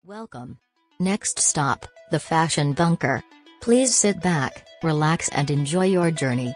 Welcome. Next stop, the Fashion Bunker. Please sit back, relax and enjoy your journey.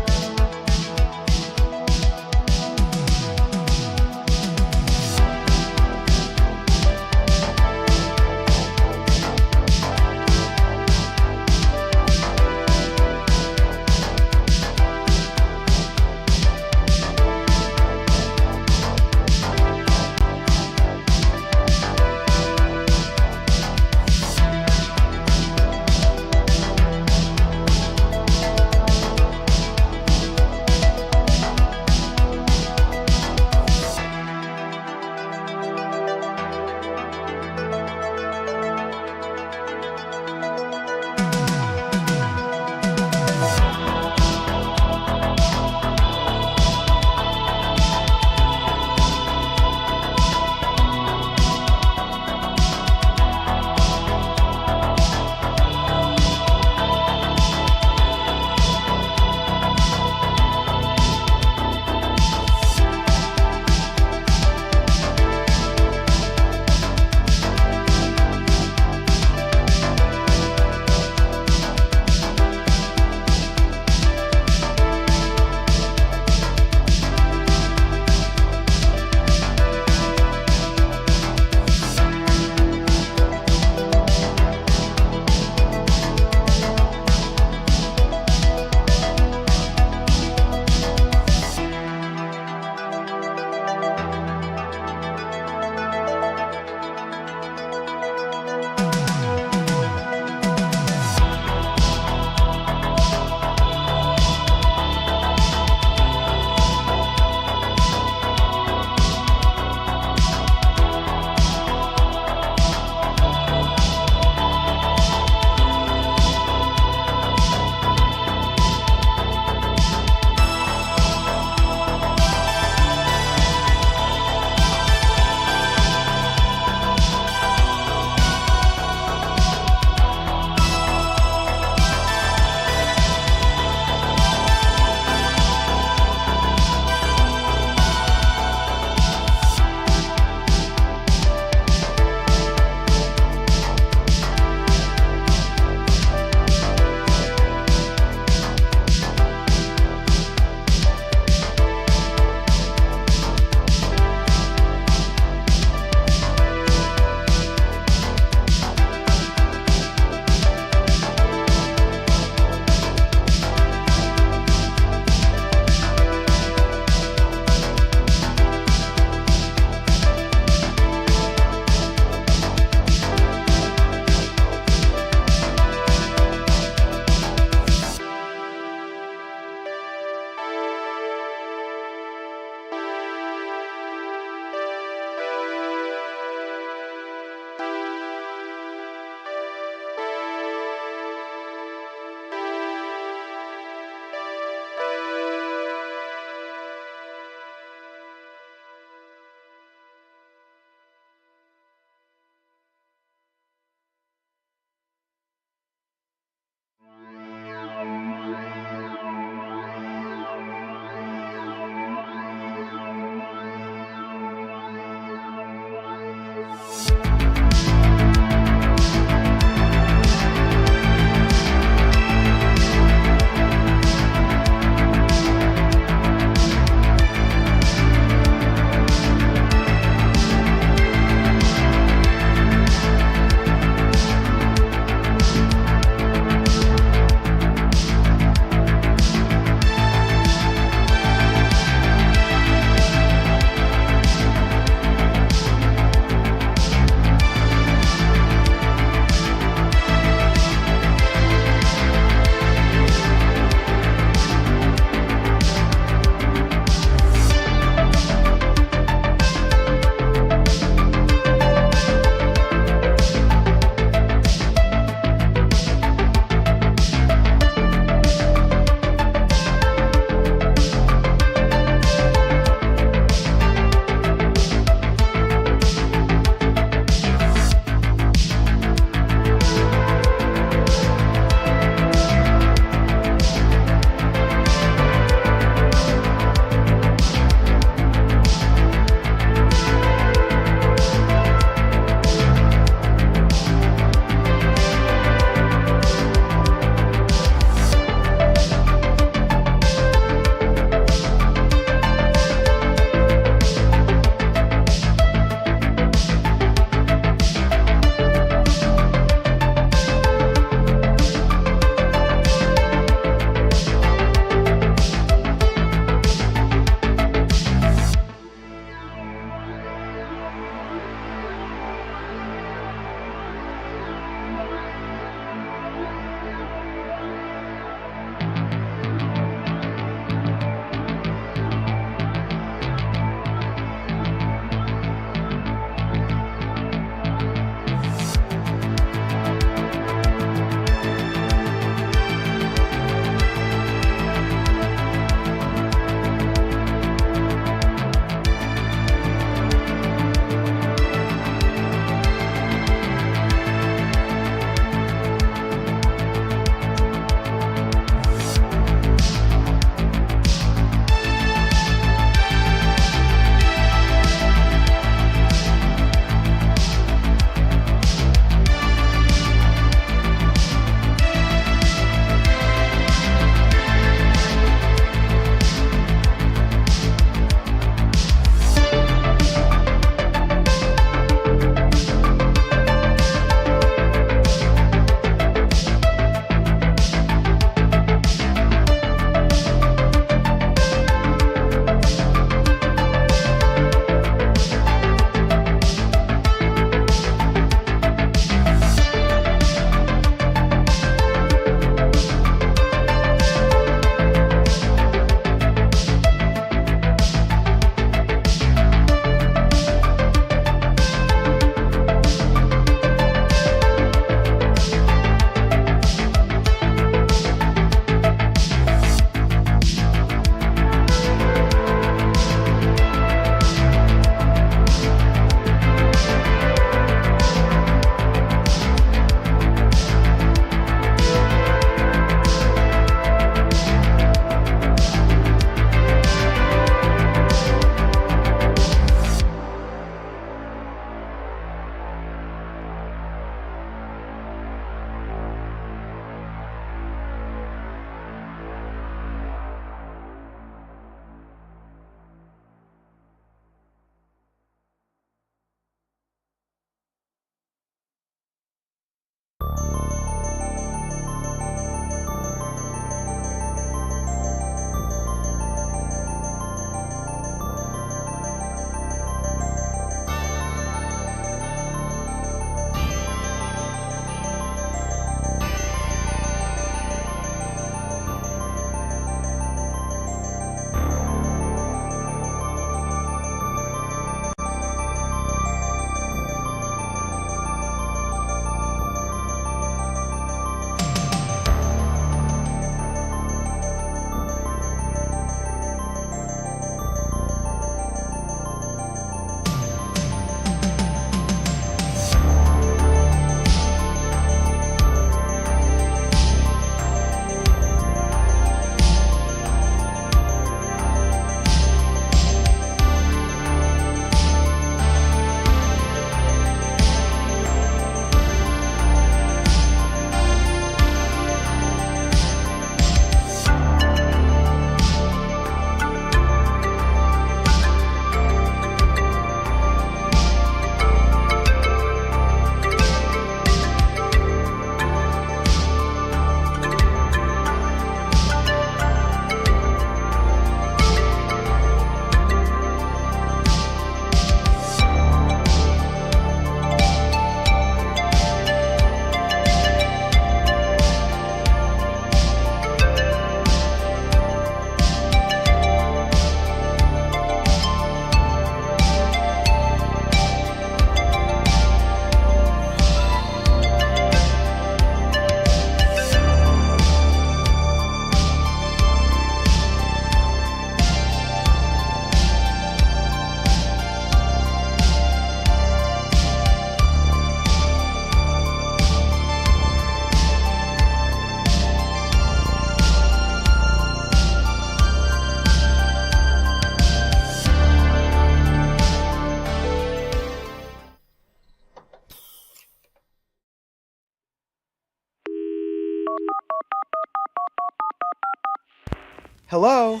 Hello?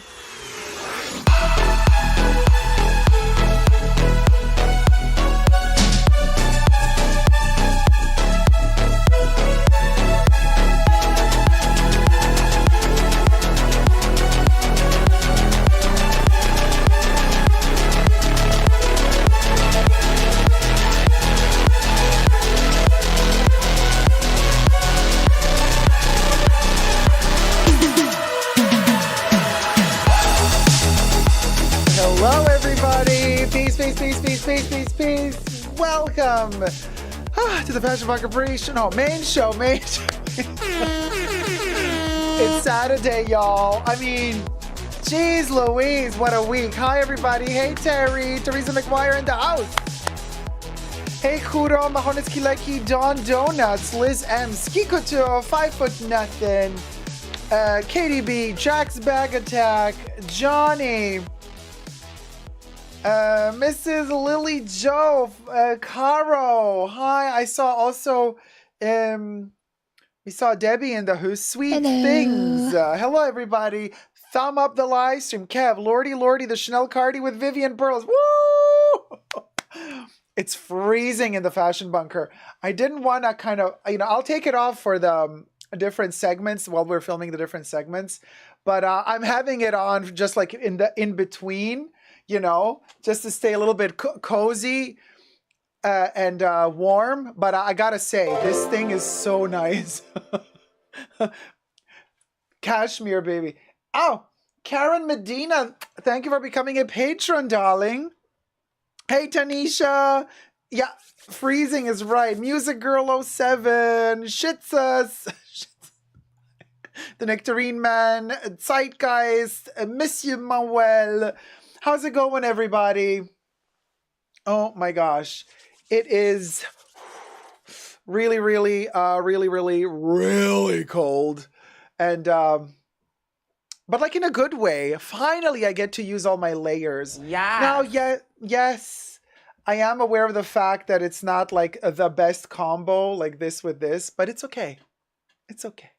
Hello, everybody. Peace, peace, peace, peace, peace, peace, peace. Welcome to the Fashion Bunker Pre-show. No, main show. It's Saturday, y'all. I mean, geez Louise, what a week. Hi, everybody. Hey, Terry. Teresa McGuire in the house. Hey, Kuro, Mahonitz Kileki, Don Donuts, Liz M, Ski Couture, 5 Foot Nothing, KDB, Jack's Bag Attack, Johnny, Mrs. Lily Joe, Caro, hi. I saw also, we saw Debbie in the Who's Sweet Hello. Things. Hello, everybody. Thumb up the live stream. Kev, Lordy, the Chanel Cardi with Vivian Pearls. Woo! It's freezing in the Fashion Bunker. I didn't want to kind of, I'll take it off for the different segments while we're filming the different segments. But I'm having it on just like in between. Just to stay a little bit cozy and warm. But I gotta say, this thing is so nice. Cashmere, baby. Oh, Karen Medina, thank you for becoming a patron, darling. Hey, Tanisha. Yeah, freezing is right. Music Girl 07, Shitsus. The Nectarine Man, Zeitgeist, Monsieur Manuel. How's it going, everybody? Oh my gosh. It is really, really, really cold. And, but like in a good way. Finally, I get to use all my layers. Yeah. Now, yes, I am aware of the fact that it's not like the best combo, like this with this, but it's okay. It's okay.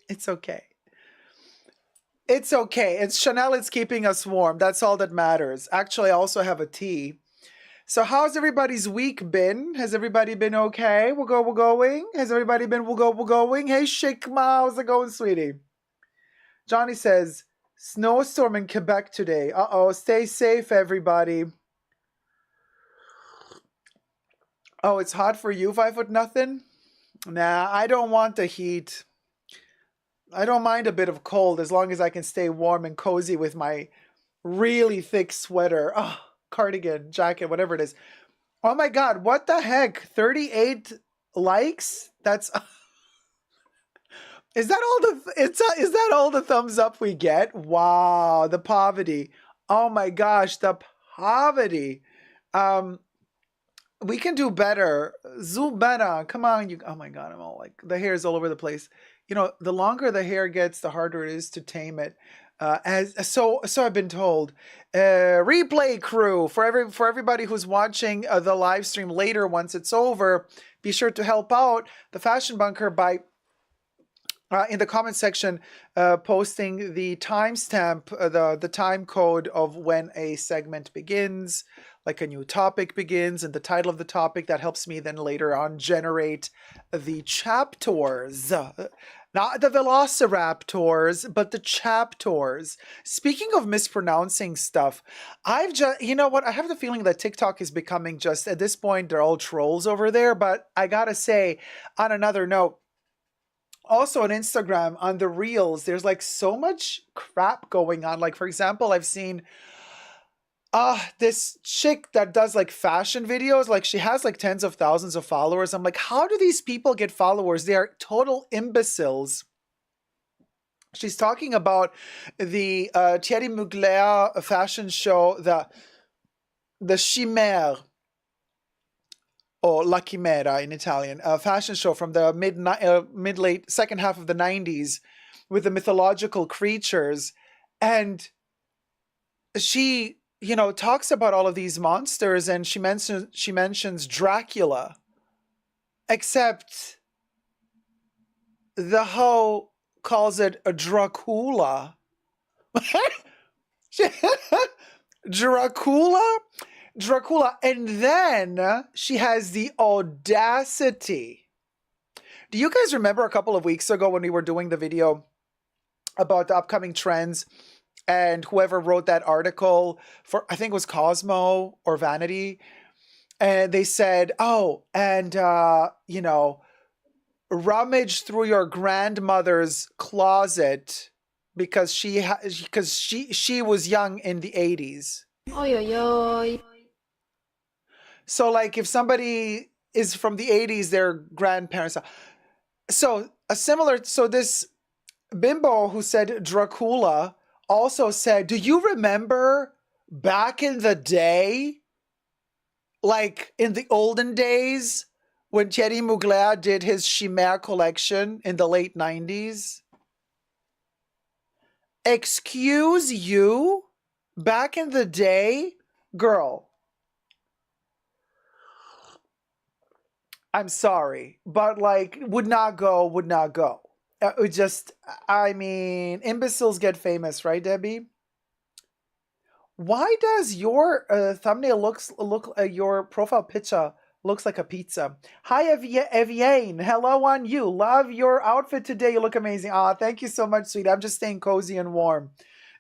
It's okay. It's okay. It's Chanel. It's keeping us warm. That's all that matters. Actually, I also have a tea. So how's everybody's week been? Has everybody been okay? We're going. Has everybody been we're going? Hey, Shikma, how's it going, sweetie? Johnny says, snowstorm in Quebec today. Uh-oh. Stay safe, everybody. Oh, it's hot for you, 5 Foot Nothing? Nah, I don't want the heat. I don't mind a bit of cold as long as I can stay warm and cozy with my really thick sweater. Oh, cardigan, jacket, whatever it is. Oh my God, what the heck? 38 likes? That's... Is that all the thumbs up we get? Wow, the poverty. Oh my gosh, the poverty. We can do better. Zubena, come on, you. Oh my God, I'm all like, the hair is all over the place. The longer the hair gets, the harder it is to tame it. So I've been told. Replay crew, for everybody who's watching the live stream later once it's over, be sure to help out the Fashion Bunker by in the comment section posting the timestamp, the time code of when a segment begins, like a new topic begins, and the title of the topic. That helps me then later on generate the chapters. Not the velociraptors, but the chapters. Speaking of mispronouncing stuff, I have the feeling that TikTok is becoming just, at this point, they're all trolls over there. But I gotta say, on another note, also on Instagram, on the Reels, there's like so much crap going on. Like, for example, I've seen this chick that does like fashion videos, like she has like tens of thousands of followers. I'm like, how do these people get followers? They are total imbeciles. She's talking about the Thierry Mugler fashion show, the Chimère, or La Chimera in Italian, a fashion show from the mid-late second half of the 90s with the mythological creatures. And she talks about all of these monsters, and she mentions Dracula, except the hoe calls it a Dracula. Dracula. And then she has the audacity. Do you guys remember a couple of weeks ago when we were doing the video about the upcoming trends and whoever wrote that article for, I think it was Cosmo or Vanity, and they said, oh, and, rummage through your grandmother's closet because she was young in the 80s. Oi, oi, oi. So like if somebody is from the 80s, their grandparents. So this bimbo who said Dracula also said, do you remember back in the day, like in the olden days, when Thierry Mugler did his Chimère collection in the late 90s? Excuse you? Back in the day? Girl, I'm sorry, but like, would not go. It just, I mean, imbeciles get famous, right, Debbie? Why does your thumbnail look your profile picture looks like a pizza? Hi, Eviane. Hello on you. Love your outfit today. You look amazing. Ah, thank you so much, sweet. I'm just staying cozy and warm.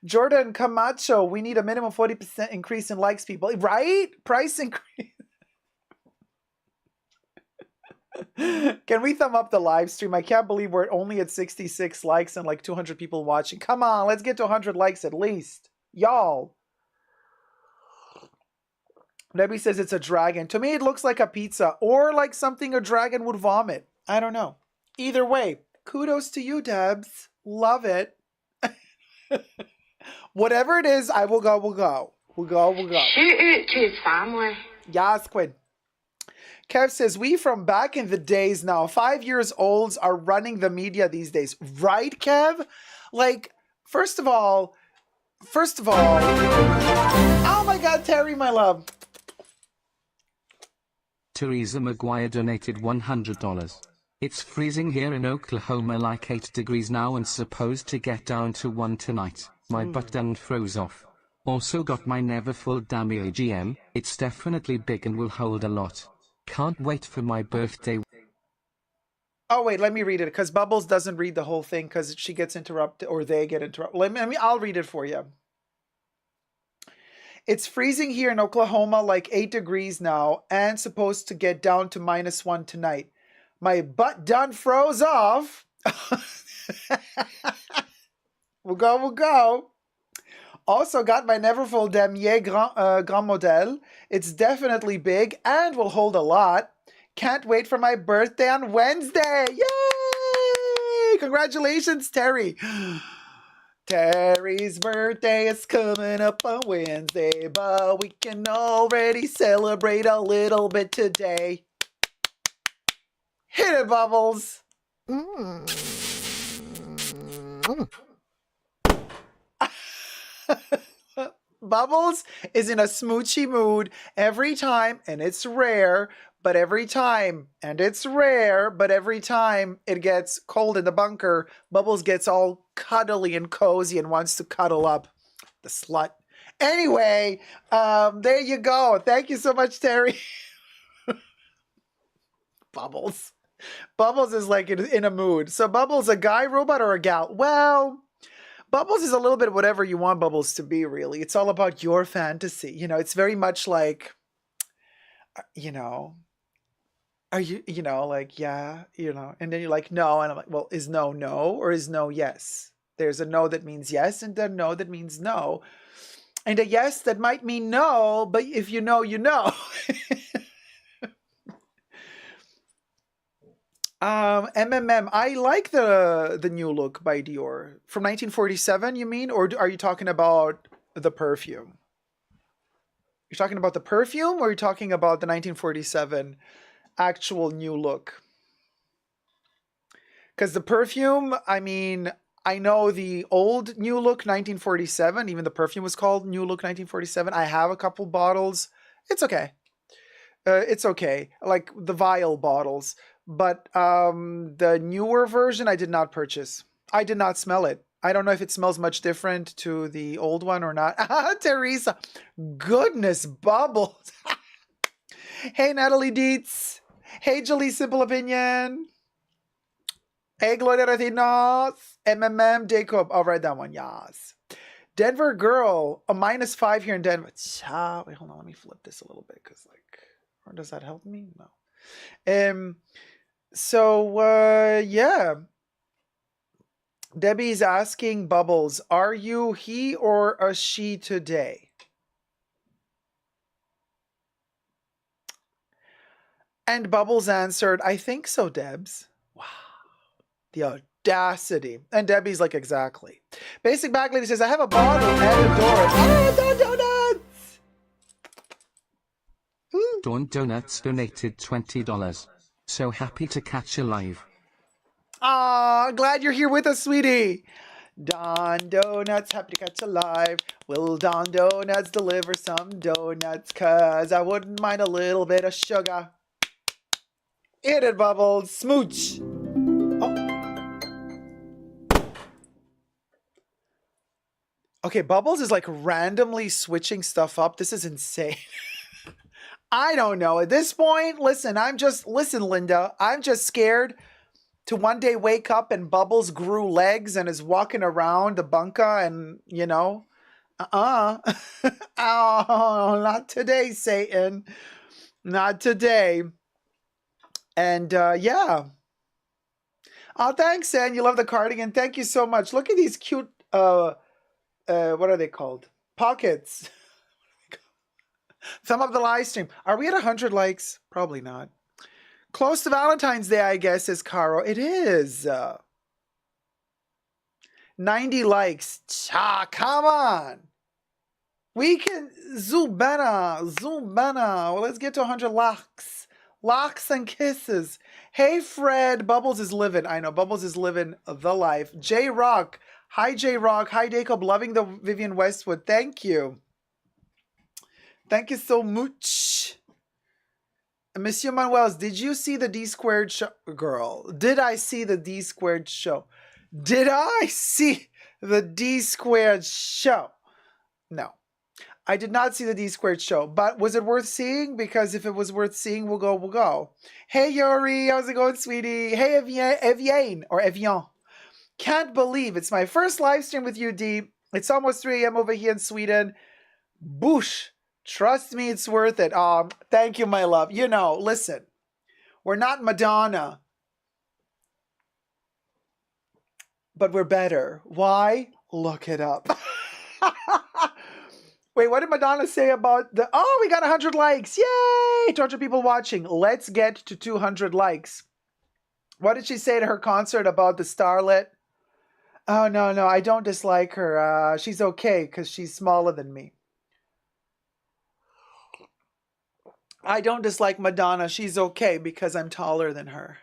Jordan Camacho, we need a minimum 40% increase in likes, people. Right? Price increase. Can we thumb up the live stream? I can't believe we're only at 66 likes and like 200 people watching. Come on, let's get to 100 likes at least. Y'all. Debbie says it's a dragon. To me, it looks like a pizza or like something a dragon would vomit. I don't know. Either way, kudos to you, Debs. Love it. Whatever it is, I will go. We'll go. Shoot out to his family. Yes, Quinn. Kev says, we from back in the days now, 5 years olds are running the media these days. Right, Kev? Like, first of all, oh my God, Terry, my love. Teresa McGuire donated $100. It's freezing here in Oklahoma, like 8 degrees now, and supposed to get down to 1 tonight. My butt done froze off. Also got my never full dummy AGM. It's definitely big and will hold a lot. Can't wait for my birthday. Oh, wait, let me read it, because Bubbles doesn't read the whole thing because she gets interrupted, or they get interrupted. I'll read it for you. It's freezing here in Oklahoma, like 8 degrees now, and supposed to get down to -1 tonight. My butt done froze off. We'll go. Also got my Neverfull Damier Grand Model. It's definitely big and will hold a lot. Can't wait for my birthday on Wednesday. Yay! Congratulations, Terry. Terry's birthday is coming up on Wednesday, but we can already celebrate a little bit today. Hit it, Bubbles. Bubbles is in a smoochy mood every time, and it's rare, but every time, and it's rare, but every time it gets cold in the bunker, Bubbles gets all cuddly and cozy and wants to cuddle up. The slut. Anyway, there you go. Thank you so much, Terry. Bubbles. Bubbles is like in a mood. So Bubbles, a guy robot or a gal? Well, Bubbles is a little bit whatever you want Bubbles to be, really. It's all about your fantasy. You know, it's very much like, you know, are you, you know, like, yeah, you know, and then you're like, no. And I'm like, well, is no no or is no yes? There's a no that means yes and a no that means no. And a yes that might mean no, but if you know, you know. MMM, I like the new look by Dior. From 1947, you mean? Or are you talking about the perfume? You're talking about the perfume, or you're talking about the 1947 actual new look? Because the perfume, I mean, I know the old new look 1947, even the perfume was called new look 1947. I have a couple bottles. It's okay. It's okay. Like the vial bottles. But the newer version, I did not purchase. I did not smell it. I don't know if it smells much different to the old one or not. Teresa, goodness, bubbles. Hey, Natalie Dietz. Hey, Jolie Simple Opinion. Hey, Gloria Retinos. MMM Dacob. I'll write that one. Yes. Denver girl, a -5 here in Denver. Wait, hold on. Let me flip this a little bit because, like, or does that help me? No. So, yeah. Debbie's asking Bubbles, are you he or a she today? And Bubbles answered, I think so, Debs. Wow. The audacity. And Debbie's like, exactly. Basic Back Lady says, I have a bottle and a door. Oh, donuts! Dawn Donuts donated $20. So happy to catch you live. Aw, glad you're here with us, sweetie. Don Donuts, happy to catch you live. Will Don Donuts deliver some donuts? Cause I wouldn't mind a little bit of sugar. Hit it, Bubbles. Smooch. Oh. Okay, Bubbles is like randomly switching stuff up. This is insane. I don't know. At this point, listen, Linda, I'm just scared to one day wake up and Bubbles grew legs and is walking around the bunker and, oh, not today, Satan. Not today. And, yeah. Oh, thanks, Ann. You love the cardigan. Thank you so much. Look at these cute, what are they called? Pockets. Thumb up the live stream. Are we at 100 likes? Probably not. Close to Valentine's Day, I guess, is Caro. It is. 90 likes. Cha, come on. We can. Zubana. Well, let's get to 100 likes. Locks and kisses. Hey, Fred. Bubbles is living. I know. Bubbles is living the life. J Rock. Hi, J Rock. Hi, Dacob. Loving the Vivian Westwood. Thank you. Thank you so much. Monsieur Manuels, did you see the D squared show? Girl, did I see the D squared show? Did I see the D squared show? No, I did not see the D squared show, but was it worth seeing? Because if it was worth seeing, we'll go. Hey, Yuri, how's it going, sweetie? Hey, Evian. Can't believe it's my first live stream with you, D. It's almost 3 a.m. over here in Sweden. Boosh. Trust me, it's worth it. Thank you, my love. Listen, we're not Madonna, but we're better. Why? Look it up. Wait, what did Madonna say about we got 100 likes. Yay! 200 people watching. Let's get to 200 likes. What did she say to her concert about the starlet? Oh, no, I don't dislike her. She's okay because she's smaller than me. I don't dislike Madonna. She's okay because I'm taller than her.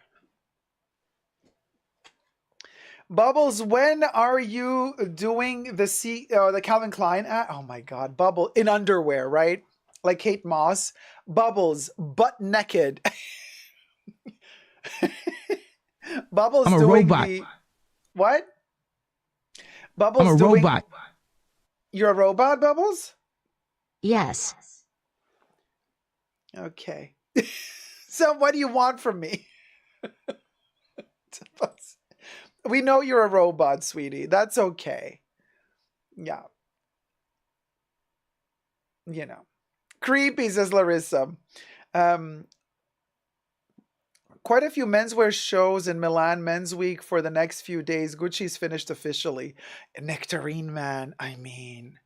Bubbles, when are you doing the Calvin Klein ad? Oh my God, Bubble in underwear, right? Like Kate Moss. Bubbles, butt naked. Bubbles I'm a doing robot. What? Bubbles I'm a doing... robot. You're a robot, Bubbles? Yes. Okay. So what do you want from me? We know you're a robot, sweetie. That's okay. Yeah. Creepy, says Larissa. Quite a few menswear shows in Milan Men's Week for the next few days. Gucci's finished officially. Nectarine Man, I mean...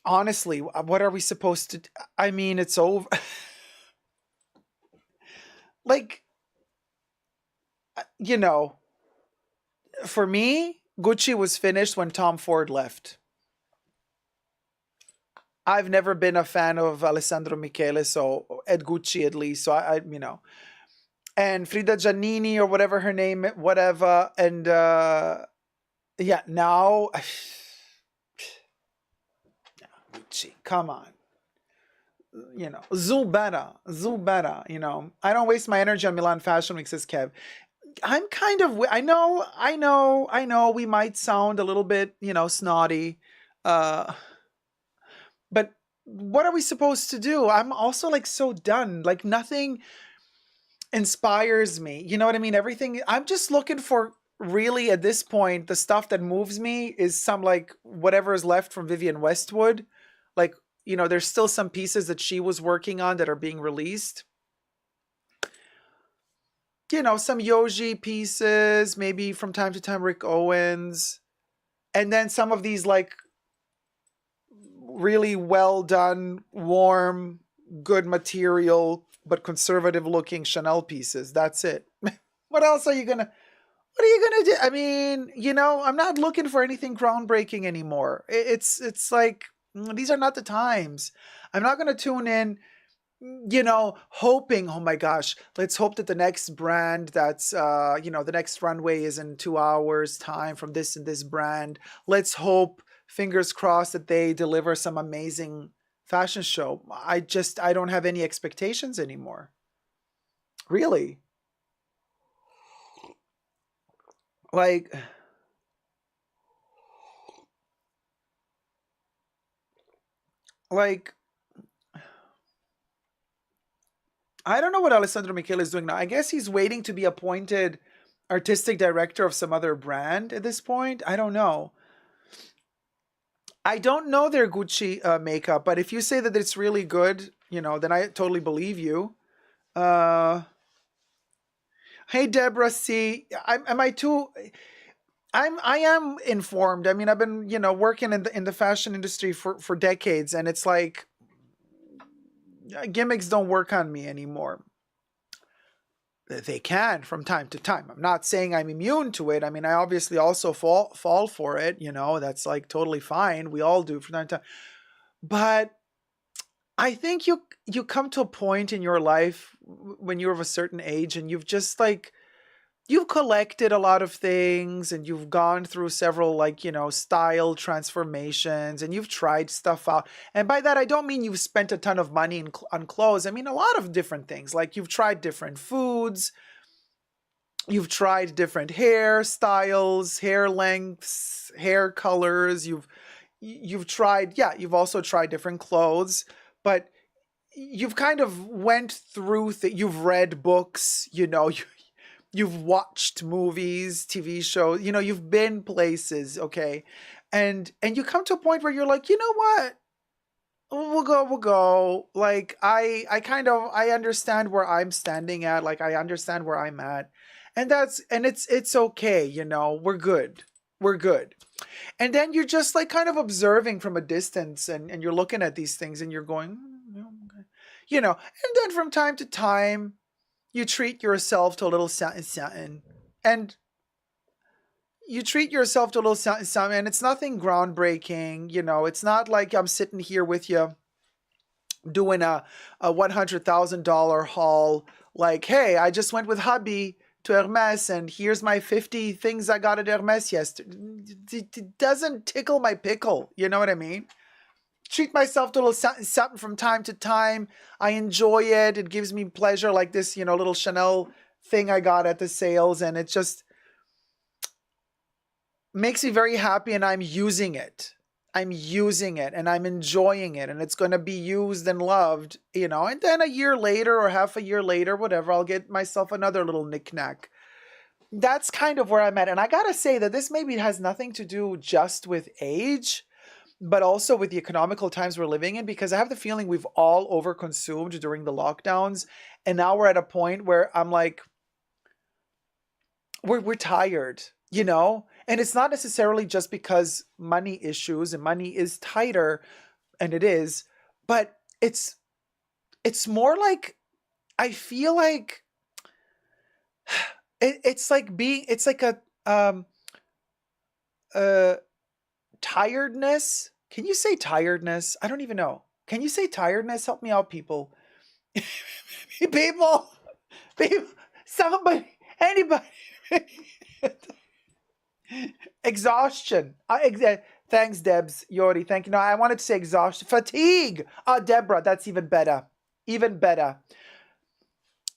Honestly, what are we supposed to... I mean, it's over. Like, for me, Gucci was finished when Tom Ford left. I've never been a fan of Alessandro Michele, so at Gucci at least. So I and Frida Giannini or whatever her name, whatever. And yeah, now... Gucci, come on. Zubera. I don't waste my energy on Milan Fashion Week, says Kev. I'm kind of, I know we might sound a little bit, snotty. Uh, but what are we supposed to do? I'm also like so done. Like nothing inspires me. You know what I mean? Everything, I'm just looking for really at this point, the stuff that moves me is some like whatever is left from Vivienne Westwood. Like, there's still some pieces that she was working on that are being released. Some Yoji pieces, maybe from time to time Rick Owens. And then some of these like really well done, warm, good material, but conservative looking Chanel pieces. That's it. What else are you gonna do? I mean, I'm not looking for anything groundbreaking anymore. It's like these are not the times. I'm not gonna tune in, hoping, oh my gosh, let's hope that the next brand that's the next runway is in 2 hours time from this and this brand. Let's hope, fingers crossed, that they deliver some amazing fashion show. I don't have any expectations anymore. Really. Like I don't know what Alessandro Michele is doing now. I guess he's waiting to be appointed artistic director of some other brand at this point. I don't know. I don't know their Gucci makeup, but if you say that it's really good, then I totally believe you. Hey, Deborah C. Am I too? I am informed. I mean, I've been working in the fashion industry for decades, and it's like gimmicks don't work on me anymore. They can from time to time. I'm not saying I'm immune to it. I mean, I obviously also fall for it. That's like totally fine. We all do from time to time. But I think you come to a point in your life when you're of a certain age, and you've just like you've collected a lot of things, and you've gone through several style transformations, and you've tried stuff out. And by that I don't mean you've spent a ton of money on clothes. I mean a lot of different things. Like you've tried different foods, you've tried different hairstyles, hair lengths, hair colors. You've tried, you've also tried different clothes, but you've kind of went through you've read books, you've watched movies, TV shows, you've been places, okay? And you come to a point where you're like, you know what? We'll go. Like, I understand where I'm standing at. Like, I understand where I'm at. And it's okay, we're good. We're good. And then you're just like kind of observing from a distance, and you're looking at these things and you're going, okay. And then from time to time, you treat yourself to a little something, and you treat yourself to a little something, and it's nothing groundbreaking. It's not like I'm sitting here with you doing a $100,000 haul. Like, hey, I just went with hubby to Hermes, and here's my 50 things I got at Hermes yesterday. It doesn't tickle my pickle. You know what I mean? Treat myself to a little something from time to time. I enjoy it. It gives me pleasure, like this, little Chanel thing I got at the sales, and it just makes me very happy, and I'm using it. I'm using it, and I'm enjoying it, and it's going to be used and loved, and then a year later or half a year later, whatever, I'll get myself another little knickknack. That's kind of where I'm at. And I got to say that this maybe has nothing to do just with age, but also with the economical times we're living in, because I have the feeling we've all overconsumed during the lockdowns. And now we're at a point where I'm like, we're tired, and it's not necessarily just because money issues, and money is tighter, and it is, but it's more like, I feel like it's like a tiredness. Can you say tiredness? I don't even know. Can you say tiredness? Help me out, people. people, somebody, anybody. Exhaustion. Thanks, Debs. Yori, thank you. No, I wanted to say exhaustion. Fatigue. Deborah, that's even better. Even better.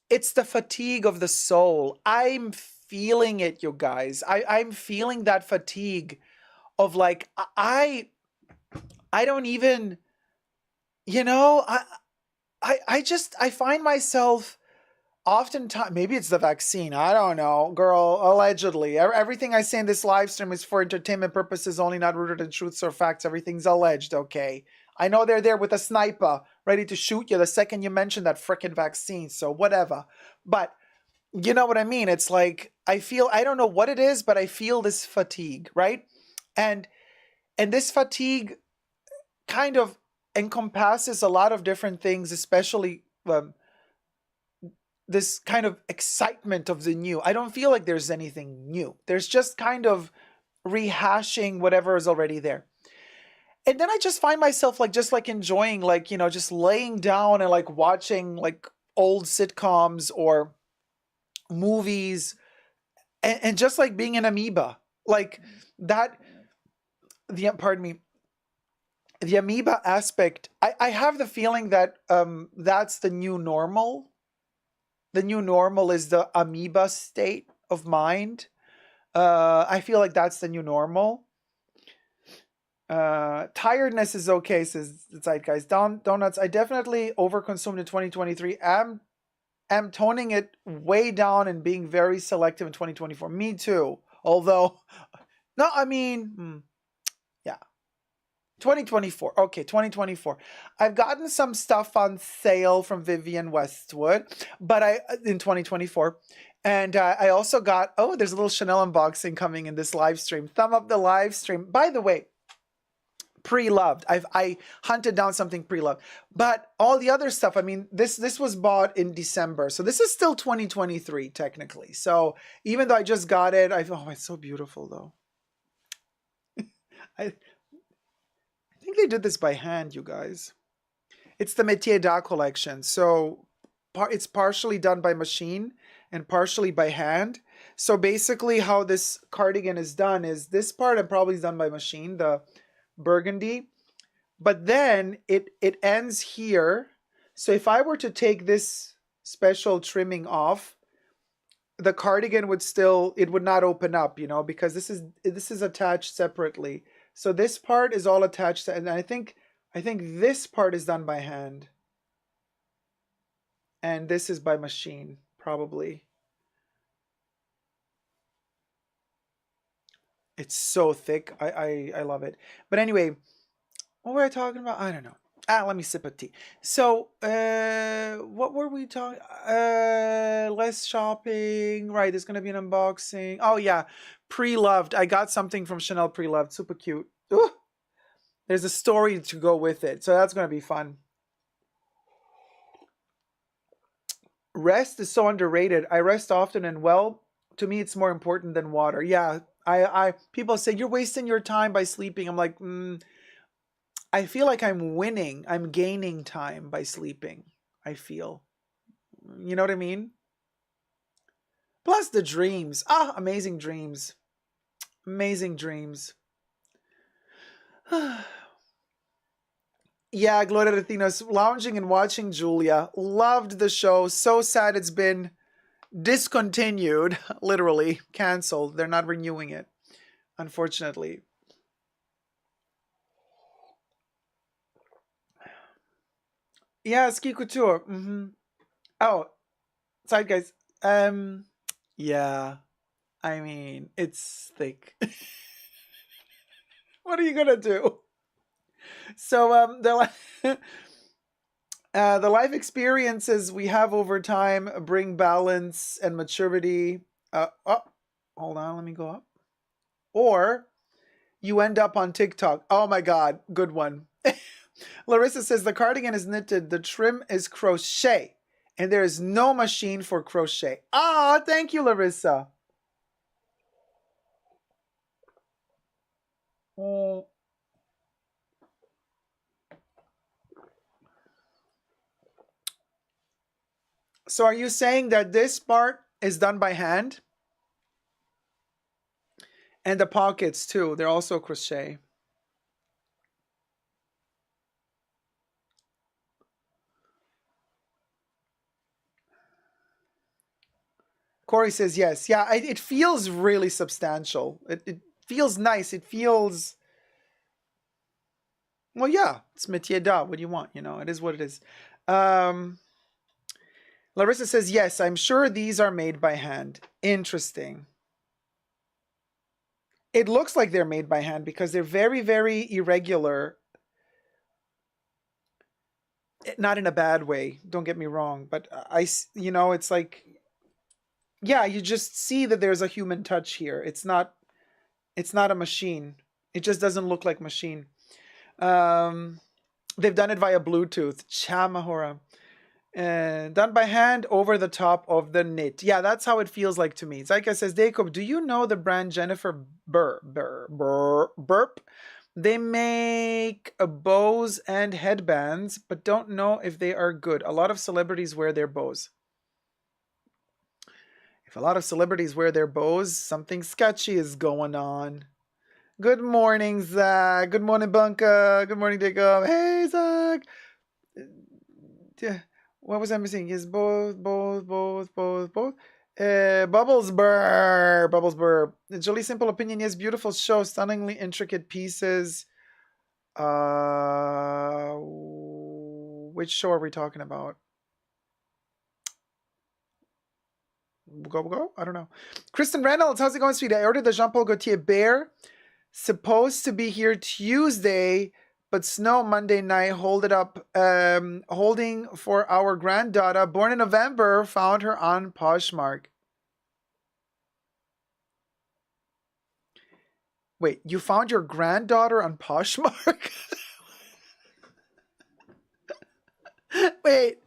It's the fatigue of the soul. I'm feeling it, you guys. I'm feeling that fatigue of like, I don't even, you know, I find myself oftentimes, maybe it's the vaccine. I don't know, girl, allegedly. Everything I say in this live stream is for entertainment purposes only, not rooted in truths or facts. Everything's alleged, okay? I know they're there with a sniper ready to shoot you the second you mention that frickin' vaccine, so whatever. But you know what I mean? It's like, I don't know what it is, but I feel this fatigue, right? And this fatigue kind of encompasses a lot of different things, especially this kind of excitement of the new. I don't feel like there's anything new. There's just kind of rehashing whatever is already there. And then I just find myself like just like enjoying, like, you know, just laying down and like watching like old sitcoms or movies, and just like being an amoeba. Like that, pardon me, the amoeba aspect, I have the feeling that that's the new normal. The new normal is the amoeba state of mind. I feel like that's the new normal. Tiredness is okay, says the Zeitgeist. Donuts, I definitely overconsumed in 2023. am toning it way down and being very selective in 2024. Me too. Although, no, I mean, yeah. 2024. Okay, 2024. I've gotten some stuff on sale from Vivienne Westwood, but in 2024. And I also got, oh, there's a little Chanel unboxing coming in this live stream. Thumb up the live stream. By the way, pre-loved. I hunted down something pre-loved. But all the other stuff, I mean, this was bought in December. So this is still 2023 technically. So even though I just got it, oh, it's so beautiful though. I think they did this by hand, you guys. It's the Métier d'Art collection. So it's partially done by machine and partially by hand. So basically how this cardigan is done is this part probably is done by machine, the burgundy. But then it ends here. So if I were to take this special trimming off, the cardigan would still, it would not open up, you know, because this is attached separately. So this part is all attached, and I think this part is done by hand. And this is by machine, probably. It's so thick. I love it. But anyway, what were I talking about? I don't know. Let me sip a tea. So, what were we talking? Less shopping. Right, there's gonna be an unboxing. Oh yeah, pre-loved. I got something from Chanel pre-loved. Super cute. Ooh. There's a story to go with it, so that's gonna be fun. Rest is so underrated. I rest often, and well, to me, it's more important than water. Yeah, people say you're wasting your time by sleeping. I'm like, I feel like I'm winning. I'm gaining time by sleeping. I feel. You know what I mean? Plus the dreams. Amazing dreams. Amazing dreams. Yeah, Gloria Retinos, lounging and watching Julia. Loved the show. So sad it's been discontinued. Literally canceled. They're not renewing it, unfortunately. Yeah, ski couture. Oh, sorry guys. Yeah. I mean, it's thick. What are you gonna do? So the life experiences we have over time bring balance and maturity. Hold on, let me go up. Or you end up on TikTok. Oh my God, good one. Larissa says the cardigan is knitted, the trim is crochet, and there is no machine for crochet. Thank you, Larissa. So are you saying that this part is done by hand? And the pockets too, they're also crochet. Corey says yes. Yeah, it feels really substantial. It feels nice. It feels... Well, yeah, it's métier d'art. What do you want? You know, it is what it is. Larissa says, yes, I'm sure these are made by hand. Interesting. It looks like they're made by hand because they're very, very irregular. Not in a bad way, don't get me wrong, but you know, it's like, yeah, you just see that there's a human touch here. It's not a machine. It just doesn't look like machine. They've done it via Bluetooth. Chamahora. Done by hand over the top of the knit. Yeah, that's how it feels like to me. Zaika says, Dacob, do you know the brand Jennifer Burp? They make bows and headbands, but don't know if they are good. A lot of celebrities wear their bows. If a lot of celebrities wear their bows, something sketchy is going on. Good morning, Zach. Good morning, Bunka. Good morning, Dacob. Hey, Zach. What was I missing? Yes, both. Bubbles burr. Jolie simple opinion. Yes, beautiful show. Stunningly intricate pieces. Which show are we talking about? Go. I don't know. Kristen Reynolds, how's it going, sweetie? I ordered the Jean Paul Gaultier bear. Supposed to be here Tuesday, but snow Monday night. Hold it up. Holding for our granddaughter, born in November. Found her on Poshmark. Wait, you found your granddaughter on Poshmark? Wait,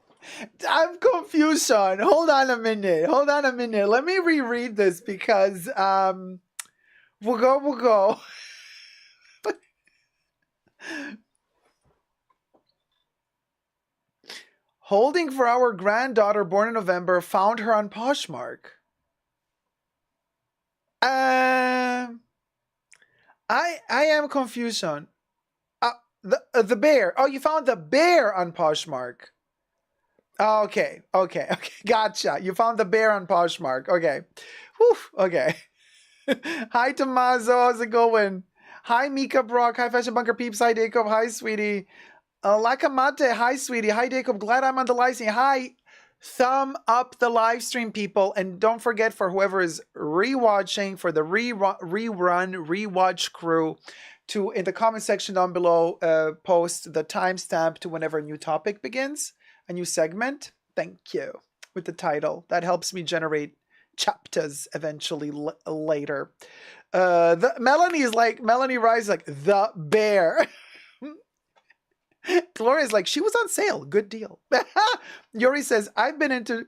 I'm confused, Sean. Hold on a minute. Let me reread this because we'll go. Holding for our granddaughter born in November, found her on Poshmark. I am confused, Sean. The bear. Oh, you found the bear on Poshmark. Okay. Gotcha. You found the bear on Poshmark. Okay. Whew. Okay. Hi, Tommaso. How's it going? Hi, Mika Brock. Hi, Fashion Bunker Peeps. Hi, Dacob. Hi, sweetie. Lakamate. Hi, sweetie. Hi, Dacob. Glad I'm on the live stream. Hi. Thumb up the live stream, people. And don't forget, for whoever is rewatching, for the rewatch crew, to, in the comment section down below, post the timestamp to whenever a new topic begins, a new segment. Thank you. With the title. That helps me generate chapters eventually later. Melanie Rise like, the bear. Gloria's like, she was on sale. Good deal. Yuri says, I've been into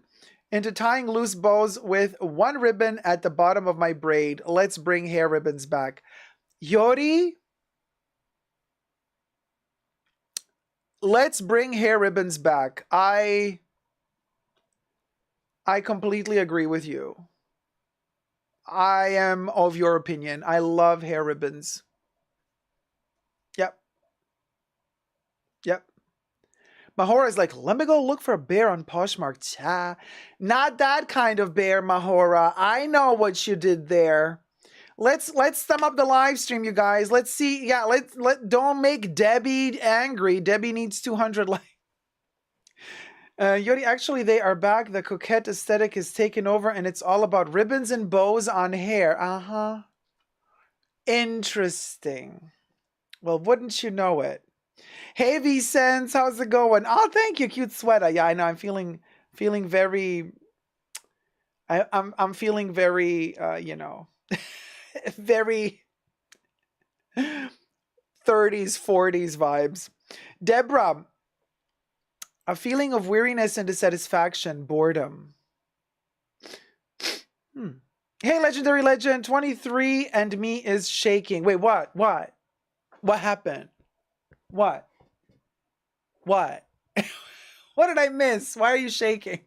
tying loose bows with one ribbon at the bottom of my braid. Let's bring hair ribbons back. Yuri, let's bring hair ribbons back. I completely agree with you. I am of your opinion. I love hair ribbons. Yep. Mahora is like, let me go look for a bear on Poshmark. Cha. Not that kind of bear, Mahora. I know what you did there. Let's thumb up the live stream, you guys. Let's see. Yeah, don't make Debbie angry. Debbie needs 200 likes. Yodi, actually, they are back. The coquette aesthetic is taken over, and it's all about ribbons and bows on hair. Interesting. Well, wouldn't you know it? Hey, V-Sense, how's it going? Oh, thank you, cute sweater. Yeah, I know. I'm feeling very. I'm feeling very. Very 30s, 40s vibes. Deborah, a feeling of weariness and dissatisfaction, boredom. Hey, Legendary Legend, 23 and me is shaking. Wait, what? What happened? What? What did I miss? Why are you shaking?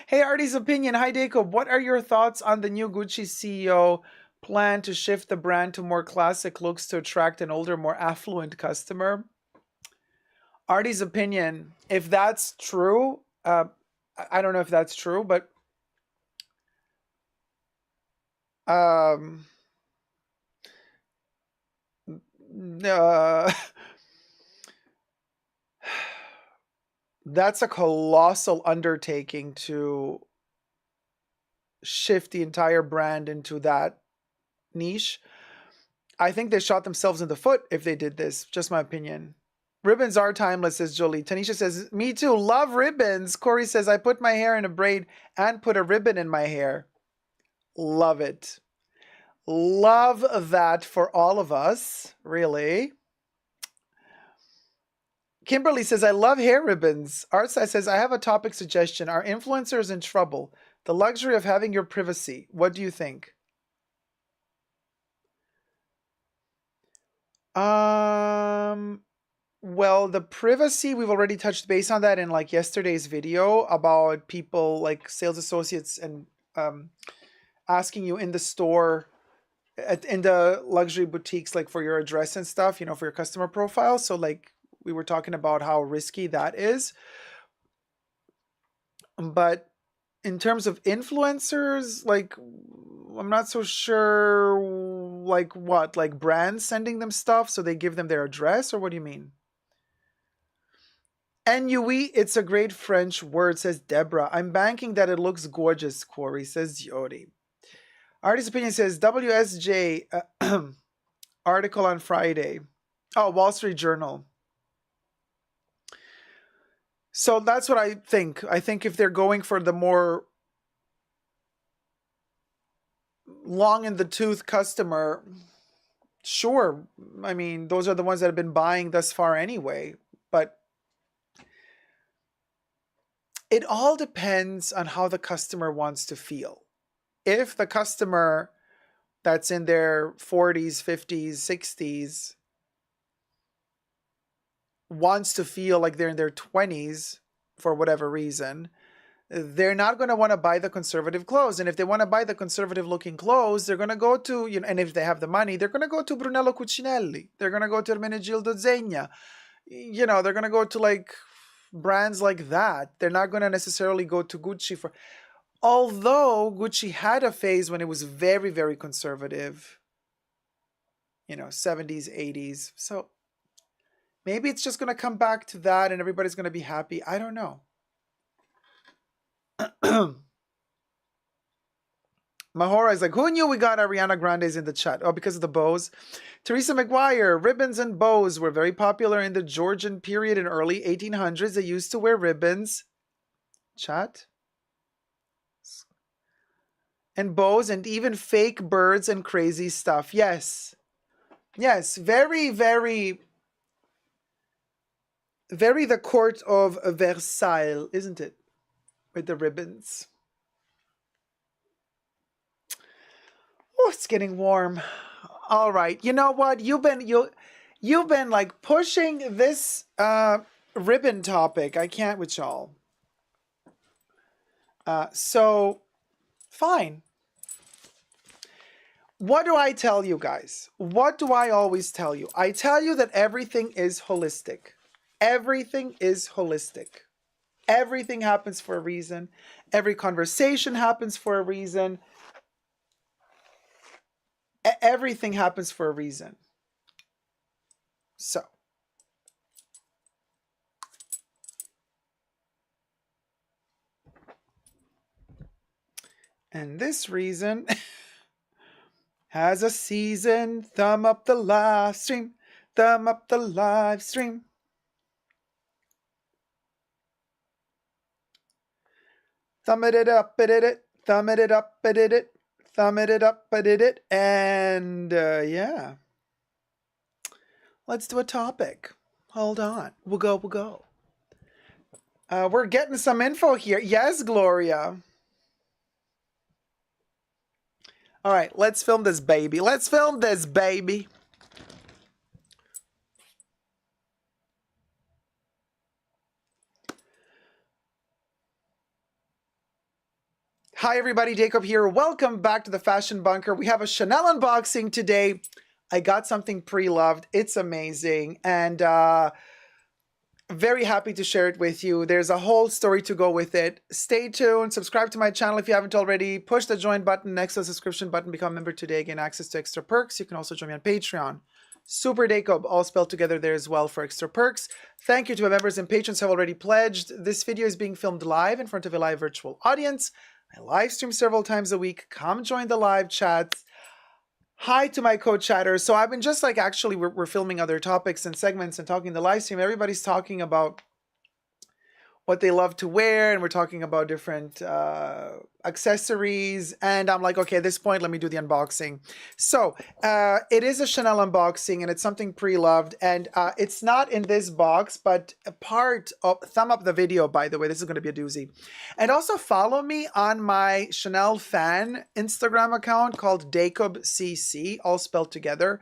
Hey, Artie's opinion. Hi, Dacob. What are your thoughts on the new Gucci CEO plan to shift the brand to more classic looks to attract an older, more affluent customer? Artie's opinion. If that's true, I don't know if that's true, but Um, uh, that's a colossal undertaking to shift the entire brand into that niche. I think they shot themselves in the foot if they did this. Just my opinion. Ribbons are timeless, says Jolie. Tanisha says, me too, love ribbons. Corey says, I put my hair in a braid and put a ribbon in my hair. Love it. Love that for all of us, really. Kimberly says, I love hair ribbons. Artside says, I have a topic suggestion. Are influencers in trouble? The luxury of having your privacy. What do you think? Well, the privacy, we've already touched base on that in like yesterday's video about people like sales associates and asking you in the store, in the luxury boutiques, like for your address and stuff, you know, for your customer profile. So like we were talking about how risky that is. But in terms of influencers, like I'm not so sure, like what, like brands sending them stuff so they give them their address, or what do you mean? Ennui, it's a great French word, says Deborah. I'm banking that it looks gorgeous, Corey, says Yori. Artist Opinion says WSJ article on Friday. Oh, Wall Street Journal. So that's what I think. I think if they're going for the more long in the tooth customer, sure. I mean, those are the ones that have been buying thus far anyway. But it all depends on how the customer wants to feel. If the customer that's in their 40s, 50s, 60s wants to feel like they're in their 20s for whatever reason, they're not going to want to buy the conservative clothes. And if they want to buy the conservative looking clothes, they're going to go to, you know, and if they have the money, they're going to go to Brunello Cucinelli. They're going to go to Ermenegildo Zegna. You know, they're going to go to like brands like that. They're not going to necessarily go to Gucci for, although Gucci had a phase when it was very, very conservative, you know, 70s, 80s. So maybe it's just going to come back to that and everybody's going to be happy. I don't know. Mahora is like, who knew we got Ariana Grande's in the chat? Oh, because of the bows. Teresa McGuire, ribbons and bows were very popular in the Georgian period in early 1800s. They used to wear ribbons. Chat. And bows and even fake birds and crazy stuff. Yes. Yes. Very, very, very the court of Versailles, isn't it? With the ribbons. Oh, it's getting warm. All right. You know what? You've been like pushing this ribbon topic. I can't with y'all. So fine. What do I tell you guys? What do I always tell you? I tell you that everything is holistic. Everything is holistic. Everything happens for a reason. Every conversation happens for a reason. Everything happens for a reason. So. And this reason has a season. Thumb up the live stream. Thumb up the live stream. Thumb it up, it. Thumb it up, it. Thumb it up, it. And yeah. Let's do a topic. Hold on. We'll go. We're getting some info here. Yes, Gloria. All right, let's film this baby. Let's film this baby. Hi everybody, Dacob here. Welcome back to the Fashion Bunker. We have a Chanel unboxing today. I got something pre-loved. It's amazing. And very happy to share it with you. There's a whole story to go with it. Stay tuned. Subscribe to my channel if you haven't already. Push the join button next to the subscription button. Become a member today. Gain access to extra perks. You can also join me on Patreon. Super Dacob, all spelled together there as well for extra perks. Thank you to my members and patrons who have already pledged. This video is being filmed live in front of a live virtual audience. I live stream several times a week. Come join the live chats. Hi to my co-chatters. So I've been just like, actually, we're filming other topics and segments and talking the live stream. Everybody's talking about what they love to wear, and we're talking about different accessories, and I'm like, okay, at this point, let me do the unboxing. So it is a Chanel unboxing, and it's something pre-loved, and it's not in this box, but a part of, thumb up the video, by the way, this is going to be a doozy. And also follow me on my Chanel fan Instagram account called Dacob CC, all spelled together.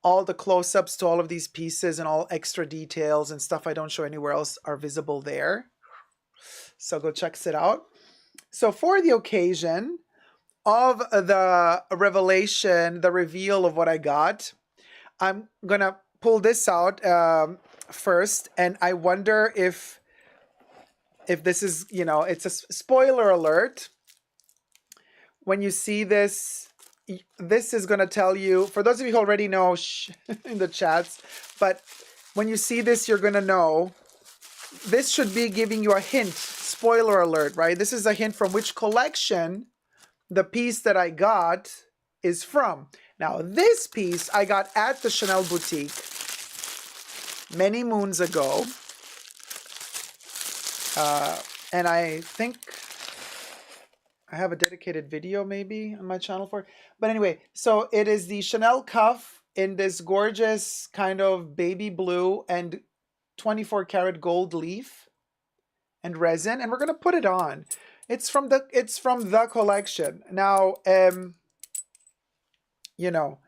All the close-ups to all of these pieces and all extra details and stuff I don't show anywhere else are visible there. So go check it out. So for the occasion of the revelation, the reveal of what I got, I'm going to pull this out first. And I wonder if this is, you know, it's a spoiler alert. When you see this, this is going to tell you, for those of you who already know in the chats, but when you see this, you're going to know. This should be giving you a hint, spoiler alert, right? This is a hint from which collection the piece that I got is from. Now, this piece I got at the Chanel boutique many moons ago. And I think I have a dedicated video maybe on my channel for it. But anyway, so it is the Chanel cuff in this gorgeous kind of baby blue and 24 karat gold leaf and resin, and we're gonna put it on. It's from the collection. Now, you know,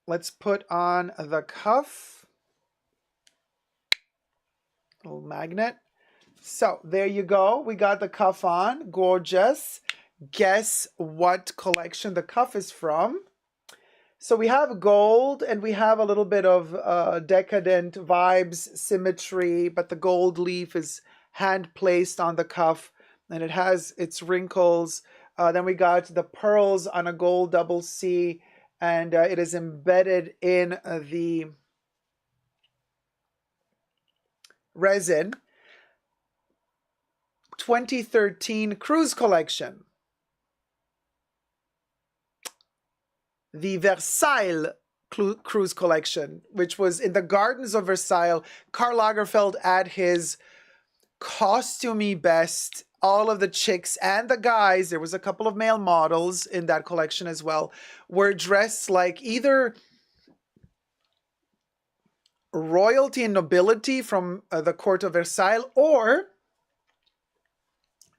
let's put on the cuff. Little magnet. So there you go. We got the cuff on. Gorgeous. Guess what collection the cuff is from? So we have gold, and we have a little bit of decadent vibes, symmetry, but the gold leaf is hand placed on the cuff, and it has its wrinkles. Then we got the pearls on a gold double C, and it is embedded in the resin. 2013 cruise collection. The Versailles cruise collection, which was in the gardens of Versailles. Karl Lagerfeld at his costumey best. All of the chicks and the guys, there was a couple of male models in that collection as well, were dressed like either royalty and nobility from the court of Versailles, or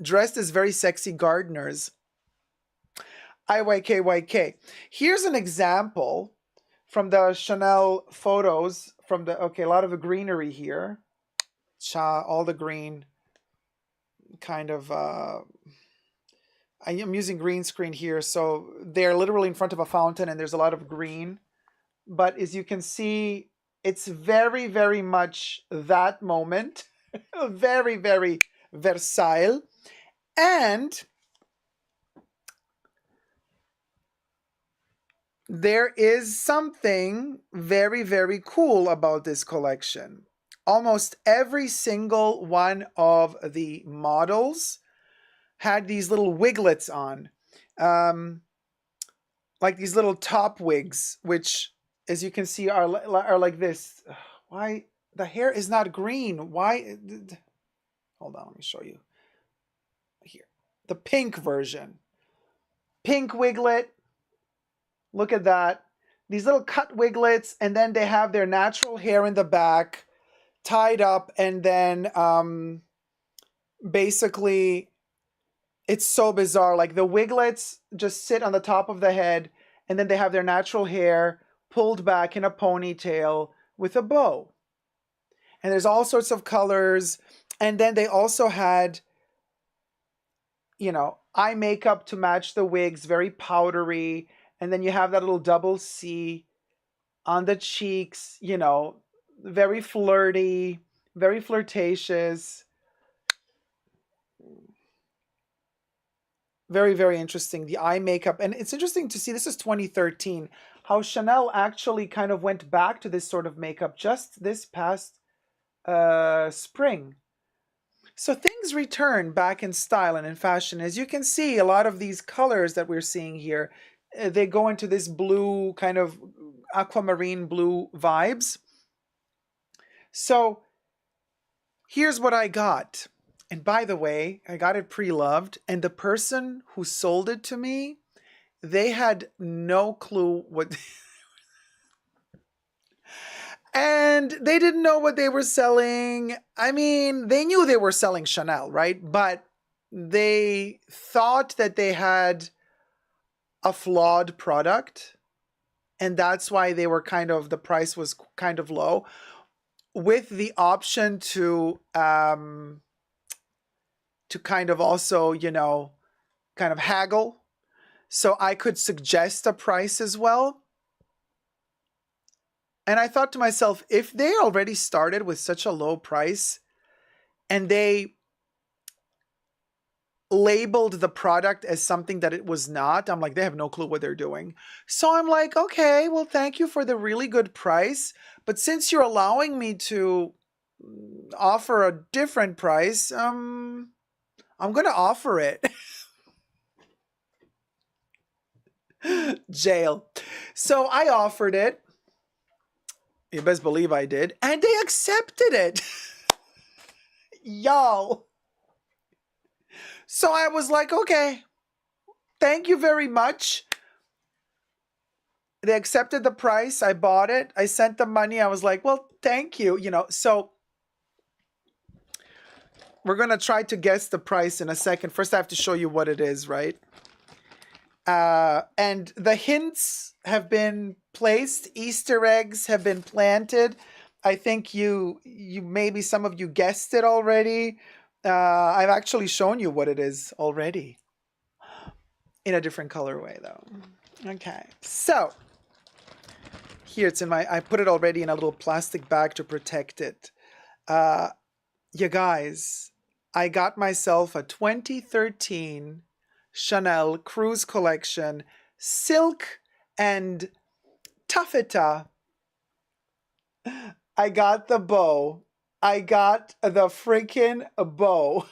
dressed as very sexy gardeners. IYKYK. Here's an example from the Chanel photos from the, okay, a lot of the greenery here. All the green kind of, I am using green screen here. So they're literally in front of a fountain and there's a lot of green. But as you can see, it's very, very much that moment. Very, very Versailles. And there is something very, very cool about this collection. Almost every single one of the models had these little wiglets on. Like these little top wigs, which, as you can see, are like this. Why? The hair is not green. Why? Hold on, let me show you. Here. The pink version. Pink wiglet. Look at that. These little cut wiglets, and then they have their natural hair in the back, tied up, and then basically, it's so bizarre. Like the wiglets just sit on the top of the head, and then they have their natural hair pulled back in a ponytail with a bow. And there's all sorts of colors. And then they also had, you know, eye makeup to match the wigs, very powdery. And then you have that little double C on the cheeks, you know, very flirty, very flirtatious. Very, very interesting. The eye makeup. And it's interesting to see, this is 2013, how Chanel actually kind of went back to this sort of makeup just this past spring. So things return back in style and in fashion. As you can see, a lot of these colors that we're seeing here, they go into this blue, kind of aquamarine blue vibes. So here's what I got. And by the way, I got it pre-loved, and the person who sold it to me, they had no clue what and they didn't know what they were selling. I mean, they knew they were selling Chanel, right? But they thought that they had a flawed product, and that's why they were kind of, the price was kind of low, with the option to kind of also, you know, kind of haggle. So I could suggest a price as well. And I thought to myself, if they already started with such a low price and they labeled the product as something that it was not, I'm like, they have no clue what they're doing. So I'm like, okay, well, thank you for the really good price. But since you're allowing me to offer a different price, I'm going to offer it. Jail. So I offered it. You best believe I did. And they accepted it. Y'all. So I was like, okay, thank you very much. They accepted the price. I bought it. I sent the money. I was like, well, thank you. You know, so we're going to try to guess the price in a second. First, I have to show you what it is, right? And the hints have been placed. Easter eggs have been planted. I think you maybe some of you guessed it already. I've actually shown you what it is already. In a different colorway, though. Okay, so here it's in my, I put it already in a little plastic bag to protect it. You guys, I got myself a 2013 Chanel Cruise Collection silk and taffeta. I got the bow. I got the freaking bow.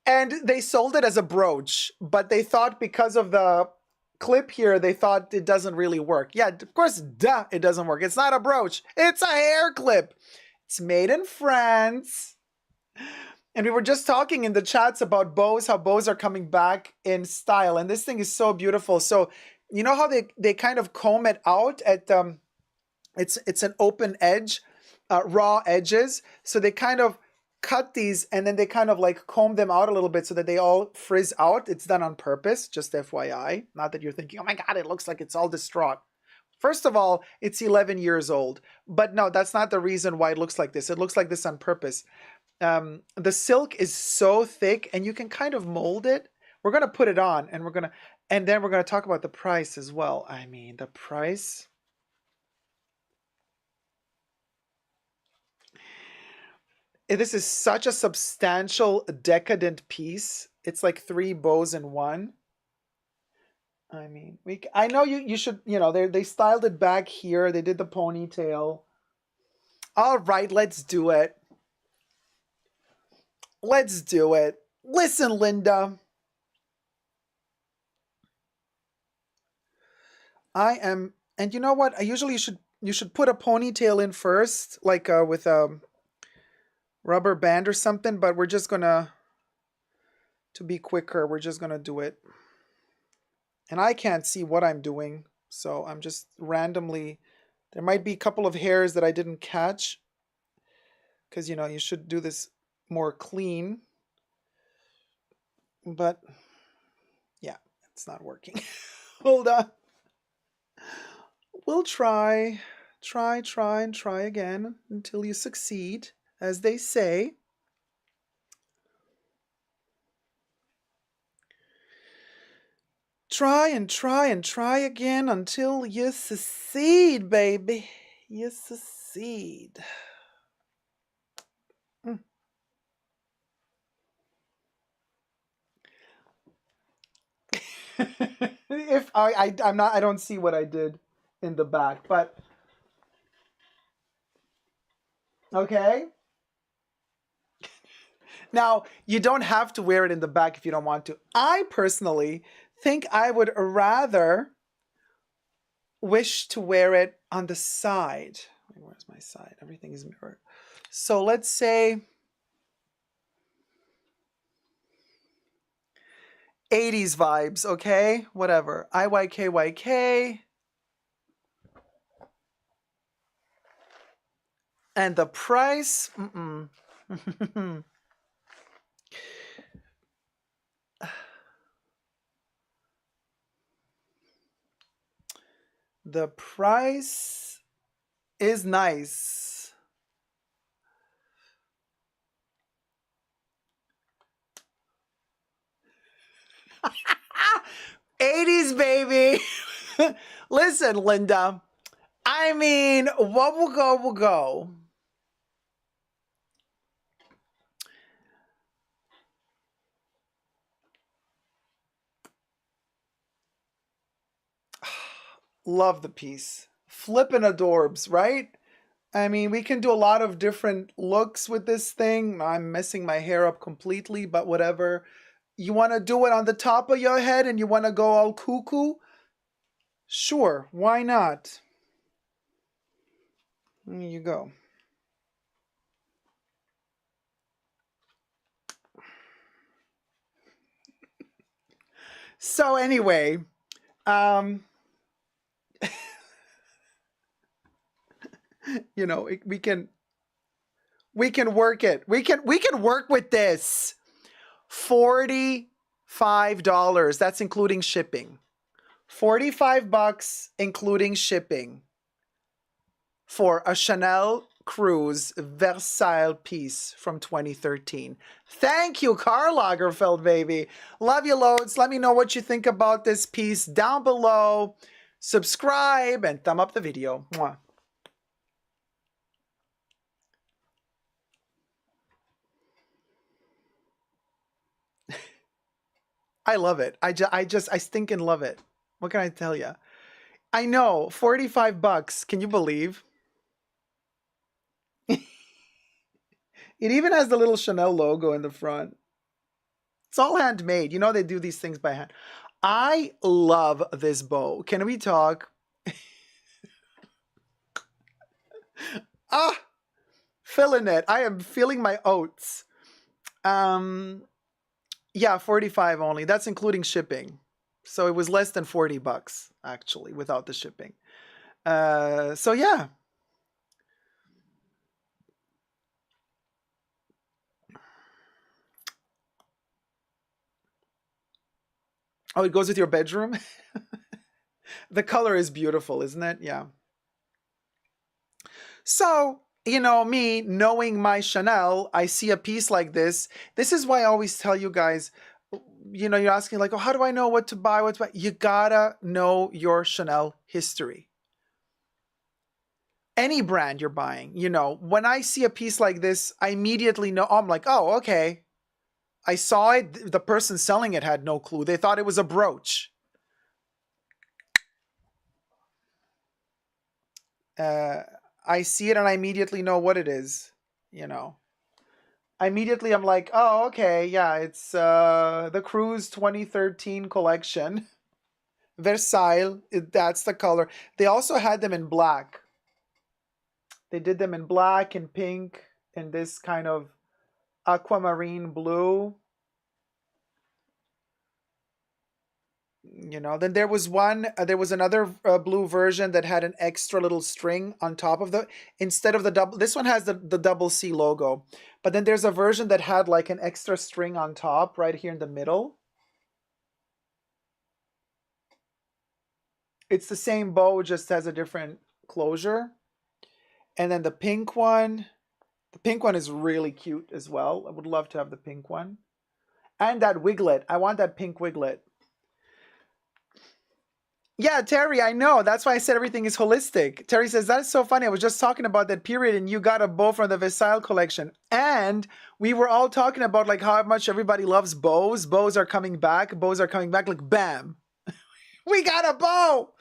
And they sold it as a brooch, but they thought because of the clip here, they thought it doesn't really work. Yeah, of course, duh, it doesn't work. It's not a brooch. It's a hair clip. It's made in France. And we were just talking in the chats about bows, how bows are coming back in style. And this thing is so beautiful. So, you know how they kind of comb it out at, it's an open edge, raw edges. So they kind of cut these and then they kind of like comb them out a little bit so that they all frizz out. It's done on purpose, just FYI. Not that you're thinking, oh my God, it looks like it's all distraught. First of all, it's 11 years old. But no, that's not the reason why it looks like this. It looks like this on purpose. The silk is so thick and you can kind of mold it. We're going to put it on and then we're going to talk about the price as well. I mean, the price. This is such a substantial, decadent piece. It's like 3 bows in one. I mean, I know you should, you know, they styled it back here. They did the ponytail. All right, let's do it. Let's do it. Listen, Linda. And you know what? I usually you should put a ponytail in first, like with a rubber band or something, but we're just gonna, to be quicker, we're just gonna do it. And I can't see what I'm doing, so I'm just randomly, there might be a couple of hairs that I didn't catch, because, you know, you should do this more clean. But yeah, it's not working. Hold on. We'll try and try again until you succeed, as they say. try and try and try again until you succeed, baby. You succeed. If I don't see what I did in the back, but okay. Now, you don't have to wear it in the back if you don't want to. I personally think I would rather wish to wear it on the side. Where's my side? Everything is mirrored. So let's say 80s vibes, okay? Whatever. IYKYK. And the price? The price is nice. '80s, baby. Listen, Linda. I mean, what will go will go. Love the piece. Flippin' adorbs, right? I mean, we can do a lot of different looks with this thing. I'm messing my hair up completely, but whatever. You want to do it on the top of your head and you want to go all cuckoo? Sure, why not? There you go. So anyway, you know, we can work it. We can work with this. $45. That's including shipping. $45 including shipping for a Chanel Cruise Versailles piece from 2013. Thank you, Karl Lagerfeld, baby. Love you loads. Let me know what you think about this piece down below. Subscribe and thumb up the video. Mwah. I love it. I stinking love it. What can I tell you? I know, $45. Can you believe? It even has the little Chanel logo in the front. It's all handmade. You know they do these things by hand. I love this bow. Can we talk? Feeling it. I am feeling my oats. Yeah, 45 only. That's including shipping. So it was less than $40 actually without the shipping. So yeah. Oh, it goes with your bedroom? The color is beautiful, isn't it? Yeah. So, you know, me knowing my Chanel, I see a piece like this. This is why I always tell you guys, you know, you're asking like, oh, how do I know what to buy? What to buy? You gotta know your Chanel history. Any brand you're buying, you know, when I see a piece like this, I immediately know, I'm like, oh, okay. I saw it. The person selling it had no clue. They thought it was a brooch. I see it and I immediately know what it is, you know. Immediately I'm like, oh, okay, yeah, it's the Cruise 2013 collection. Versailles, that's the color. They also had them in black. They did them in black and pink and this kind of aquamarine blue. You know, then there was another blue version that had an extra little string on top of instead of the double, this one has the double C logo, but then there's a version that had like an extra string on top right here in the middle. It's the same bow, just has a different closure. And then the pink one is really cute as well. I would love to have the pink one. And that wiglet, I want that pink wiglet. Yeah, Terry, I know. That's why I said everything is holistic. Terry says, that is so funny. I was just talking about that period and you got a bow from the Versailles collection. And we were all talking about like how much everybody loves bows. Bows are coming back. Bows are coming back. Like, bam. We got a bow.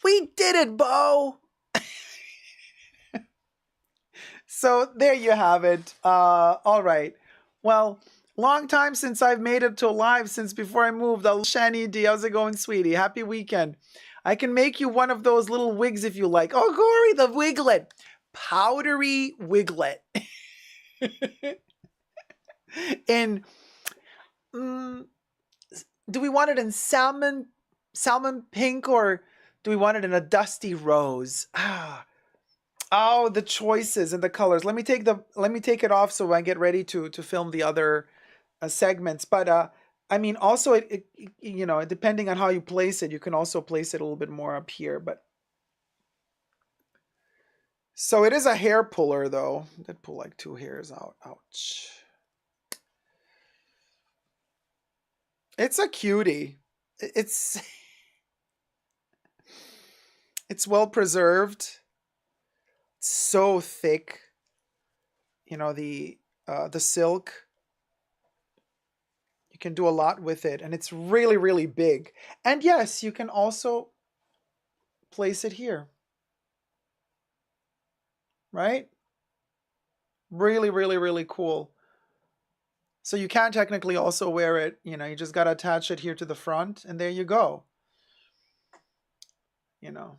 We did it, Bo. So there you have it. All right. Well, long time since I've made it to live since before I moved. Shani D, how's it going, sweetie? Happy weekend. I can make you one of those little wigs if you like. Oh, Gory, the wiglet. Powdery wiglet. In, do we want it in salmon pink, or do we want it in a dusty rose? Oh, the choices and the colors. Let me take it off so I get ready to film the other segments. But I mean, also it you know, depending on how you place it, you can also place it a little bit more up here. But so it is a hair puller though. That pull like 2 hairs out. Ouch. It's a cutie. It's it's well preserved. So thick. You know, the silk. You can do a lot with it, and it's really, really big. And yes, you can also place it here. Right? Really, really, really cool. So you can technically also wear it, you know, you just got to attach it here to the front, and there you go. You know.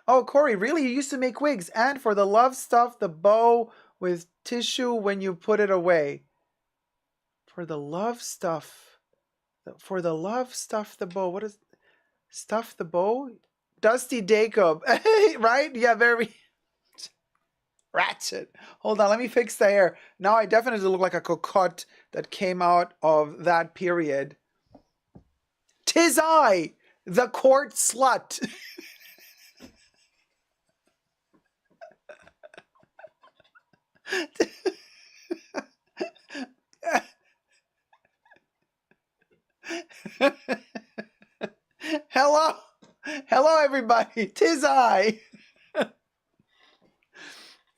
Oh, Corey, really? You used to make wigs, and for the love stuff, the bow with tissue when you put it away. For the love stuff. For the love stuff, the bow. What is stuff the bow? Dusty Dacob. Right? Yeah, very ratchet. Hold on, let me fix the hair. Now I definitely look like a cocotte that came out of that period. 'Tis I, the court slut. Hello. Hello, everybody. 'Tis I.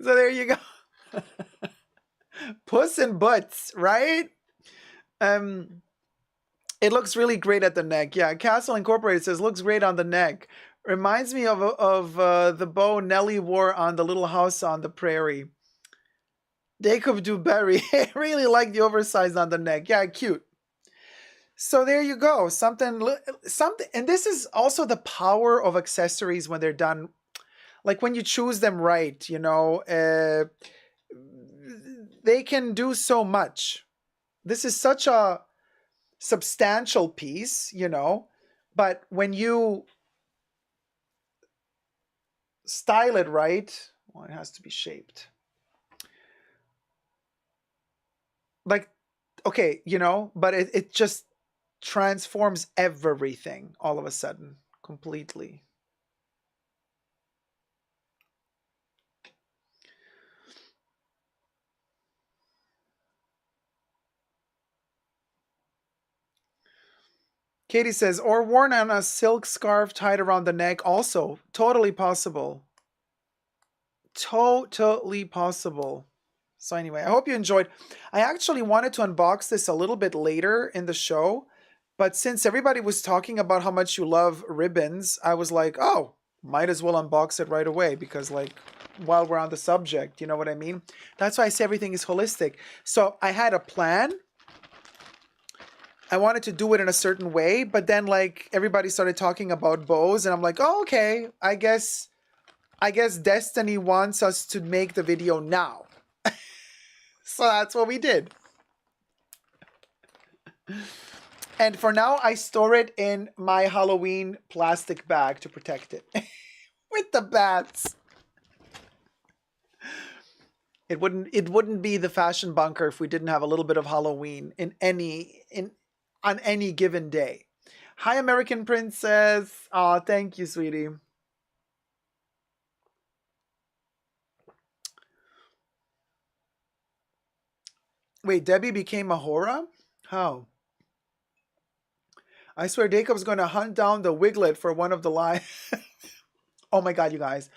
So there you go. Puss and Butts, right? It looks really great at the neck. Yeah, Castle Incorporated says looks great on the neck. Reminds me of the bow Nelly wore on the Little House on the Prairie. Dacob Dewberry. I really like the oversized on the neck. Yeah, cute. So there you go. Something, and this is also the power of accessories when they're done. Like when you choose them right, you know, they can do so much. This is such a substantial piece, you know, but when you style it right, well, it has to be shaped. Like, okay, you know, but it just transforms everything all of a sudden, completely. Katie says, or worn on a silk scarf tied around the neck. Also, totally possible. Totally possible. So anyway, I hope you enjoyed. I actually wanted to unbox this a little bit later in the show, but since everybody was talking about how much you love ribbons, I was like, oh, might as well unbox it right away because like while we're on the subject, you know what I mean? That's why I say everything is holistic. So I had a plan. I wanted to do it in a certain way, but then like everybody started talking about bows and I'm like, oh, okay, I guess Destiny wants us to make the video now. So that's what we did. And for now, I store it in my Halloween plastic bag to protect it. With the bats. It wouldn't be the fashion bunker if we didn't have a little bit of Halloween on any given day. Hi, American Princess. Oh, thank you, sweetie. Wait, Debbie became a Hora? How? I swear Dacob's going to hunt down the wiglet for one of the lines. Oh my God, you guys.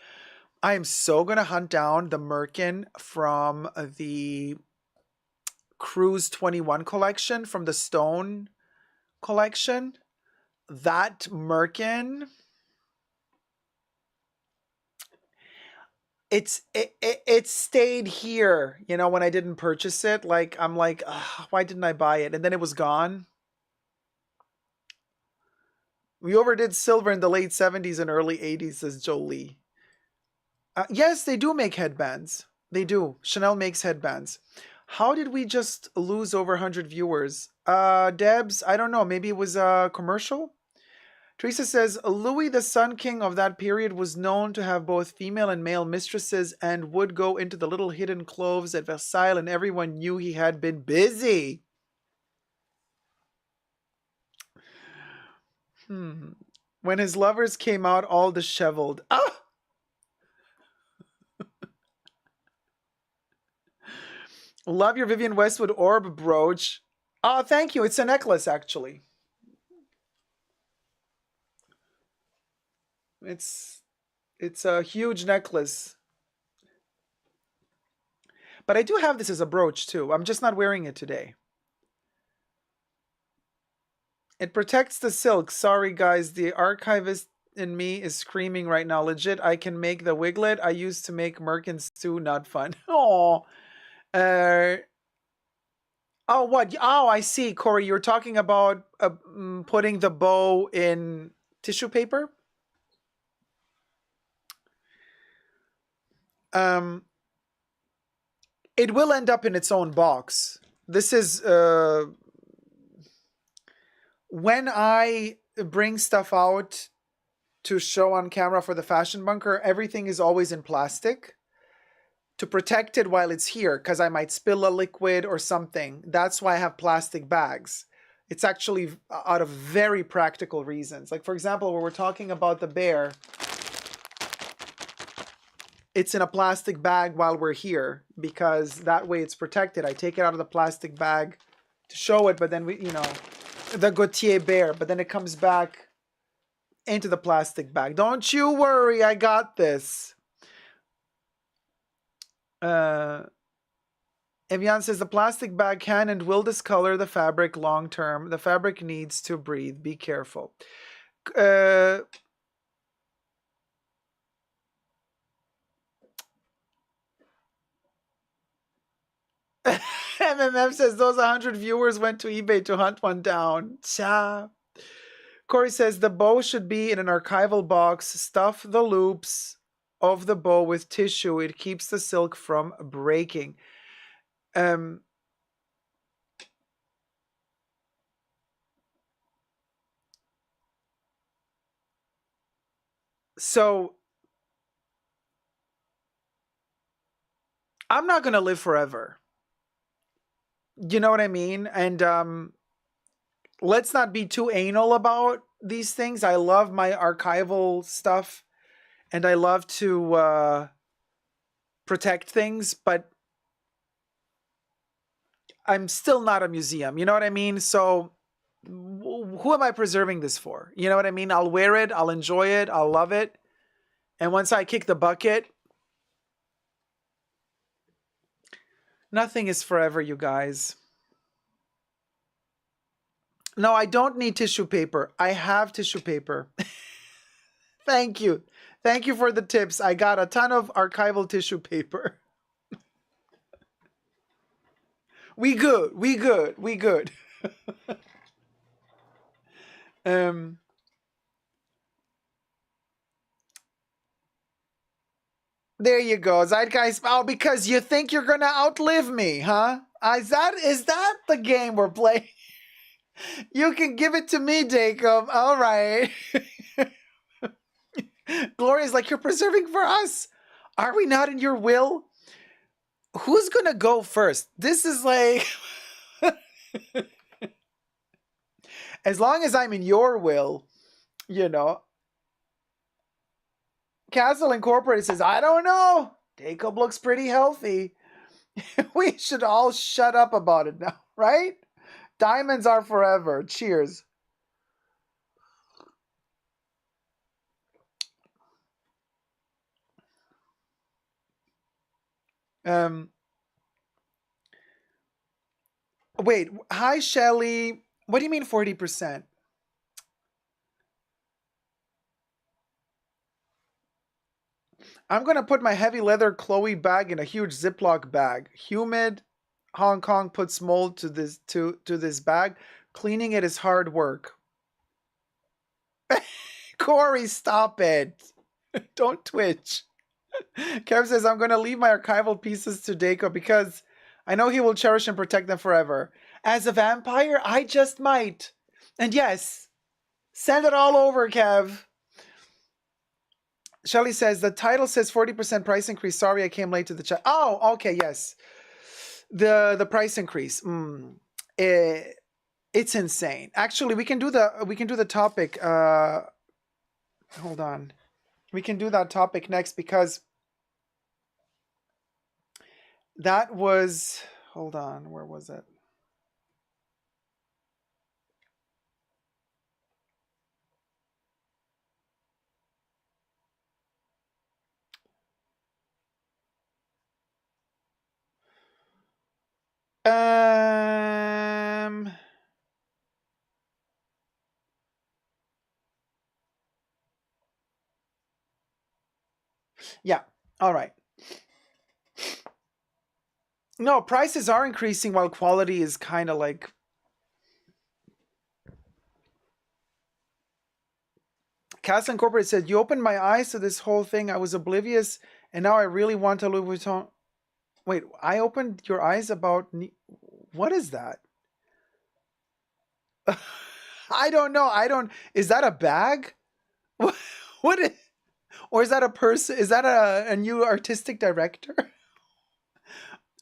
I am so going to hunt down the merkin from the Cruise 21 collection, from the Stone collection. That merkin, it stayed here, you know, when I didn't purchase it. Like, I'm like, why didn't I buy it? And then it was gone. We overdid silver in the late 70s and early 80s, says Jolie. Yes, they do make headbands. They do. Chanel makes headbands. How did we just lose over 100 viewers? Debs, I don't know. Maybe it was a commercial? Teresa says, Louis, the Sun King of that period, was known to have both female and male mistresses and would go into the little hidden cloves at Versailles, and everyone knew he had been busy. When his lovers came out all disheveled. Ah! Love your Vivienne Westwood orb brooch. Oh, thank you. It's a necklace, actually. It's a huge necklace. But I do have this as a brooch, too. I'm just not wearing it today. It protects the silk. Sorry, guys. The archivist in me is screaming right now. Legit, I can make the wiglet. I used to make merkins, too. Not fun. Oh. Oh, what? Oh, I see, Corey. You're talking about putting the bow in tissue paper? It will end up in its own box. This is when I bring stuff out to show on camera for the Fashion Bunker, everything is always in plastic to protect it while it's here, because I might spill a liquid or something. That's why I have plastic bags. It's actually out of very practical reasons. Like, for example, when we're talking about the bear, it's in a plastic bag while we're here, because that way it's protected. I take it out of the plastic bag to show it, but then we, you know, the Gautier bear, but then it comes back into the plastic bag. Don't you worry, I got this. Evian says the plastic bag can and will discolor the fabric long term. The fabric needs to breathe. Be careful. MMF says those 100 viewers went to eBay to hunt one down. Cha. Corey says the bow should be in an archival box. Stuff the loops of the bow with tissue. It keeps the silk from breaking. So I'm not going to live forever. You know what I mean? And let's not be too anal about these things. I love my archival stuff and I love to protect things, but I'm still not a museum. You know what I mean? So who am I preserving this for? You know what I mean? I'll wear it. I'll enjoy it. I'll love it. And once I kick the bucket, nothing is forever, you guys. No, I don't need tissue paper. I have tissue paper. Thank you. Thank you for the tips. I got a ton of archival tissue paper. We good. We good. We good. There you go. Zeitgeist. Oh, because you think you're gonna outlive me, huh? Is that the game we're playing? You can give it to me, Dacob. All right. Gloria's like, you're preserving for us. Are we not in your will? Who's gonna go first? This is like, as long as I'm in your will, you know. Castle Incorporated says, I don't know. Dacob looks pretty healthy. We should all shut up about it now, right? Diamonds are forever. Cheers. Um, wait, hi Shelly. What do you mean 40%? I'm gonna put my heavy leather Chloe bag in a huge Ziploc bag. Humid. Hong Kong puts mold to this bag. Cleaning it is hard work. Corey, stop it. Don't twitch. Kev says, I'm going to leave my archival pieces to Dacob because I know he will cherish and protect them forever. As a vampire, I just might. And yes, send it all over, Kev. Shelly says, the title says 40% price increase. Sorry, I came late to the chat. Oh, okay, yes. The price increase. It's insane. Actually, we can do the topic. Hold on. We can do that topic next because that was, hold on, where was it? Yeah. All right. No, prices are increasing while quality is kind of like. Cass Incorporated said, you opened my eyes to this whole thing. I was oblivious, and now I really want a Louis Vuitton. Wait, I opened your eyes about. What is that? I don't know. Is that a bag? What is, or is that a person? Is that a new artistic director?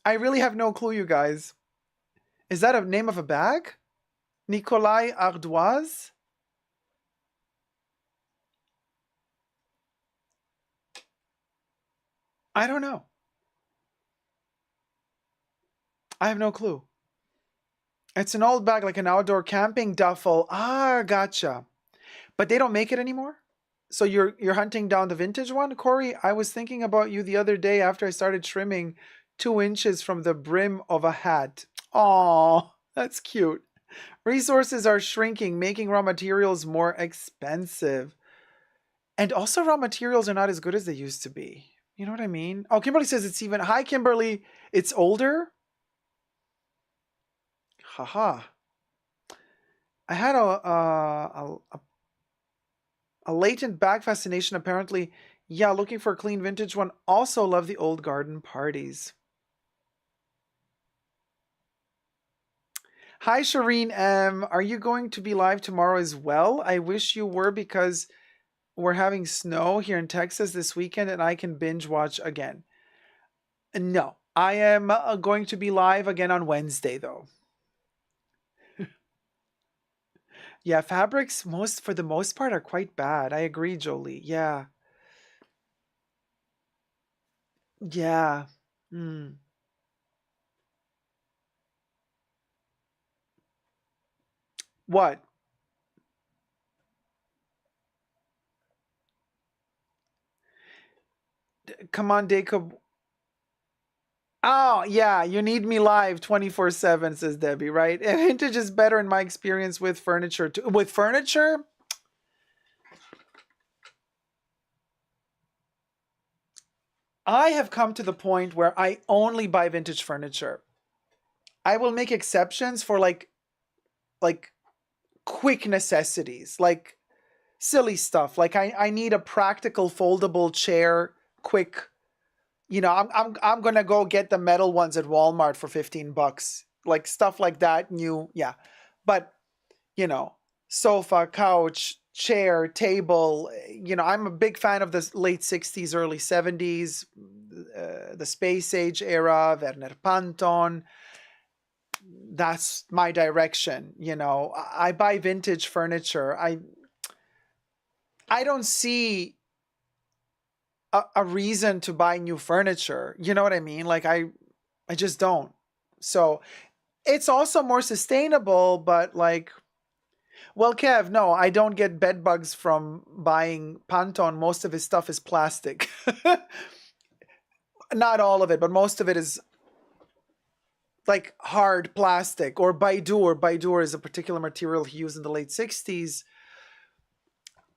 I really have no clue, you guys. Is that a name of a bag? Nikolai Ardoise? I don't know. I have no clue. It's an old bag, like an outdoor camping duffel. Ah, gotcha. But they don't make it anymore? So you're hunting down the vintage one? Corey, I was thinking about you the other day after I started trimming 2 inches from the brim of a hat. Aw, that's cute. Resources are shrinking, making raw materials more expensive. And also raw materials are not as good as they used to be. You know what I mean? Oh, Kimberly says it's even... Hi, Kimberly. It's older? Haha. I had a latent bag fascination, apparently. Yeah, looking for a clean vintage one. Also love the old garden parties. Hi, Shireen M. Are you going to be live tomorrow as well? I wish you were because we're having snow here in Texas this weekend and I can binge watch again. No, I am going to be live again on Wednesday, though. Yeah, fabrics for the most part are quite bad. I agree, Jolie. Yeah. Yeah. Hmm. What? Come on, Dacob. Oh, yeah, you need me live 24/7, says Debbie, right? And vintage is better in my experience with furniture too. With furniture? I have come to the point where I only buy vintage furniture. I will make exceptions for like quick necessities, like silly stuff. Like I need a practical foldable chair, quick. I'm gonna go get the metal ones at Walmart for $15. Like stuff like that, new, yeah. But you know, sofa, couch, chair, table. I'm a big fan of the late 60s, early 70s, the space age era, Werner Panton. That's my direction. I buy vintage furniture. I don't see a reason to buy new furniture. You know what I mean? Like I just don't. So it's also more sustainable, but like, well, Kev, no, I don't get bed bugs from buying Pantone. Most of his stuff is plastic. not all of it, but most of it is like hard plastic or Baidur. Baidur is a particular material he used in the late 60s.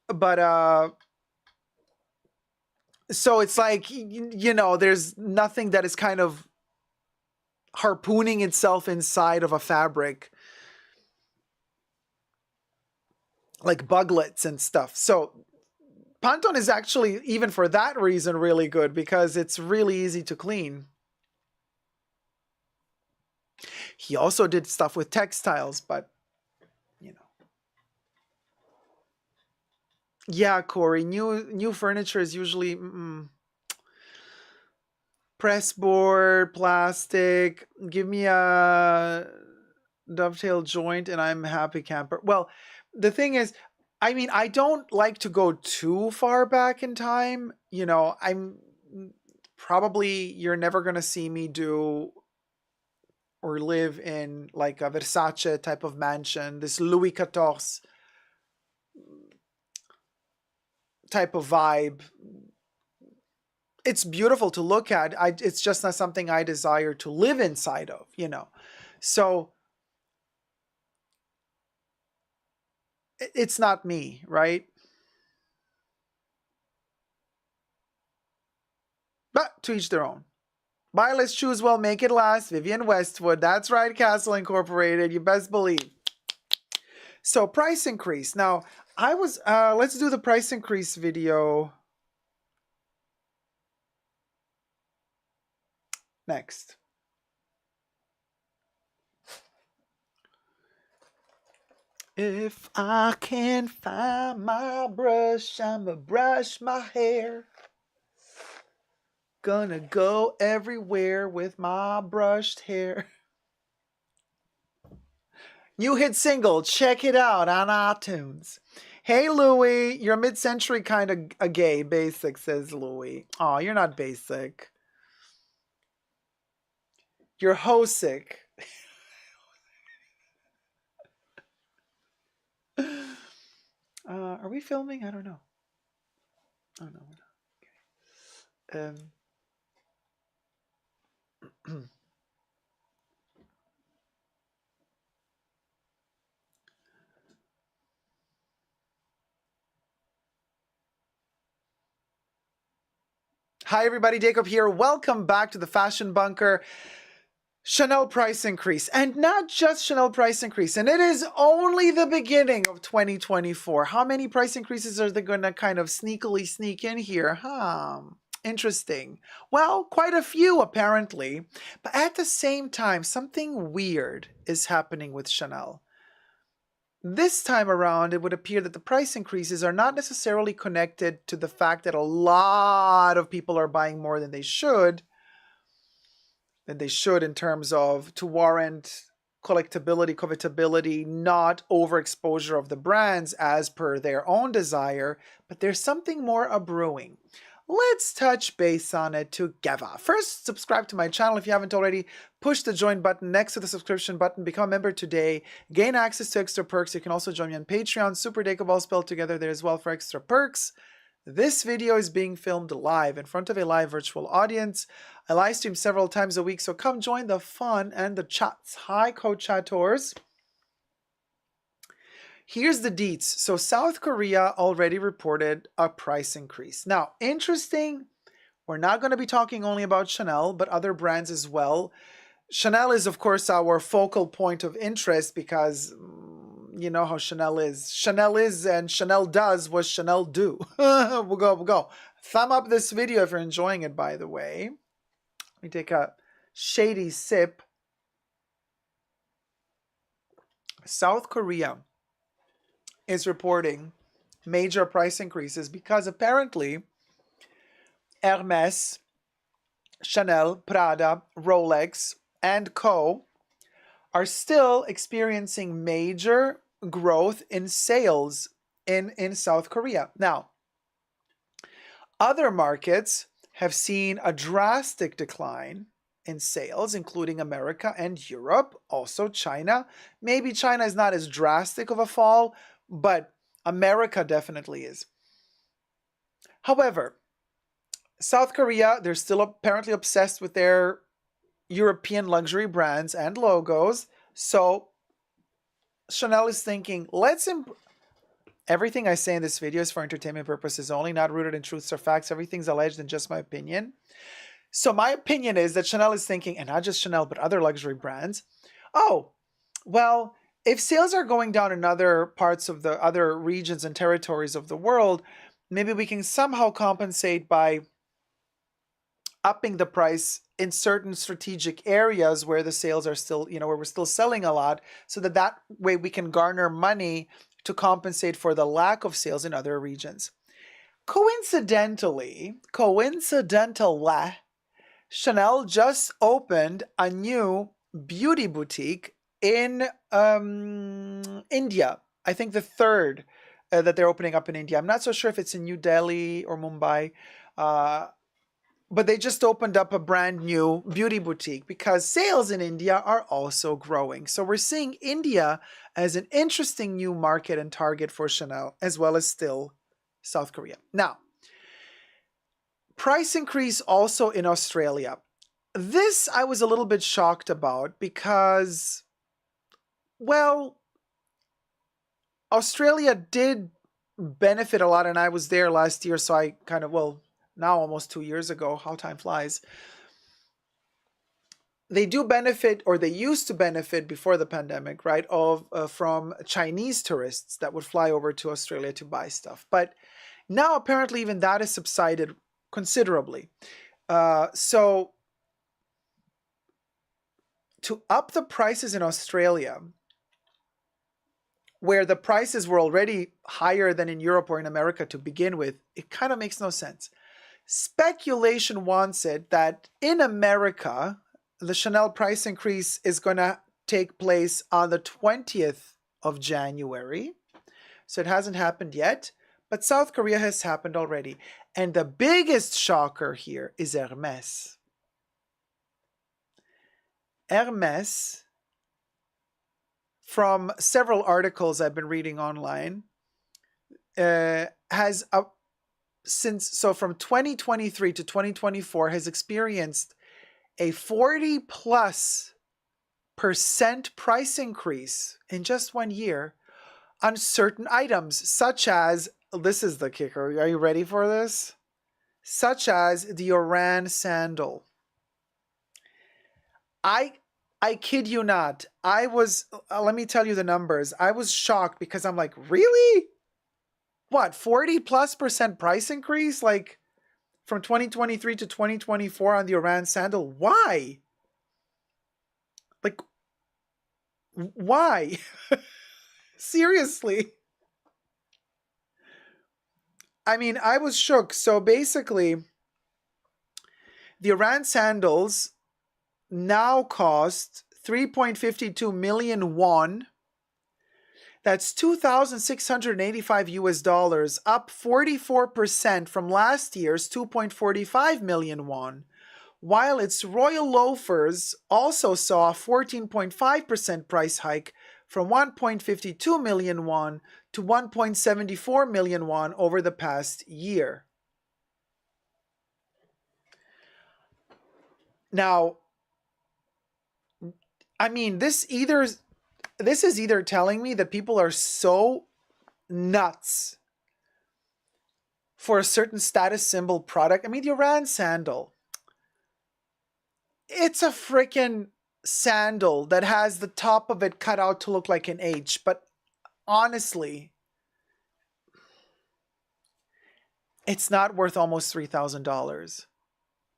But so it's like, you know, there's nothing that is kind of harpooning itself inside of a fabric, like buglets and stuff. So Pantone is actually, even for that reason, really good because it's really easy to clean. He also did stuff with textiles, but, you know. Yeah, Corey, new furniture is usually press board, plastic. Give me a dovetail joint and I'm happy camper. Well, the thing is, I mean, I don't like to go too far back in time. You know, I'm probably, you're never going to see me do or live in like a Versace type of mansion, this Louis XIV type of vibe. It's beautiful to look at. It's just not something I desire to live inside of, you know. So it's not me, right? But to each their own. Buy, let's choose well, make it last. Vivian Westwood. That's right, Castle Incorporated. You best believe. So price increase. Now, I was, let's do the price increase video next. If I can find my brush, I'ma brush my hair. Gonna go everywhere with my brushed hair. New hit single, check it out on iTunes. Hey Louie, you're mid-century kind of a gay, basic, says Louie. Aw, you're not basic. You're hosick. Are we filming? I don't know. Oh no, we're not. Okay. Hi everybody, Dacob here. Welcome back to the Fashion Bunker. Chanel price increase, and not just Chanel price increase, and it is only the beginning of 2024. How many price increases are they going to kind of sneakily sneak in here? Interesting. Well, quite a few apparently, but at the same time, something weird is happening with Chanel. This time around, it would appear that the price increases are not necessarily connected to the fact that a lot of people are buying more than they should, in terms of to warrant collectability, covetability, not overexposure of the brands as per their own desire, but there's something more a-brewing. Let's touch base on it together. First, subscribe to my channel if you haven't already. Push the join button next to the subscription button. Become a member today. Gain access to extra perks. You can also join me on Patreon. Super Dacob all spelled together there as well for extra perks. This video is being filmed live in front of a live virtual audience. I live stream several times a week, so come join the fun and the chats. Hi, co-chattors. Here's the deets. So South Korea already reported a price increase. Now, interesting, we're not going to be talking only about Chanel, but other brands as well. Chanel is, of course, our focal point of interest because you know how Chanel is. Chanel is and Chanel does what Chanel do. We'll go. Thumb up this video if you're enjoying it, by the way. Let me take a shady sip. South Korea is reporting major price increases because apparently Hermes, Chanel, Prada, Rolex, and co. are still experiencing major growth in sales in South Korea. Now, other markets have seen a drastic decline in sales, including America and Europe, also China. Maybe China is not as drastic of a fall, but America definitely is. However, South Korea, they're still apparently obsessed with their European luxury brands and logos. So Chanel is thinking, everything I say in this video is for entertainment purposes only, not rooted in truths or facts. Everything's alleged and just my opinion. So my opinion is that Chanel is thinking, and not just Chanel, but other luxury brands, oh, well, if sales are going down in other parts of the other regions and territories of the world, maybe we can somehow compensate by upping the price in certain strategic areas where the sales are still, where we're still selling a lot, so that way we can garner money to compensate for the lack of sales in other regions. Coincidentally, Chanel just opened a new beauty boutique in India. I think the third that they're opening up in India. I'm not so sure if it's in New Delhi or Mumbai, but they just opened up a brand new beauty boutique because sales in India are also growing. So we're seeing India as an interesting new market and target for Chanel, as well as still South Korea. Now, price increase also in Australia. This I was a little bit shocked about because, well, Australia did benefit a lot, and I was there last year, so I kind of, now almost 2 years ago, how time flies. They do benefit, or they used to benefit before the pandemic, right, from Chinese tourists that would fly over to Australia to buy stuff. But now apparently even that has subsided considerably. So to up the prices in Australia, where the prices were already higher than in Europe or in America to begin with, it kind of makes no sense. Speculation wants it that in America, the Chanel price increase is going to take place on the 20th of January. So it hasn't happened yet, but South Korea has happened already. And the biggest shocker here is Hermes. Hermes, from several articles I've been reading online, has from 2023 to 2024 has experienced a 40+% price increase in just 1 year on certain items, such as, this is the kicker, are you ready for this? Such as the Oran sandal. I kid you not, let me tell you the numbers. I was shocked because I'm like, really? What, 40+% price increase? Like from 2023 to 2024 on the Oran sandal? Why? Like, why? Seriously. I mean, I was shook. So basically, the Oran sandals now cost 3.52 million won. That's $2,685, up 44% from last year's 2.45 million won, while its royal loafers also saw a 14.5% price hike from 1.52 million won to 1.74 million won over the past year. Now, I mean, this is either telling me that people are so nuts for a certain status symbol product. I mean, the Oran sandal, it's a freaking sandal that has the top of it cut out to look like an H. But honestly, it's not worth almost $3,000.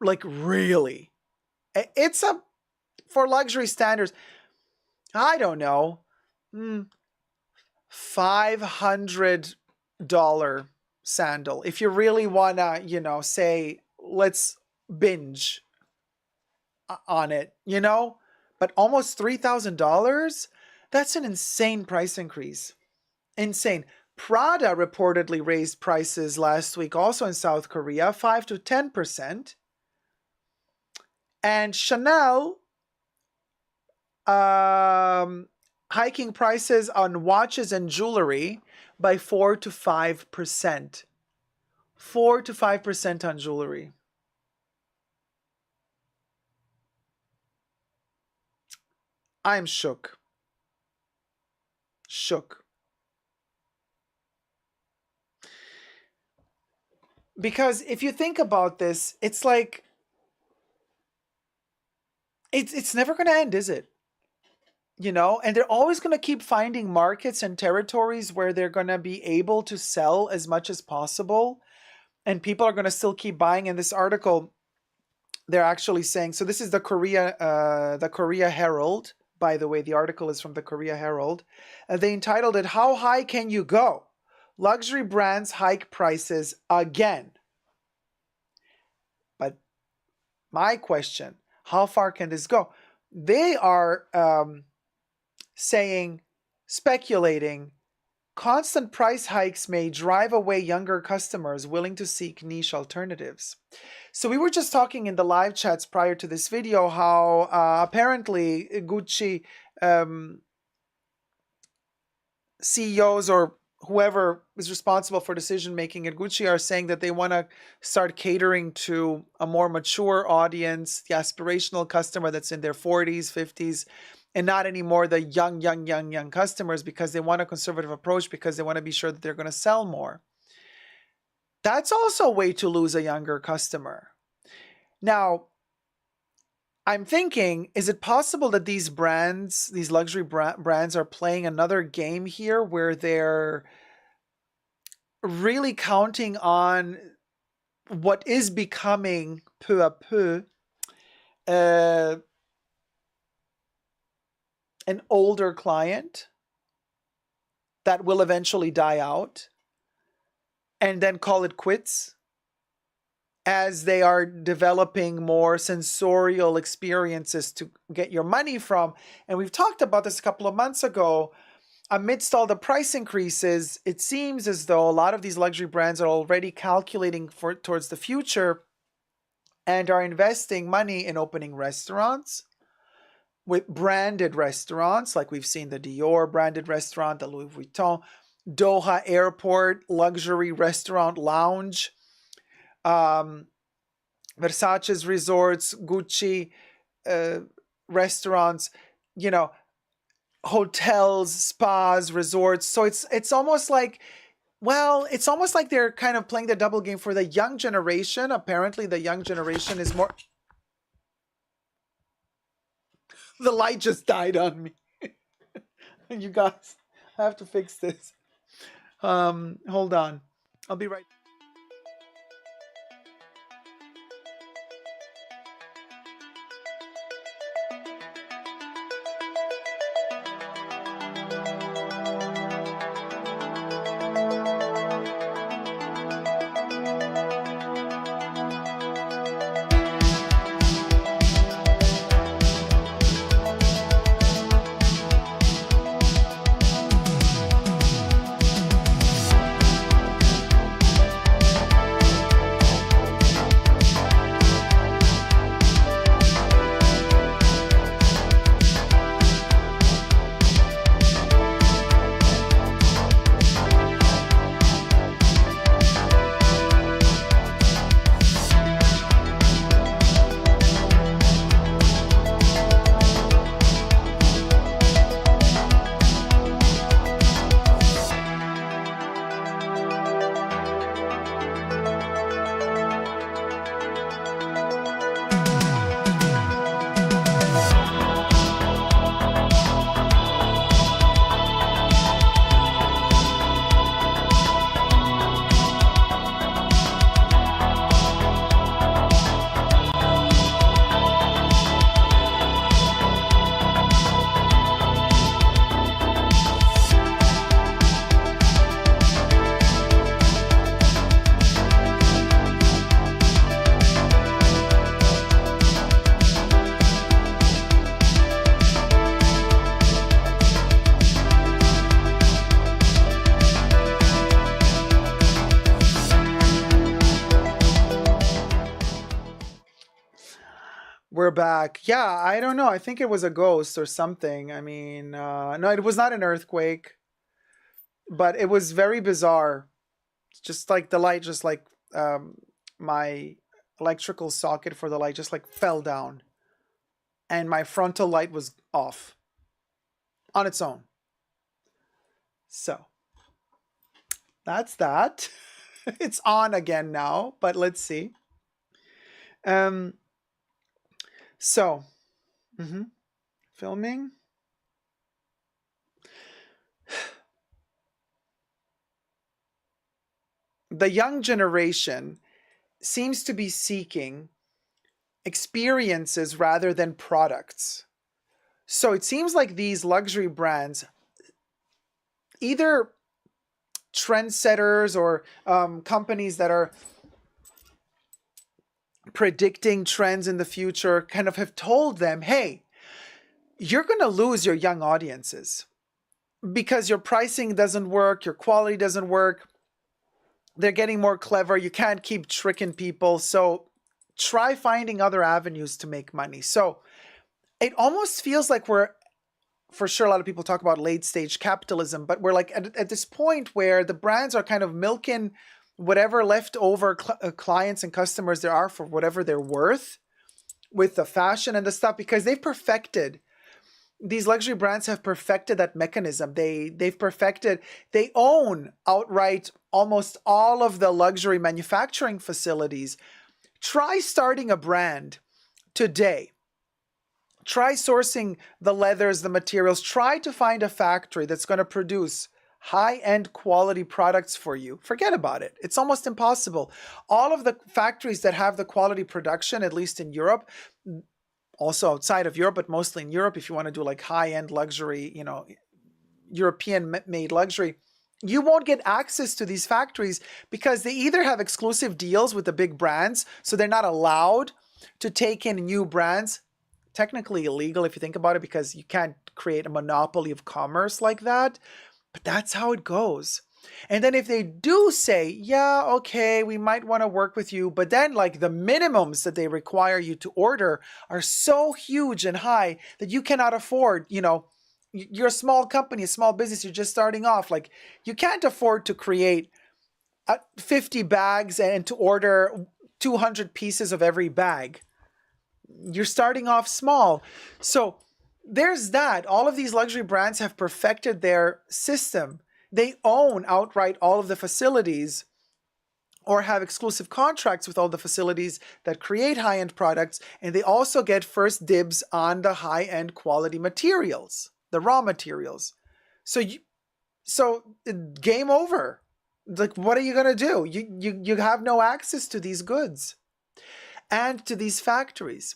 Like, really. It's for luxury standards, I don't know, $500 sandal. If you really want to, say, let's binge on it, but almost $3,000? That's an insane price increase. Insane. Prada reportedly raised prices last week, also in South Korea, 5 to 10%. And Chanel hiking prices on watches and jewelry by 4 to 5%. 4 to 5% on jewelry. I'm shook. Shook. Because if you think about this, it's like it's never going to end, is it? You know, and they're always going to keep finding markets and territories where they're going to be able to sell as much as possible, and people are going to still keep buying. In this article, they're actually saying, so this is the Korea Herald, by the way. The article is from the Korea Herald. They entitled it, "How High Can You Go? Luxury Brands Hike Prices Again." But my question, how far can this go? They are saying, speculating, constant price hikes may drive away younger customers willing to seek niche alternatives. So we were just talking in the live chats prior to this video how apparently Gucci CEOs or whoever is responsible for decision making at Gucci are saying that they want to start catering to a more mature audience, the aspirational customer that's in their 40s, 50s, and not anymore the young customers, because they want a conservative approach, because they want to be sure that they're going to sell more. That's also a way to lose a younger customer. Now, I'm thinking, is it possible that these brands, these luxury brands are playing another game here where they're really counting on what is becoming peu à peu an older client that will eventually die out, and then call it quits as they are developing more sensorial experiences to get your money from? And we've talked about this a couple of months ago. Amidst all the price increases, it seems as though a lot of these luxury brands are already calculating towards the future and are investing money in opening restaurants, with branded restaurants, like we've seen the Dior branded restaurant, the Louis Vuitton, Doha Airport luxury restaurant lounge, Versace's resorts, Gucci restaurants, you know, hotels, spas, resorts. So it's almost like, well, it's almost like they're kind of playing the double game for the young generation. Apparently the young generation is more... The light just died on me. You guys, I have to fix this. Hold on. I'll be right... We're back. Yeah, I don't know. I think it was a ghost or something. I mean, no, it was not an earthquake, but it was very bizarre. Just like the light, just like my electrical socket for the light just like fell down, and my frontal light was off. on its own. So that's that. It's on again now, but let's see. So, filming. The young generation seems to be seeking experiences rather than products. So it seems like these luxury brands, either trendsetters or companies that are predicting trends in the future, kind of have told them, hey, you're going to lose your young audiences because your pricing doesn't work, your quality doesn't work. They're getting more clever. You can't keep tricking people. So try finding other avenues to make money. So it almost feels like we're, for sure, a lot of people talk about late stage capitalism, but we're like at this point where the brands are kind of milking whatever leftover clients and customers there are for whatever they're worth with the fashion and the stuff, because they've perfected, these luxury brands have perfected that mechanism. They've perfected, they own outright almost all of the luxury manufacturing facilities. Try starting a brand today. Try sourcing the leathers, the materials. Try to find a factory that's going to produce high-end quality products for you. Forget about it. It's almost impossible. All of the factories that have the quality production, at least in Europe, also outside of Europe, but mostly in Europe, if you want to do like high-end luxury, you know, European-made luxury, you won't get access to these factories because they either have exclusive deals with the big brands, so they're not allowed to take in new brands. Technically illegal if you think about it, because you can't create a monopoly of commerce like that. But that's how it goes. And then if they do say, yeah, okay, we might want to work with you, but then like the minimums that they require you to order are so huge and high that you cannot afford, you know, you're a small company, a small business, you're just starting off. Like you can't afford to create 50 bags and to order 200 pieces of every bag. You're starting off small. So there's that. All of these luxury brands have perfected their system. They own outright all of the facilities or have exclusive contracts with all the facilities that create high-end products. And they also get first dibs on the high-end quality materials, the raw materials. So game over. Like, what are you going to do? You have no access to these goods and to these factories.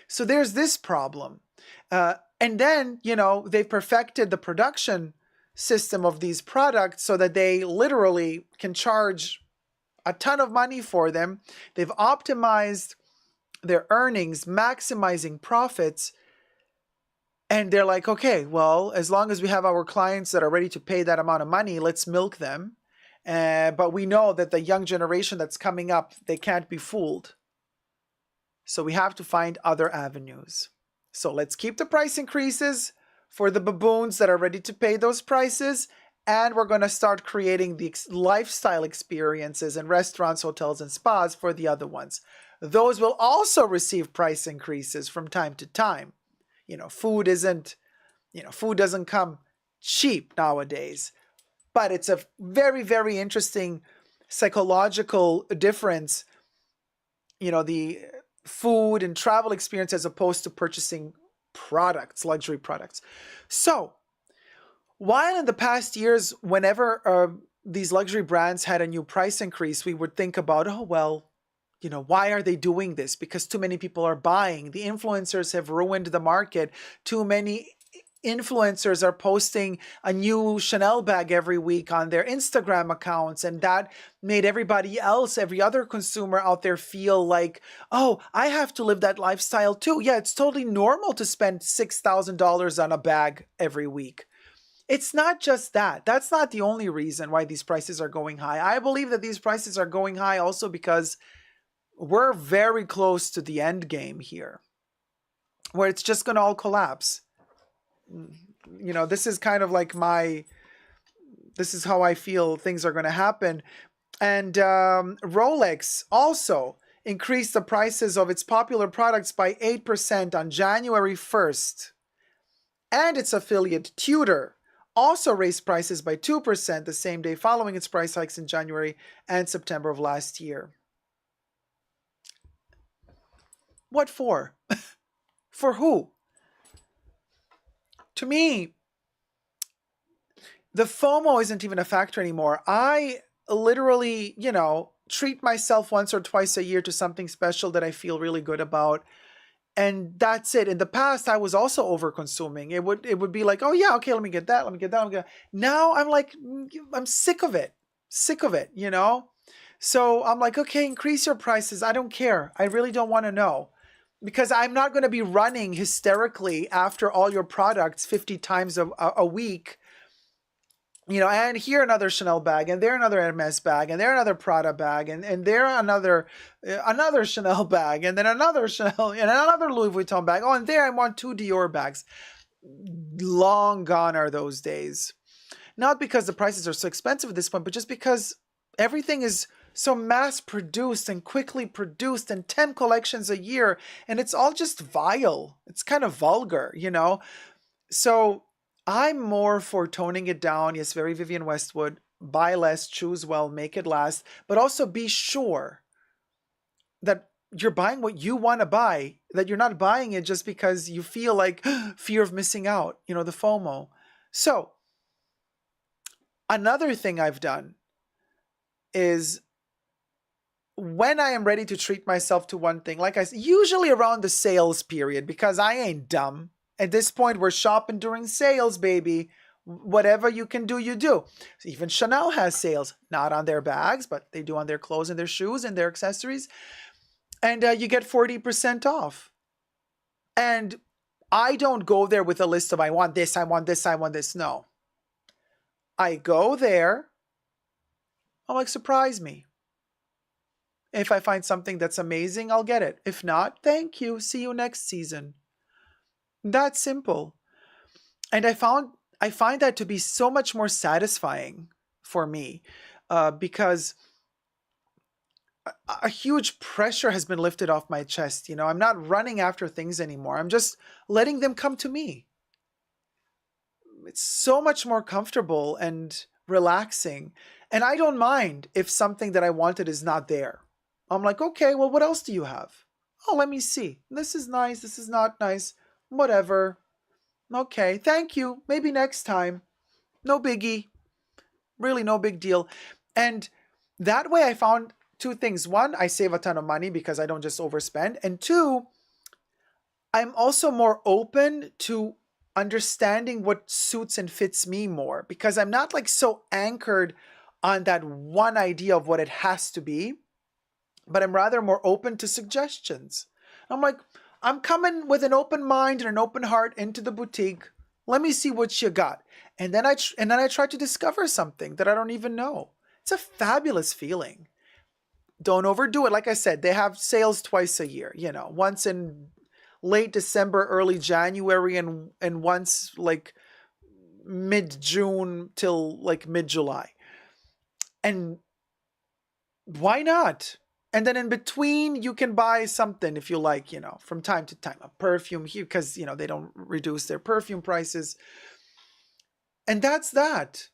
So there's this problem. And then, you know, they've perfected the production system of these products so that they literally can charge a ton of money for them. They've optimized their earnings, maximizing profits. And they're like, okay, well, as long as we have our clients that are ready to pay that amount of money, let's milk them. But we know that the young generation that's coming up, they can't be fooled. So we have to find other avenues. So let's keep the price increases for the baboons that are ready to pay those prices. And we're going to start creating the lifestyle experiences in restaurants, hotels, and spas for the other ones. Those will also receive price increases from time to time. You know, food doesn't come cheap nowadays. But it's a very, very interesting psychological difference, you know, the food and travel experience as opposed to purchasing products, luxury products. So while in the past years, whenever these luxury brands had a new price increase, we would think about, oh, well, you know, why are they doing this? Because too many people are buying. The influencers have ruined the market. Too many influencers are posting a new Chanel bag every week on their Instagram accounts, and that made everybody else, every other consumer out there feel like, oh, I have to live that lifestyle too. Yeah, it's totally normal to spend $6,000 on a bag every week. It's not just that. That's not the only reason why these prices are going high. I believe that these prices are going high also because we're very close to the end game here, where it's just going to all collapse. You know, this is kind of like this is how I feel things are going to happen. And Rolex also increased the prices of its popular products by 8% on January 1st. and its affiliate Tudor also raised prices by 2% the same day following its price hikes in January and September of last year. What for? For who? To me, the FOMO isn't even a factor anymore. I literally, treat myself once or twice a year to something special that I feel really good about. And that's it. In the past, I was also over consuming. It would be like, oh yeah, okay, let me get that, let me get that, let me get that. Now I'm like, I'm sick of it. So I'm like, okay, increase your prices. I don't care. I really don't want to know. Because I'm not going to be running hysterically after all your products 50 times a week. And here another Chanel bag, and there another Hermes bag, and there another Prada bag, and there another Chanel bag, and then another Chanel, and another Louis Vuitton bag. Oh, and there I want 2 Dior bags. Long gone are those days. Not because the prices are so expensive at this point, but just because everything is so mass produced and quickly produced, and 10 collections a year, and it's all just vile. It's kind of vulgar, So I'm more for toning it down. Yes, very Vivienne Westwood. Buy less, choose well, make it last. But also be sure that you're buying what you want to buy, that you're not buying it just because you feel like fear of missing out, the FOMO. So another thing I've done is when I am ready to treat myself to one thing, like I said, usually around the sales period, because I ain't dumb. At this point, we're shopping during sales, baby. Whatever you can do, you do. Even Chanel has sales, not on their bags, but they do on their clothes and their shoes and their accessories. And you get 40% off. And I don't go there with a list of, I want this, I want this, I want this. No. I go there. I'm like, surprise me. If I find something that's amazing, I'll get it. If not, thank you. See you next season. That simple. And I find that to be so much more satisfying for me because a huge pressure has been lifted off my chest. I'm not running after things anymore. I'm just letting them come to me. It's so much more comfortable and relaxing. And I don't mind if something that I wanted is not there. I'm like, okay, well, what else do you have? Oh, let me see. This is nice. This is not nice. Whatever. Okay, thank you. Maybe next time. No biggie. Really no big deal. And that way I found 2 things. 1, I save a ton of money because I don't just overspend. And 2, I'm also more open to understanding what suits and fits me more because I'm not like so anchored on that one idea of what it has to be, but I'm rather more open to suggestions. I'm like, I'm coming with an open mind and an open heart into the boutique. Let me see what you got. And then I try to discover something that I don't even know. It's a fabulous feeling. Don't overdo it. Like I said, they have sales twice a year, once in late December, early January, and once like mid-June till like mid-July. And why not? And then in between, you can buy something if you like, from time to time, a perfume here, because, they don't reduce their perfume prices. And that's that.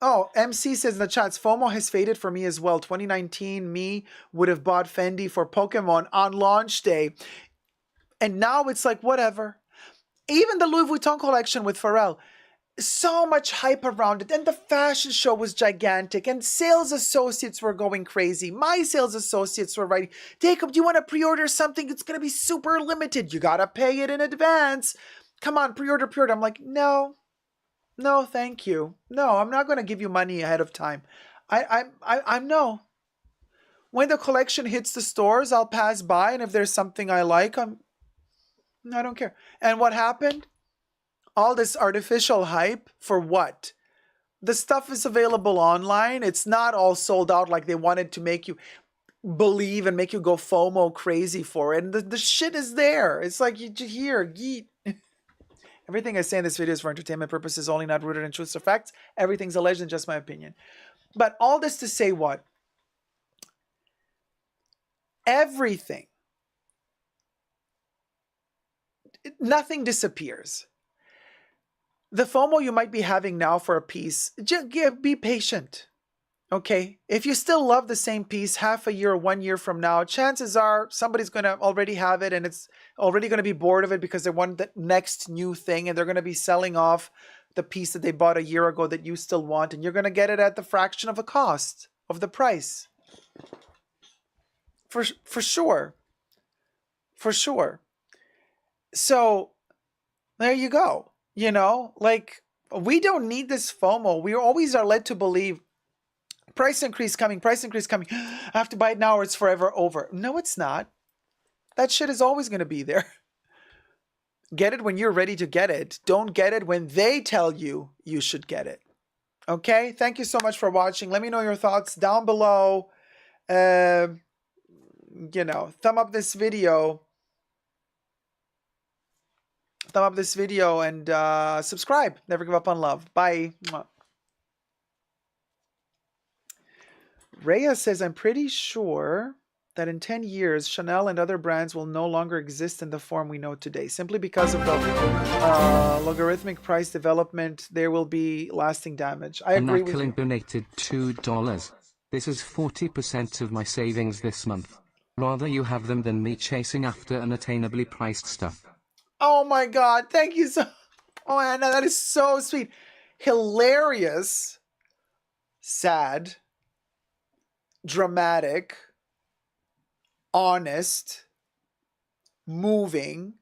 Oh, MC says in the chats, FOMO has faded for me as well. 2019, me would have bought Fendi for Pokemon on launch day. And now it's like, whatever. Even the Louis Vuitton collection with Pharrell. So much hype around it, and the fashion show was gigantic, and sales associates were going crazy. My sales associates were writing, Dacob, do you want to pre-order something? It's going to be super limited. You got to pay it in advance. Come on, pre-order. I'm like, no, thank you. No, I'm not going to give you money ahead of time. I'm no. When the collection hits the stores, I'll pass by, and if there's something I like, I don't care. And what happened? All this artificial hype for what? The stuff is available online. It's not all sold out like they wanted to make you believe and make you go FOMO crazy for it. And the shit is there. It's like, you hear, yeet. Everything I say in this video is for entertainment purposes only, not rooted in truths or facts. Everything's alleged and just my opinion. But all this to say what? Everything nothing disappears. The FOMO you might be having now for a piece, be patient. Okay, if you still love the same piece half a year or 1 year from now, chances are somebody's going to already have it and it's already going to be bored of it because they want the next new thing and they're going to be selling off the piece that they bought a year ago that you still want, and you're going to get it at the fraction of a cost of the price. For sure. For sure. So there you go. You know, like, we don't need this FOMO. We always are led to believe price increase coming, price increase coming. I have to buy it now or it's forever over. No, it's not. That shit is always going to be there. Get it when you're ready to get it. Don't get it when they tell you you should get it. Okay? Thank you so much for watching. Let me know your thoughts down below. You know, thumb up this video. Thumb up this video and subscribe. Never give up on love. Bye. Rhea says, I'm pretty sure that in 10 years, Chanel and other brands will no longer exist in the form we know today. Simply because of the logarithmic price development, there will be lasting damage. I agree with you. Donated $2. This is 40% of my savings this month. Rather you have them than me chasing after unattainably priced stuff. Oh my God. Thank you so... Oh, Anna, that is so sweet. Hilarious. Sad. Dramatic, honest, moving,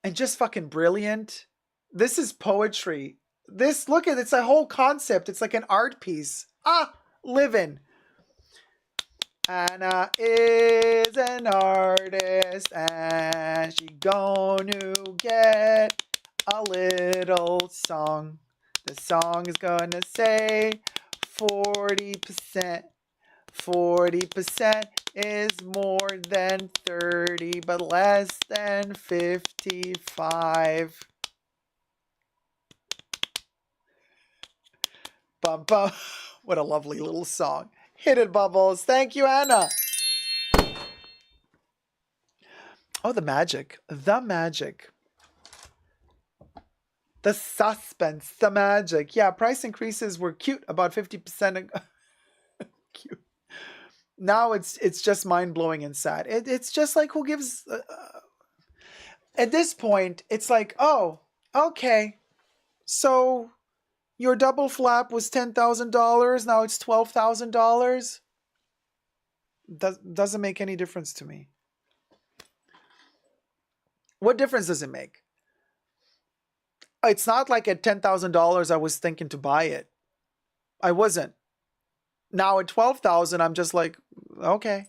and just fucking brilliant. This is poetry. This, look at it, it's a whole concept. It's like an art piece. Living. Anna is an artist and she gonna get a little song. The song is gonna say 40%. 40% is more than 30, but less than 55. Bum, bum. What a lovely little song. Hit it, Bubbles. Thank you, Anna. Oh, the magic. The magic. The suspense. The magic. Yeah, price increases were cute about 50%. Cute. Now it's just mind-blowing and sad. It's just like, who gives... at this point, it's like, oh, okay. So your double flap was $10,000. Now it's $12,000. Doesn't make any difference to me. What difference does it make? It's not like at $10,000 I was thinking to buy it. I wasn't. Now at 12,000, I'm just like, okay.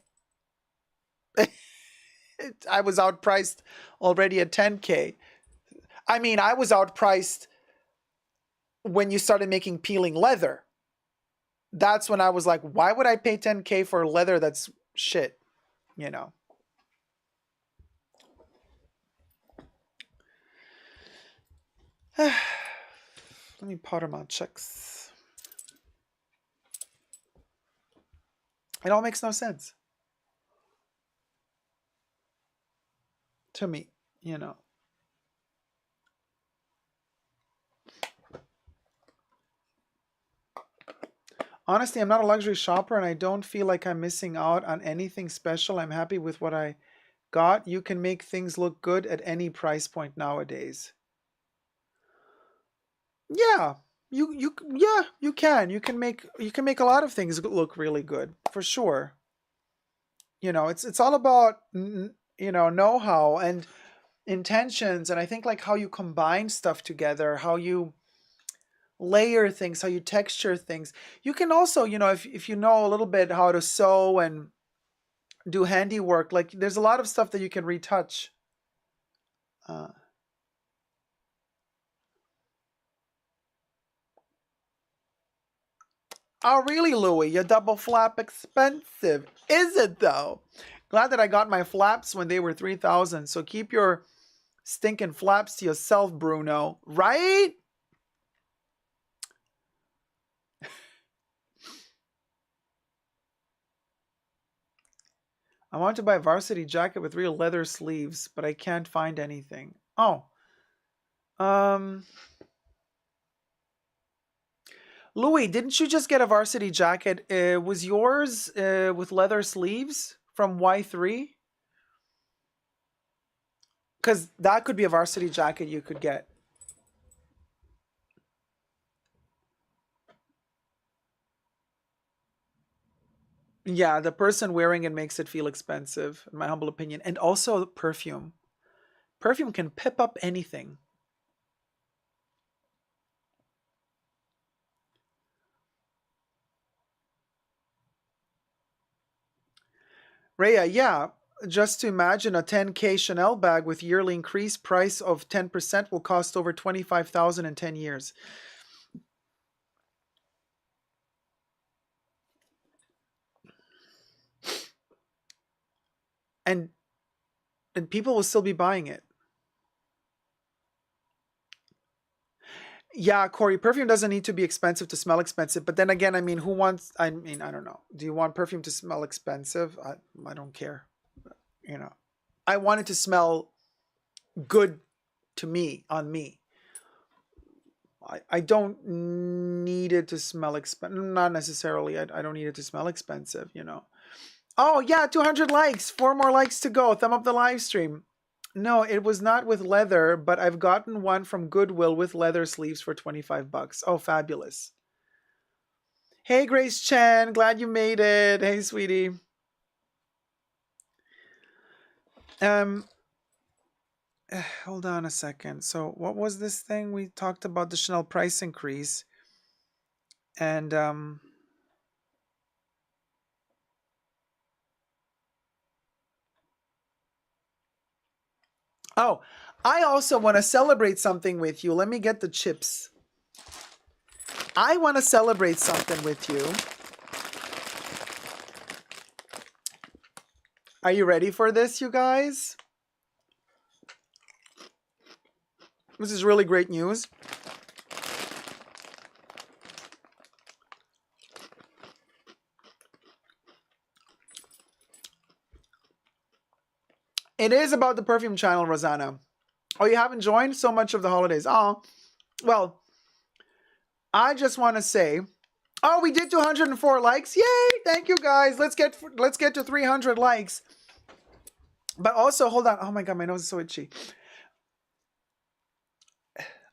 I was outpriced already at 10K. I mean, I was outpriced when you started making peeling leather. That's when I was like, why would I pay 10K for leather that's shit? You know. Let me powder my checks. It all makes no sense. To me, you know. Honestly, I'm not a luxury shopper and I don't feel like I'm missing out on anything special. I'm happy with what I got. You can make things look good at any price point nowadays. Yeah. You can. You can make a lot of things look really good, for sure. You know, it's all about, you know, know-how and intentions, and I think like how you combine stuff together, how you layer things, how you texture things. You can also, you know, if you know a little bit how to sew and do handiwork, like there's a lot of stuff that you can retouch. Oh, really, Louie? Your double flap expensive. Is it, though? Glad that I got my flaps when they were 3,000. So keep your stinking flaps to yourself, Bruno. Right? I want to buy a varsity jacket with real leather sleeves, but I can't find anything. Oh. Louis, didn't you just get a varsity jacket? Was yours with leather sleeves from Y3? Because that could be a varsity jacket you could get. Yeah, the person wearing it makes it feel expensive, in my humble opinion. And also perfume. Perfume can pip up anything. Rhea, yeah. Just to imagine a 10K Chanel bag with yearly increase price of 10% will cost over 25,000 in 10 years. And people will still be buying it. Yeah, Corey, perfume doesn't need to be expensive to smell expensive. But then again, I mean, who wants, I mean, I don't know. Do you want perfume to smell expensive? I don't care. You know, I want it to smell good to me, on me. I don't need it to smell expensive. Not necessarily. I don't need it to smell expensive, you know. Oh, yeah, 200 likes. 4 more likes to go. Thumb up the live stream. No, it was not with leather, but I've gotten one from Goodwill with leather sleeves for 25 bucks. Oh, fabulous. Hey, Grace Chen. Glad you made it. Hey, sweetie. Hold on a second. So what was this thing? We talked about the Chanel price increase. And, oh, I also want to celebrate something with you. Let me get the chips. I want to celebrate something with you. Are you ready for this, you guys? This is really great news. It is about the perfume channel, Rosanna. Oh, you haven't joined so much of the holidays. Oh, well, I just want to say, oh, we did 204 likes. Yay! Thank you, guys. Let's get to 300 likes. But also, hold on. Oh my God, my nose is so itchy.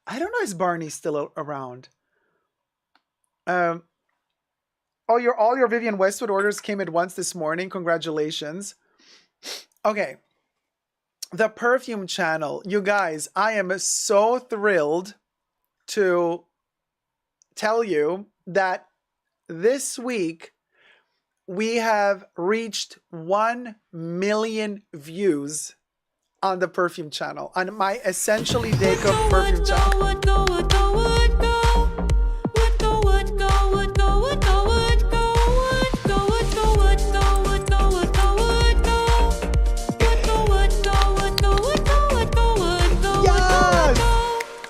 I don't know if Barney's still around. Oh, all your Vivienne Westwood orders came at once this morning. Congratulations. Okay. The perfume channel. You guys, I am so thrilled to tell you that this week we have reached 1 million views on the perfume channel, on my Essentially Dacob perfume channel.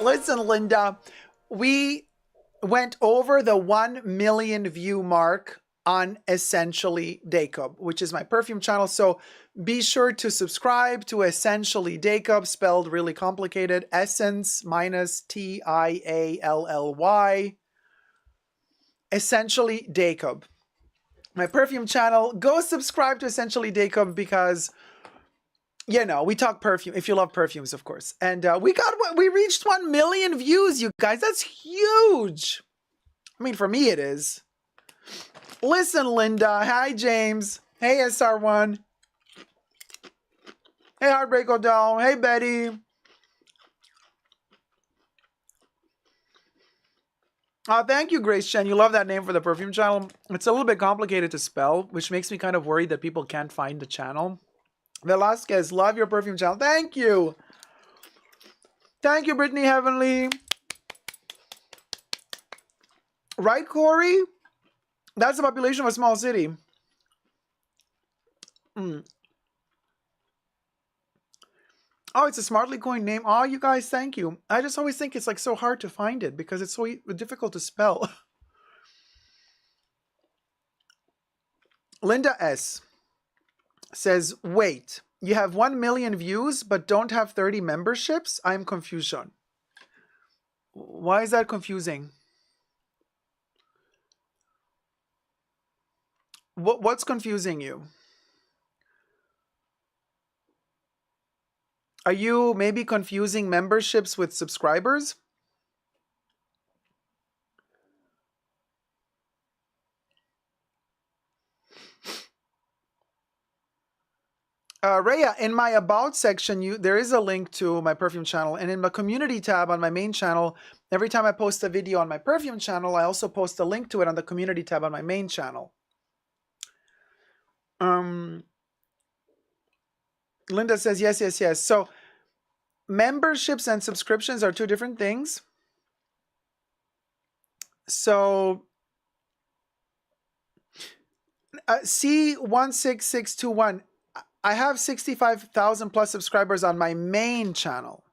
Listen, Linda, we went over the 1 million view mark on Essentially Dacob, which is my perfume channel. So be sure to subscribe to Essentially Dacob, spelled really complicated. Essence minus Tially. Essentially Dacob. My perfume channel. Go subscribe to Essentially Dacob because, you know, we talk perfume, if you love perfumes, of course. And we reached 1 million views, you guys. That's huge. I mean, for me, it is. Listen, Linda. Hi, James. Hey, SR1. Hey, Heartbreak Odell. Hey, Betty. Thank you, Grace Chen. You love that name for the perfume channel. It's a little bit complicated to spell, which makes me kind of worried that people can't find the channel. Velasquez, love your perfume channel. Thank you. Thank you, Brittany Heavenly. Right, Corey? That's the population of a small city. Oh, it's a smartly coined name. Oh, you guys, thank you. I just always think it's like so hard to find it because it's so difficult to spell. Linda S. says, wait, you have 1 million views but don't have 30 memberships? I'm confusion. Why is that confusing? What's confusing you? Are you maybe confusing memberships with subscribers? Rhea, in my About section, there is a link to my perfume channel. And in my community tab on my main channel, every time I post a video on my perfume channel, I also post a link to it on the community tab on my main channel. Linda says, yes, yes, yes. So memberships and subscriptions are two different things. So C16621, I have 65,000 plus subscribers on my main channel,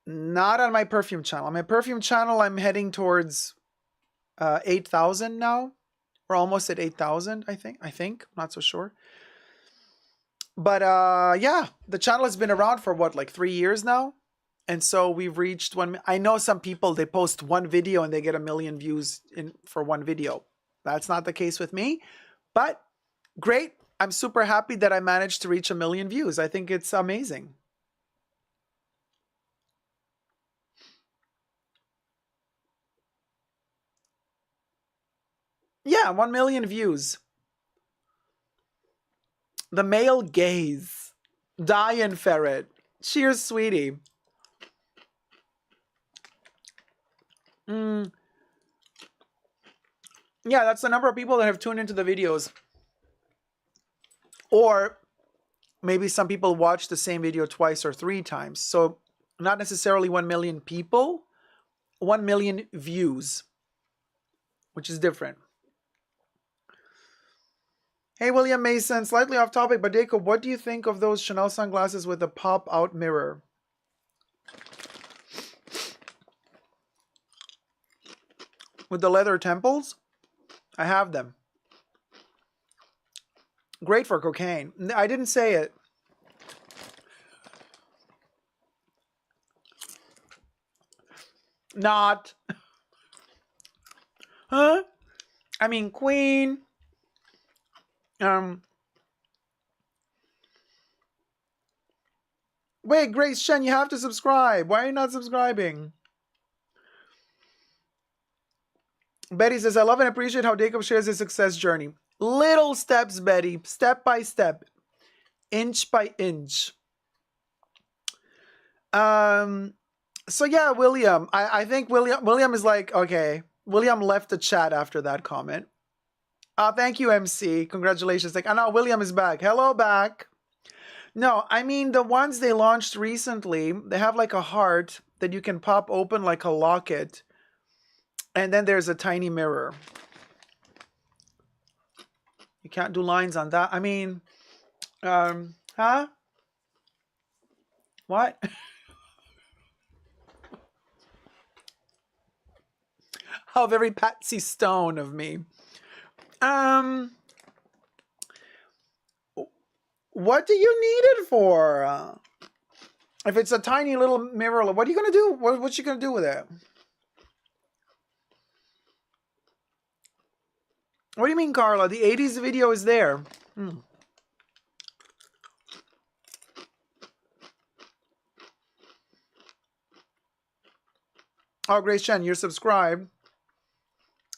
not on my perfume channel. On my perfume channel, I'm heading towards 8,000 now. We're almost at 8,000, I think. I'm not so sure. But yeah, the channel has been around for what, like 3 years now? And so we've reached one. I know some people, they post one video and they get 1 million views for one video. That's not the case with me, but great. I'm super happy that I managed to reach 1 million views. I think it's amazing. Yeah, 1 million views. The male gaze. Diane Ferret. Cheers, sweetie. Yeah, that's the number of people that have tuned into the videos. Or maybe some people watch the same video twice or 3 times. So not necessarily 1 million people, 1 million views, which is different. Hey, William Mason, slightly off topic, but Dacob, what do you think of those Chanel sunglasses with a pop-out mirror? With the leather temples? I have them. Great for cocaine. I didn't say it. Not. Huh? I mean, Queen. Wait, Grace Shen, you have to subscribe. Why are you not subscribing? Betty says, I love and appreciate how Dacob shares his success journey. Little steps, Betty. Step by step. Inch by inch. So yeah, William. I think William is like, okay. William left the chat after that comment. Thank you, MC. Congratulations. Like, I know William is back. Hello, back. No, I mean the ones they launched recently, they have like a heart that you can pop open like a locket. And then there's a tiny mirror. You can't do lines on that. I mean, huh? What? How very Patsy Stone of me. What do you need it for? If it's a tiny little mirror, what are you gonna do? What you gonna do with it? What do you mean, Carla? The 80s video is there. Oh, Grace Chen, you're subscribed.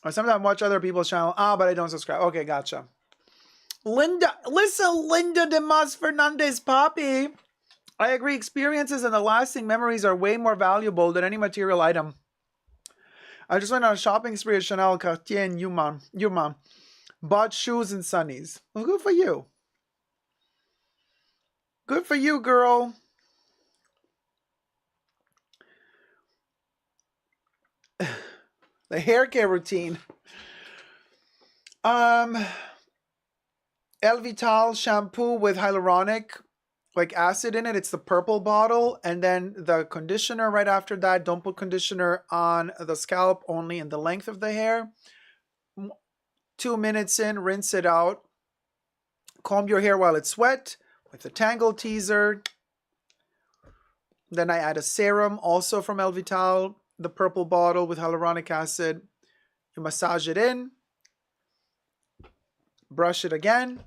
I sometimes watch other people's channel. But I don't subscribe. Okay, gotcha. Linda, listen, Linda Demas Fernandez Poppy. I agree. Experiences and the lasting memories are way more valuable than any material item. I just went on a shopping spree at Chanel, Cartier, and Yuma. Bought shoes and sunnies. Well, good for you. Good for you, girl. The hair care routine. El Vital shampoo with hyaluronic like acid in it. It's the purple bottle. And then the conditioner right after that. Don't put conditioner on the scalp, only in the length of the hair. 2 minutes in, rinse it out. Comb your hair while it's wet with the Tangle Teaser. Then I add a serum, also from El Vital, the purple bottle with hyaluronic acid. You massage it in, brush it again,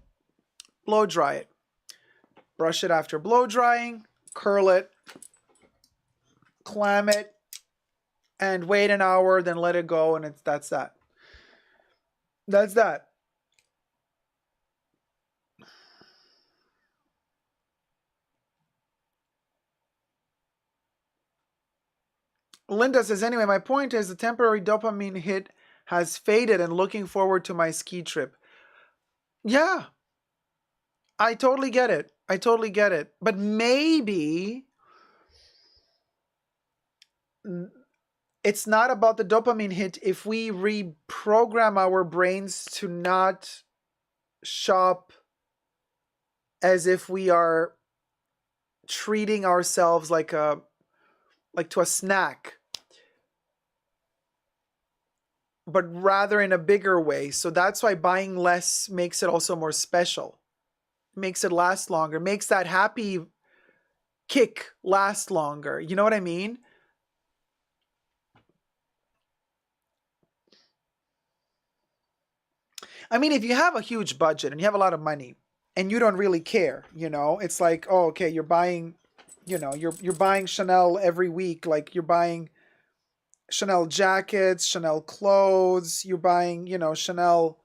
blow dry it. Brush it after blow drying, curl it, clam it, and wait an hour, then let it go, and that's that. That's that. Linda says, anyway, my point is the temporary dopamine hit has faded and looking forward to my ski trip. Yeah, I totally get it. I totally get it. But maybe it's not about the dopamine hit if we reprogram our brains to not shop as if we are treating ourselves like to a snack, but rather in a bigger way. So that's why buying less makes it also more special, makes it last longer, makes that happy kick last longer. You know what I mean? I mean, if you have a huge budget and you have a lot of money and you don't really care, you know, it's like, oh, okay, you're buying, you know, you're buying Chanel every week, like you're buying Chanel jackets, Chanel clothes, you're buying, you know, Chanel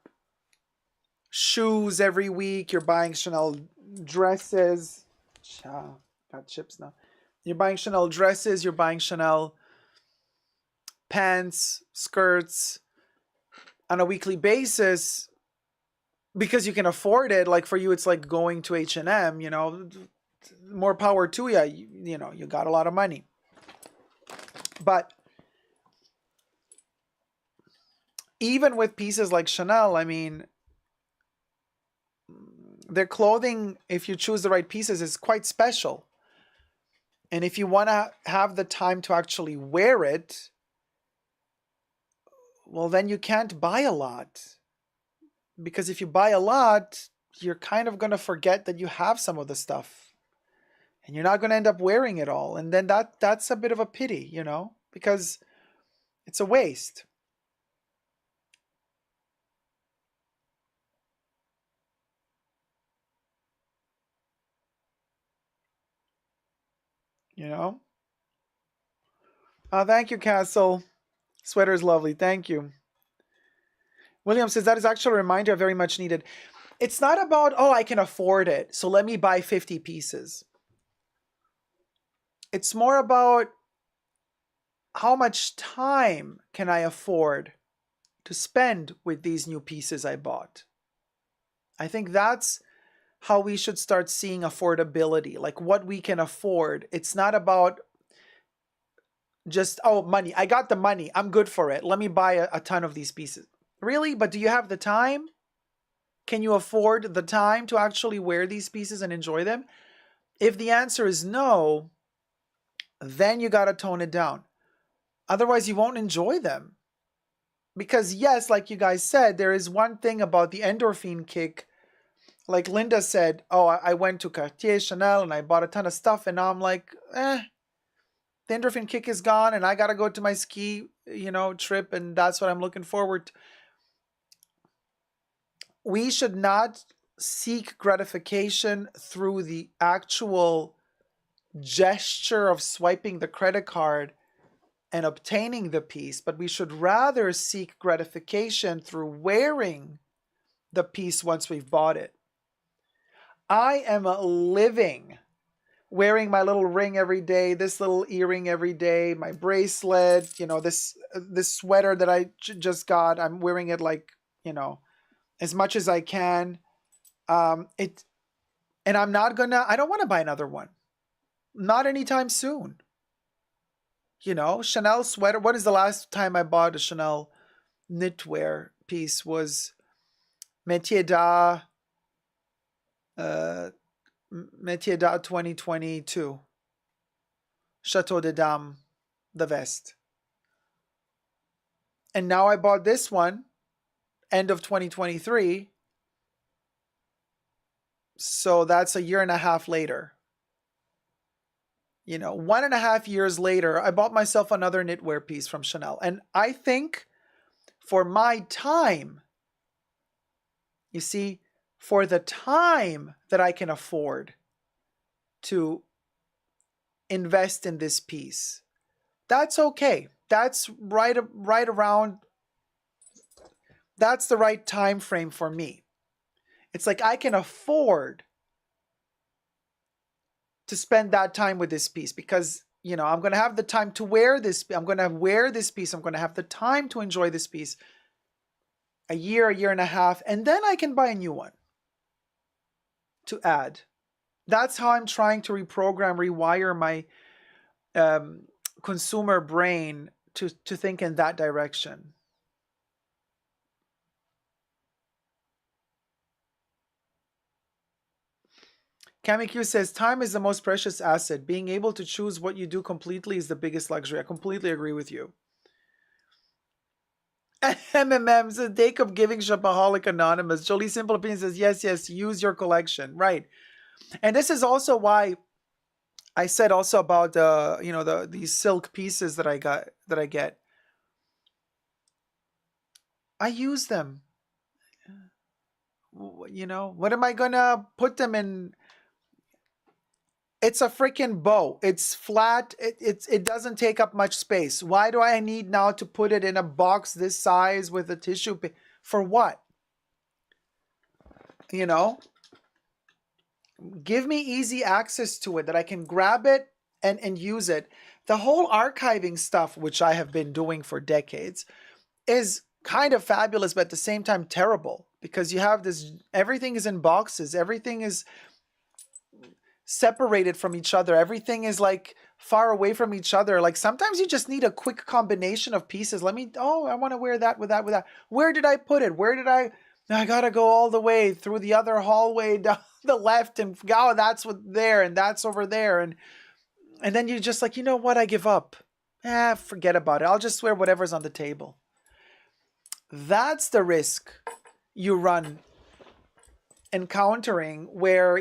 shoes every week, you're buying Chanel dresses. Got chips now. You're buying Chanel dresses, you're buying Chanel pants, skirts on a weekly basis because you can afford it. Like for you, it's like going to H&M, you know, more power to you. You know, you got a lot of money. But even with pieces like Chanel, I mean, their clothing, if you choose the right pieces, is quite special. And if you want to have the time to actually wear it, well, then you can't buy a lot. Because if you buy a lot, you're kind of going to forget that you have some of the stuff. And you're not going to end up wearing it all. And then that's a bit of a pity, you know, because it's a waste. You know? Thank you, Castle. Sweater is lovely. Thank you. William says that is actually a reminder very much needed. It's not about, oh, I can afford it, so let me buy 50 pieces. It's more about how much time can I afford to spend with these new pieces I bought. I think that's how we should start seeing affordability, like what we can afford. It's not about just, oh, money. I got the money. I'm good for it. Let me buy a ton of these pieces. Really? But do you have the time? Can you afford the time to actually wear these pieces and enjoy them? If the answer is no, then you got to tone it down. Otherwise, you won't enjoy them. Because yes, like you guys said, there is one thing about the endorphin kick. Like Linda said, oh, I went to Cartier, Chanel, and I bought a ton of stuff, and now I'm like, the endorphin kick is gone, and I got to go to my ski, trip, and that's what I'm looking forward to. We should not seek gratification through the actual gesture of swiping the credit card and obtaining the piece, but we should rather seek gratification through wearing the piece once we've bought it. I am living wearing my little ring every day, this little earring every day, my bracelet, this sweater that I just got. I'm wearing it as much as I can. And I don't want to buy another one. Not anytime soon. Chanel sweater. What is the last time I bought a Chanel knitwear piece? Was Métier d'Art 2022. Chateau de Dame, the vest. And now I bought this one, end of 2023. So that's a year and a half later. 1.5 years later, I bought myself another knitwear piece from Chanel. And I think for my time, you see, for the time that I can afford to invest in this piece, that's okay. That's right around, that's the right time frame for me. It's like I can afford to spend that time with this piece because, I'm going to have the time to wear this. I'm going to wear this piece. I'm going to have the time to enjoy this piece a year and a half, and then I can buy a new one to add. That's how I'm trying to rewire my consumer brain to think in that direction. Kamikyu says, time is the most precious asset. Being able to choose what you do completely is the biggest luxury. I completely agree with you. MMM says, Dacob giving Shopaholic Anonymous. Jolie Simple Opinion says, yes, use your collection. Right. And this is also why I said also about these silk pieces that I get. I use them. What am I gonna put them in? It's a freaking bow. It's flat. It doesn't take up much space. Why do I need now to put it in a box this size with a tissue paper? For what? Give me easy access to it that I can grab it and use it. The whole archiving stuff, which I have been doing for decades, is kind of fabulous, but at the same time terrible, because you have this, everything is in boxes. Everything is separated from each other. Everything is like far away from each other. Like sometimes you just need a quick combination of pieces. I want to wear that with that, with that. Where did I put it? I gotta go all the way through the other hallway down the left and that's there and that's over there. And then you're just like, what? I give up. Forget about it. I'll just wear whatever's on the table. That's the risk you run encountering, where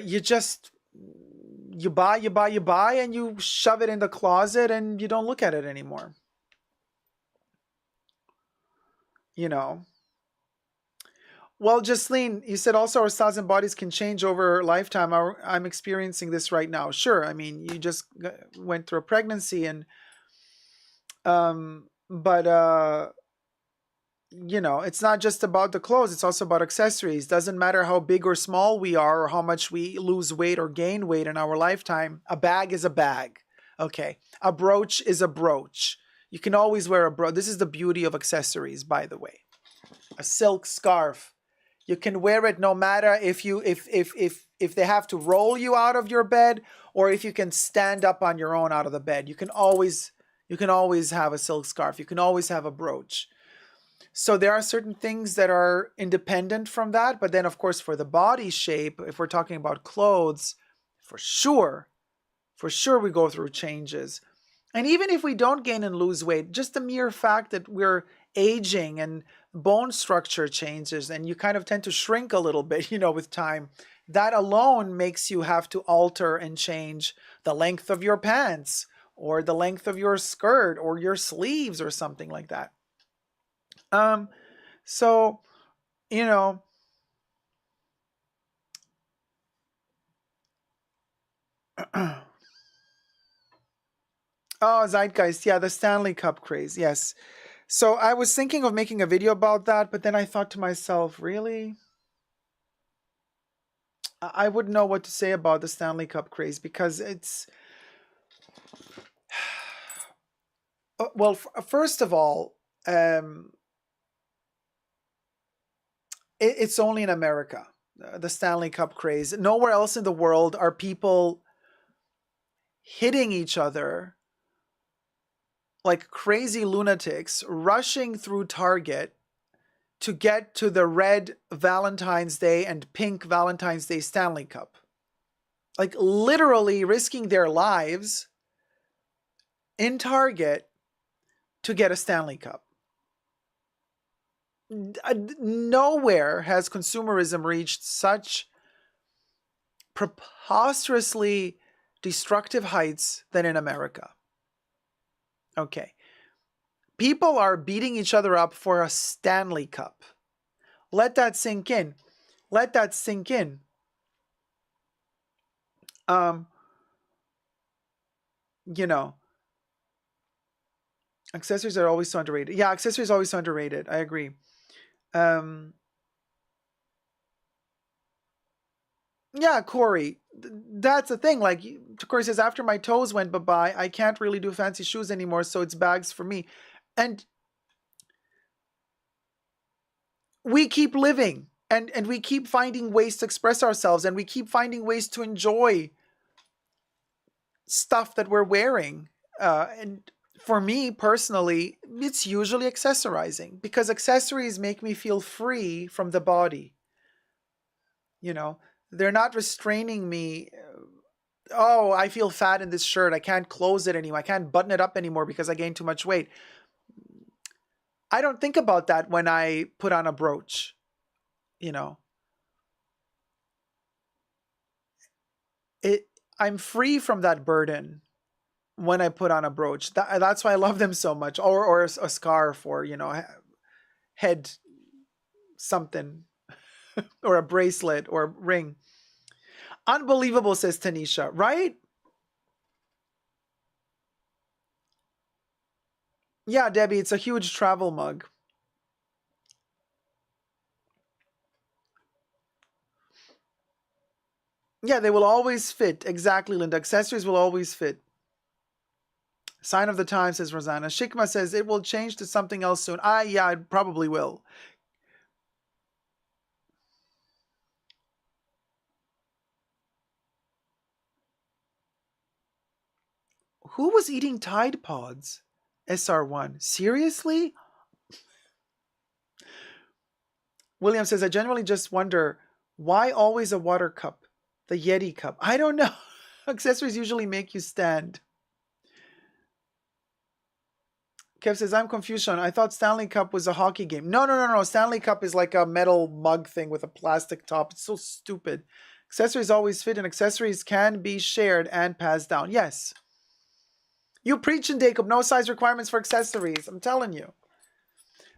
you buy and you shove it in the closet and you don't look at it anymore. Well, Jasleen, you said also our styles and bodies can change over lifetime. I'm experiencing this right now. Sure. I mean, you just went through a pregnancy and, it's not just about the clothes. It's also about accessories. Doesn't matter how big or small we are or how much we lose weight or gain weight in our lifetime. A bag is a bag. Okay. A brooch is a brooch. You can always wear a brooch. This is the beauty of accessories, by the way. A silk scarf. You can wear it no matter if they have to roll you out of your bed or if you can stand up on your own out of the bed. You can always have a silk scarf. You can always have a brooch. So there are certain things that are independent from that. But then, of course, for the body shape, if we're talking about clothes, for sure, we go through changes. And even if we don't gain and lose weight, just the mere fact that we're aging and bone structure changes and you kind of tend to shrink a little bit, with time, that alone makes you have to alter and change the length of your pants or the length of your skirt or your sleeves or something like that. So, oh, Zeitgeist. Yeah, the Stanley Cup craze. Yes. So I was thinking of making a video about that, but then I thought to myself, really? I wouldn't know what to say about the Stanley Cup craze because it's... Well, first of all, it's only in America, the Stanley Cup craze. Nowhere else in the world are people hitting each other like crazy lunatics, rushing through Target to get to the red Valentine's Day and pink Valentine's Day Stanley Cup. Like literally risking their lives in Target to get a Stanley Cup. Nowhere has consumerism reached such preposterously destructive heights than in America. Okay. People are beating each other up for a Stanley Cup. Let that sink in. Let that sink in. You know, accessories are always so underrated. Yeah, accessories are always so underrated. I agree. Yeah, Corey, that's the thing. Like, Corey says, after my toes went bye-bye, I can't really do fancy shoes anymore, so it's bags for me. And we keep living, and we keep finding ways to express ourselves, and we keep finding ways to enjoy stuff that we're wearing. And for me personally, it's usually accessorizing, because accessories make me feel free from the body. You know, they're not restraining me. Oh, I feel fat in this shirt. I can't close it anymore. I can't button it up anymore because I gained too much weight. I don't think about that when I put on a brooch, you know. I'm free from that burden when I put on a brooch. That's why I love them so much. Or a scarf, or, you know, head something, or a bracelet or a ring. Unbelievable, says Tanisha, right? Yeah, Debbie, it's a huge travel mug. Yeah, they will always fit. Exactly, Linda. Accessories will always fit. Sign of the time, says Rosanna. Shikma says it will change to something else soon. Yeah, it probably will. Who was eating Tide Pods? SR1. Seriously? William says, I generally just wonder, why always a water cup? The Yeti cup. I don't know. Accessories usually make you stand. Kev says, I'm confused, Sean. I thought Stanley Cup was a hockey game. No. Stanley Cup is like a metal mug thing with a plastic top. It's so stupid. Accessories always fit, and accessories can be shared and passed down. Yes. You preaching, Dacob. No size requirements for accessories. I'm telling you.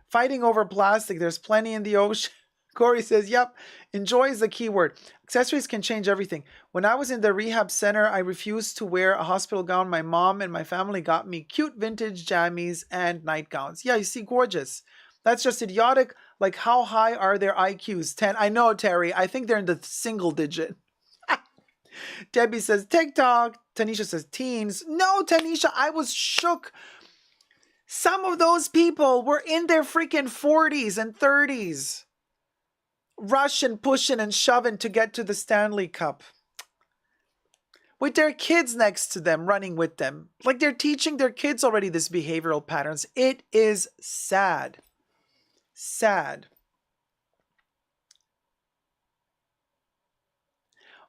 Fighting over plastic. There's plenty in the ocean. Corey says, yep, enjoy is the key word. Accessories can change everything. When I was in the rehab center, I refused to wear a hospital gown. My mom and my family got me cute vintage jammies and nightgowns. Yeah, you see, gorgeous. That's just idiotic. Like, how high are their IQs? 10. I know, Terry. I think they're in the single digit. Debbie says, TikTok. Tanisha says, teens. No, Tanisha, I was shook. Some of those people were in their freaking 40s and 30s. Rushing, pushing, and shoving to get to the Stanley Cup. With their kids next to them, running with them. Like they're teaching their kids already this behavioral patterns. It is sad. Sad.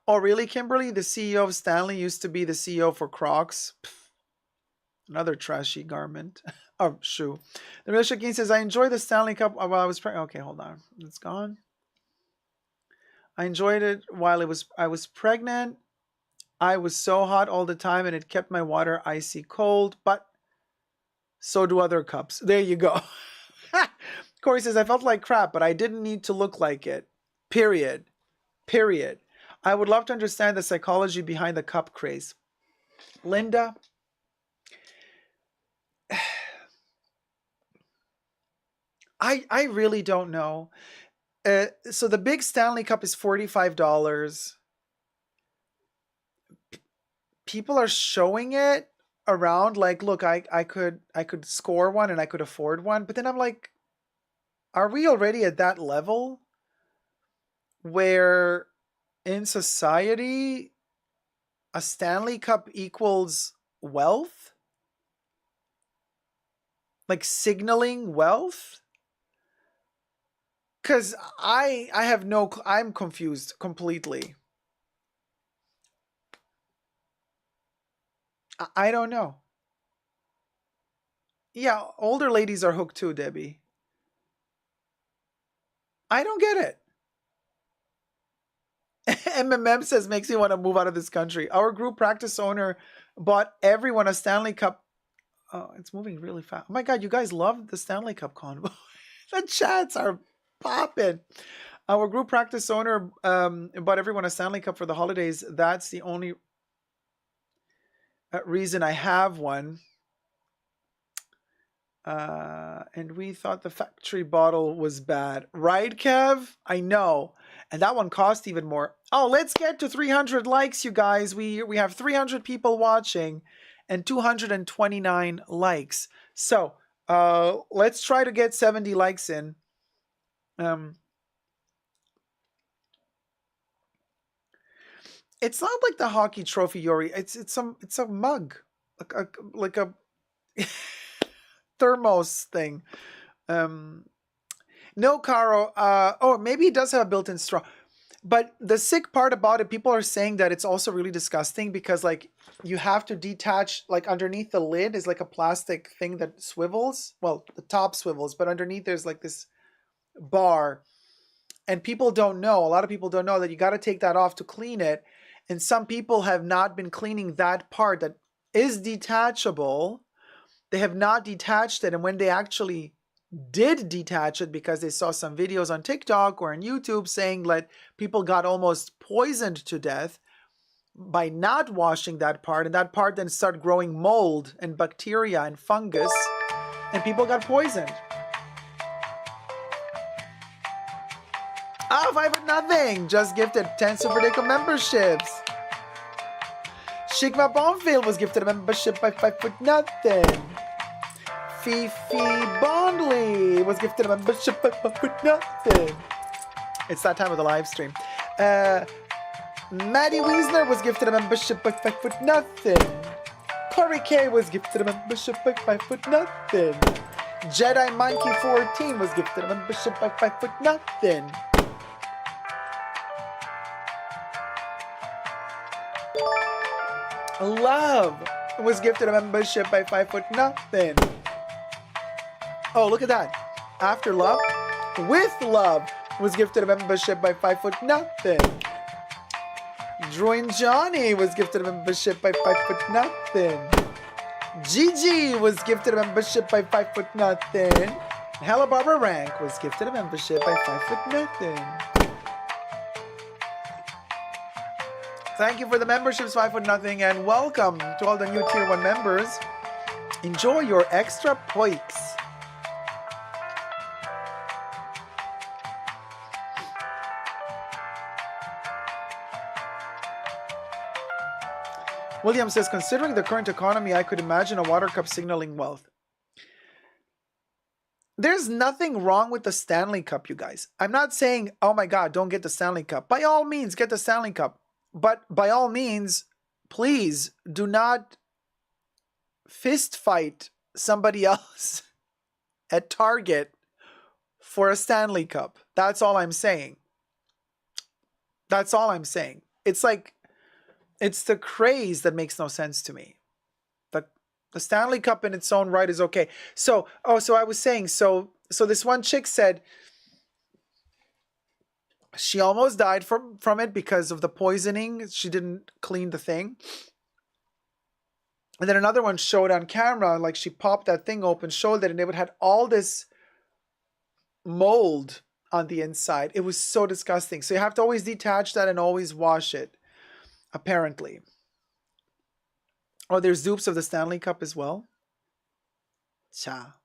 Oh, really, Kimberly? The CEO of Stanley used to be the CEO for Crocs? Pff, another trashy garment. Oh, shoe. The real Shakeen says, I enjoy the Stanley Cup while I was pregnant. Okay, hold on. It's gone. I enjoyed it while I was pregnant. I was so hot all the time and it kept my water icy cold, but so do other cups. There you go. Corey says, I felt like crap, but I didn't need to look like it. Period. Period. I would love to understand the psychology behind the cup craze. Linda, I really don't know. So the big Stanley Cup is $45. People are showing it around like, look, I could score one and I could afford one. But then I'm like, are we already at that level where in society a Stanley Cup equals wealth? Like signaling wealth? Because I'm confused completely. I don't know. Yeah, older ladies are hooked too, Debbie. I don't get it. MMM says, makes me want to move out of this country. Our group practice owner bought everyone a Stanley Cup. Oh, it's moving really fast. Oh my God, you guys love the Stanley Cup convo. The chats are popping. Our group practice owner bought everyone a Stanley Cup for the holidays. That's the only reason I have one. And we thought the factory bottle was bad. Right, Kev? I know. And that one cost even more. Oh, let's get to 300 likes, you guys. We have 300 people watching and 229 likes. So let's try to get 70 likes in. It's not like the hockey trophy, Yuri. It's a mug, like a thermos thing. No, Caro. Oh, maybe it does have a built-in straw. But the sick part about it, people are saying that it's also really disgusting because like you have to detach, like underneath the lid is like a plastic thing that swivels. Well, the top swivels, but underneath there's like this bar. And people don't know, a lot of people don't know that you got to take that off to clean it. And some people have not been cleaning that part that is detachable. They have not detached it. And when they actually did detach it, because they saw some videos on TikTok or on YouTube saying that people got almost poisoned to death by not washing that part, and that part then started growing mold and bacteria and fungus, and people got poisoned. Oh, 5-0. Just gifted 10 Super Dacob memberships. Shikma Bonfield was gifted a membership by 5-0. Fifi Bondley was gifted a membership by 5-0. It's that time of the live stream. Maddie Wiesner was gifted a membership by 5-0. Corey K was gifted a membership by 5-0. Jedi Monkey 14 was gifted a membership by 5-0. Love was gifted a membership by 5-0. Oh, look at that. After Love, with Love was gifted a membership by 5-0. Drew and Johnny was gifted a membership by 5-0. Gigi was gifted a membership by 5-0. Hella Barbara Rank was gifted a membership by 5-0. Thank you for the memberships, 5-0, and welcome to all the new Tier 1 members. Enjoy your extra points. William says, considering the current economy, I could imagine a water cup signaling wealth. There's nothing wrong with the Stanley Cup, you guys. I'm not saying, oh my God, don't get the Stanley Cup. By all means, get the Stanley Cup. But by all means, please do not fist fight somebody else at Target for a Stanley Cup. That's all I'm saying. That's all I'm saying. It's like, it's the craze that makes no sense to me. The Stanley Cup in its own right is okay. So I was saying, so this one chick said she almost died from it because of the poisoning. She didn't clean the thing. And then another one showed on camera, like she popped that thing open, showed it, and it had all this mold on the inside. It was so disgusting. So you have to always detach that and always wash it, apparently. Oh, there's dupes of the Stanley Cup as well. Cha.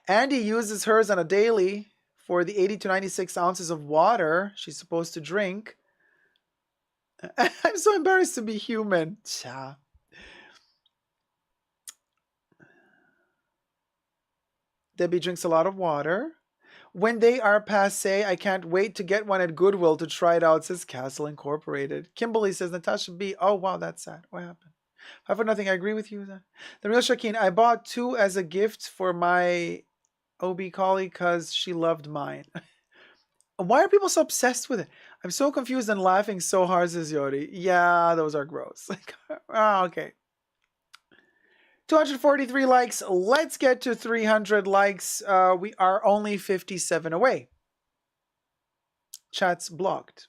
Andy uses hers on a daily for the 80 to 96 ounces of water she's supposed to drink. I'm so embarrassed to be human. Cha. Debbie drinks a lot of water. When they are passé, I can't wait to get one at Goodwill to try it out, says Castle Incorporated. Kimberly says, Natasha B. Oh, wow, that's sad. What happened? 5-0, I agree with you. The Real Shakeen, I bought 2 as a gift for my OB collie because she loved mine. Why are people so obsessed with it? I'm so confused and laughing so hard, says Yodi. Yeah, those are gross. Oh, okay. 243 likes. Let's get to 300 likes. We are only 57 away. Chat's blocked.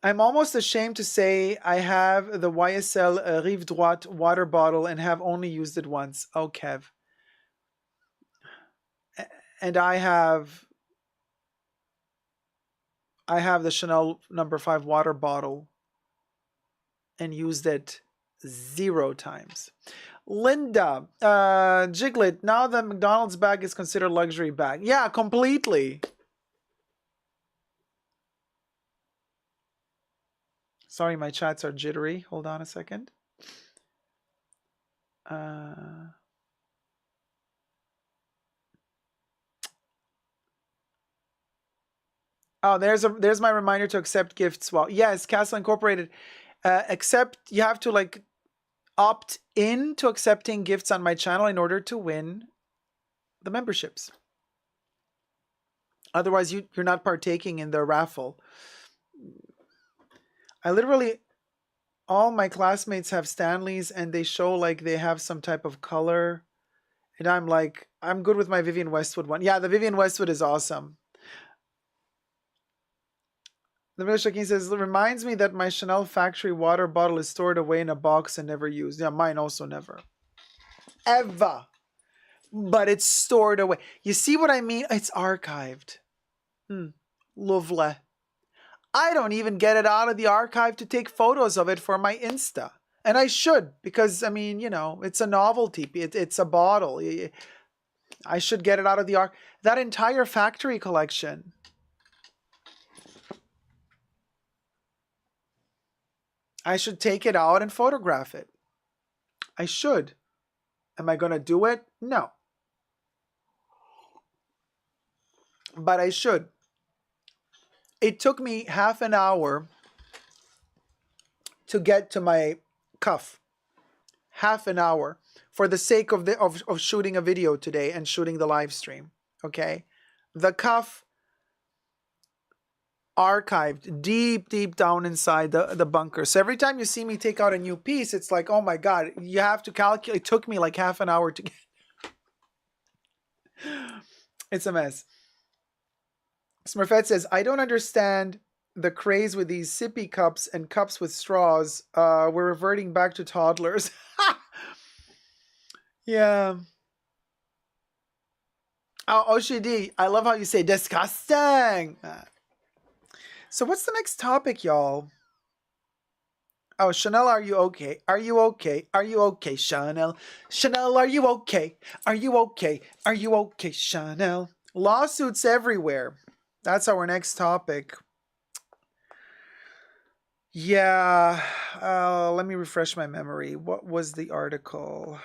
I'm almost ashamed to say I have the YSL Rive Droite water bottle and have only used it once. Oh, Kev. And I have the Chanel number 5 water bottle and used it 0 times. Linda, Jiglet, now the McDonald's bag is considered luxury bag. Yeah, completely. Sorry, my chats are jittery. Hold on a second. Oh, there's my reminder to accept gifts. Well, yes, Castle Incorporated. Except you have to like opt in to accepting gifts on my channel in order to win the memberships. Otherwise, you're not partaking in the raffle. I literally, all my classmates have Stanleys and they show like they have some type of color. And I'm like, I'm good with my Vivienne Westwood one. Yeah, the Vivienne Westwood is awesome. The Village King says, it reminds me that my Chanel factory water bottle is stored away in a box and never used. Yeah, mine also never. Ever. But it's stored away. You see what I mean? It's archived. Lovely. I don't even get it out of the archive to take photos of it for my Insta. And I should, because, I mean, you know, it's a novelty. It's a bottle. I should get it out of the archive. That entire factory collection. I should take it out and photograph it. I should. Am I going to do it? No. But I should. It took me half an hour to get to my cuff. Half an hour for the sake of shooting a video today and shooting the live stream. Okay? The cuff archived deep down inside the bunker. So every time you see me take out a new piece, it's like, oh my God, you have to calculate. It took me like half an hour to get. It's a mess. Smurfette says, I don't understand the craze with these sippy cups and cups with straws. We're reverting back to toddlers. Yeah. Oh, Oshidi, I love how you say disgusting. So what's the next topic, y'all? Oh, Chanel, are you okay? Are you okay? Are you okay, Chanel? Chanel, are you okay? Are you okay? Are you okay, Chanel? Lawsuits everywhere. That's our next topic. Yeah. Let me refresh my memory. What was the article?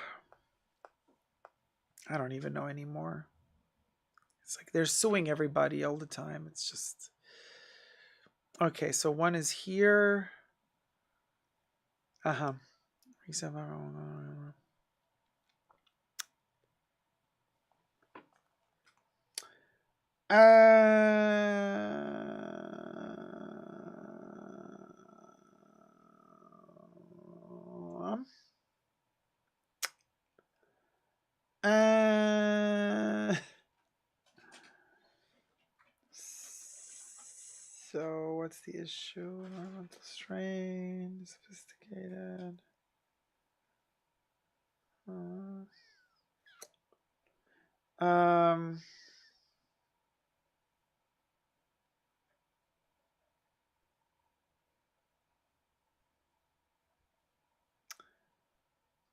I don't even know anymore. It's like they're suing everybody all the time. It's just... Okay, so one is here. Uh-huh. So what's the issue? Environmental strain, sophisticated.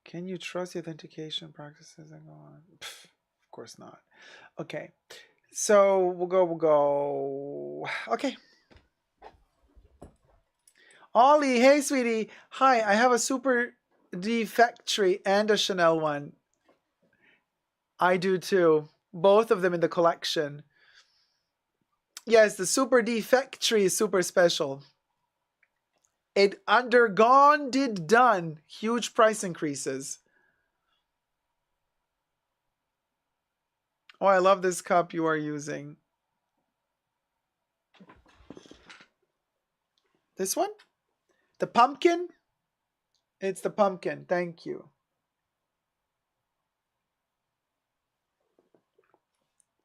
Can you trust the authentication practices that go on? Pff, of course not. Okay, so we'll go. Okay. Ollie, hey sweetie. Hi, I have a Super D Factory and a Chanel one. I do too. Both of them in the collection. Yes, the Super D Factory is super special. It done huge price increases. Oh, I love this cup you are using. This one? The pumpkin? It's the pumpkin. Thank you.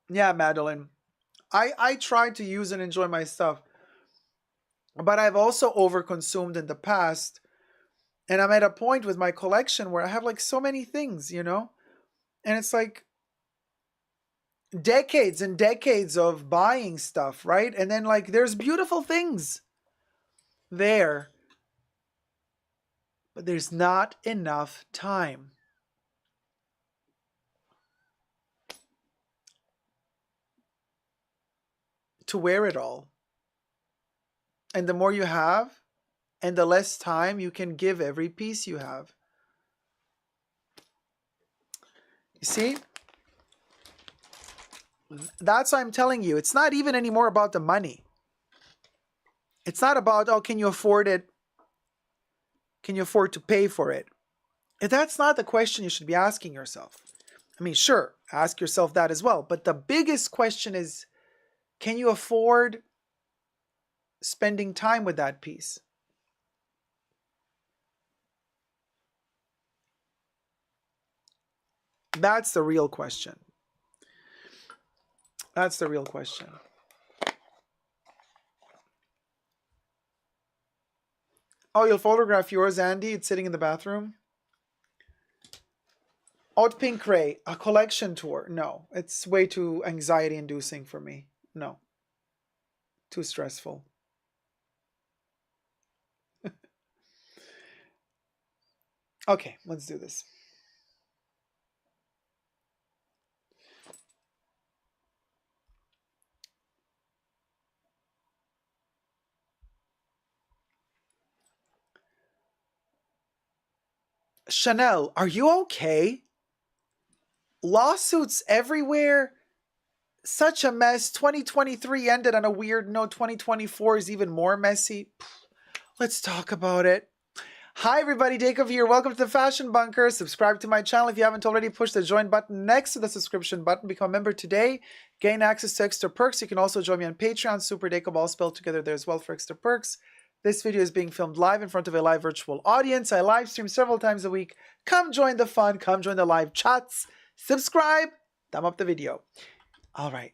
Yeah, Madeline. I try to use and enjoy my stuff, but I've also overconsumed in the past, and I'm at a point with my collection where I have like so many things, you know, and it's like decades and decades of buying stuff, right? And then like there's beautiful things there, but there's not enough time to wear it all. And the more you have, and the less time you can give every piece you have. You see? That's what I'm telling you. It's not even anymore about the money. It's not about, oh, can you afford it? Can you afford to pay for it? That's not the question you should be asking yourself. I mean, sure, ask yourself that as well. But the biggest question is, can you afford spending time with that piece? That's the real question. That's the real question. Oh, you'll photograph yours, Andy? It's sitting in the bathroom? Haute Pink Ray, a collection tour. No, it's way too anxiety-inducing for me. No. Too stressful. Okay, let's do this. Chanel, are you okay? Lawsuits everywhere. Such a mess. 2023 ended on a weird note. 2024 is even more messy. Let's talk about it. Hi everybody, Dacob here. Welcome to the Fashion Bunker. Subscribe to my channel if you haven't already. Push the join button next to the subscription button. Become a member today. Gain access to extra perks. You can also join me on Patreon. Super Dacob all spelled together there as well for extra perks. This video is being filmed live in front of a live virtual audience. I live stream several times a week. Come join the fun. Come join the live chats. Subscribe. Thumb up the video. All right.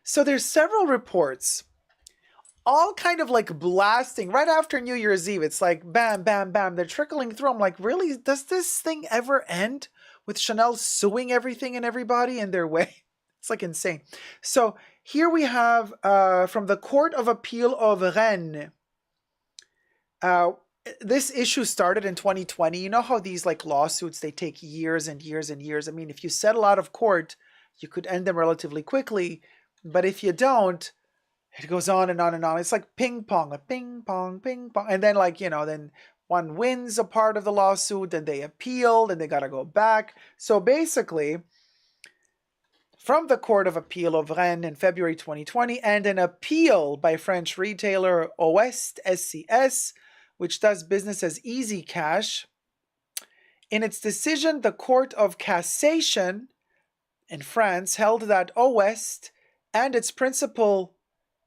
So there's several reports, all kind of like blasting right after New Year's Eve. It's like bam, bam, bam. They're trickling through. I'm like, really? Does this thing ever end with Chanel suing everything and everybody in their way? It's like insane. So here we have from the Court of Appeal of Rennes. This issue started in 2020. You know how these like lawsuits, they take years and years and years. I mean, if you settle out of court, you could end them relatively quickly. But if you don't, it goes on and on and on. It's like ping pong, a ping pong, ping pong. And then like, you know, then one wins a part of the lawsuit, then they appeal, then they got to go back. So basically, from the Court of Appeal of Rennes in February 2020, and an appeal by French retailer Ouest SCS, which does business as Easy Cash. In its decision, the Court of Cassation in France held that Ouest and its principal,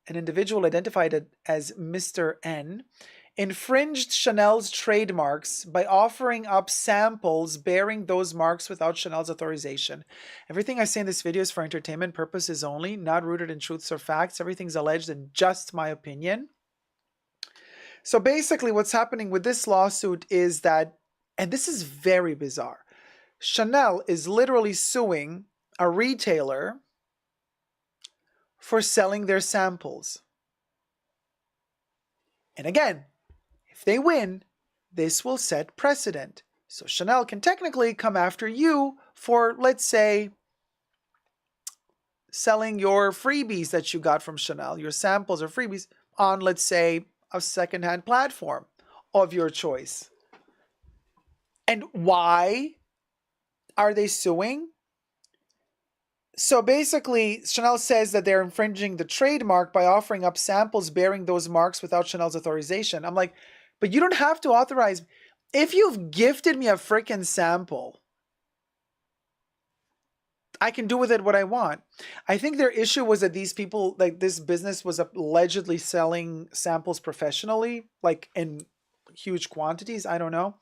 an individual identified as Mr. N, infringed Chanel's trademarks by offering up samples bearing those marks without Chanel's authorization. Everything I say in this video is for entertainment purposes only, not rooted in truths or facts. Everything's alleged and just my opinion. So basically what's happening with this lawsuit is that, and this is very bizarre, Chanel is literally suing a retailer for selling their samples. And again, if they win, this will set precedent. So Chanel can technically come after you for, let's say, selling your freebies that you got from Chanel, your samples or freebies on, let's say, a secondhand platform of your choice. And why are they suing? So basically, Chanel says that they're infringing the trademark by offering up samples bearing those marks without Chanel's authorization. I'm like, but you don't have to authorize. If you've gifted me a freaking sample, I can do with it what I want. I think their issue was that these people, like this business was allegedly selling samples professionally, like in huge quantities. I don't know.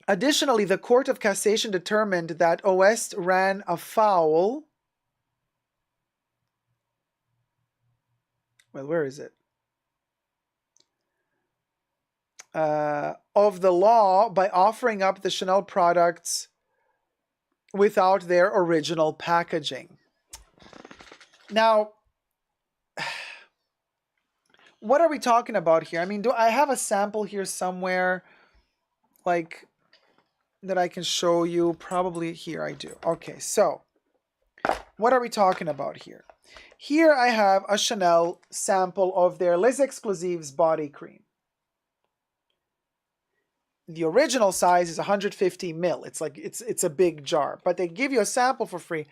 Additionally, the Court of Cassation determined that Ouest ran afoul well, where is it? Of the law by offering up the Chanel products without their original packaging. Now, what are we talking about here? I mean, do I have a sample here somewhere, like, that I can show you? Probably here I do. Okay, so what are we talking about here? Here I have a Chanel sample of their Les Exclusives body cream. The original size is 150 mil. It's like it's a big jar, but they give you a sample for free,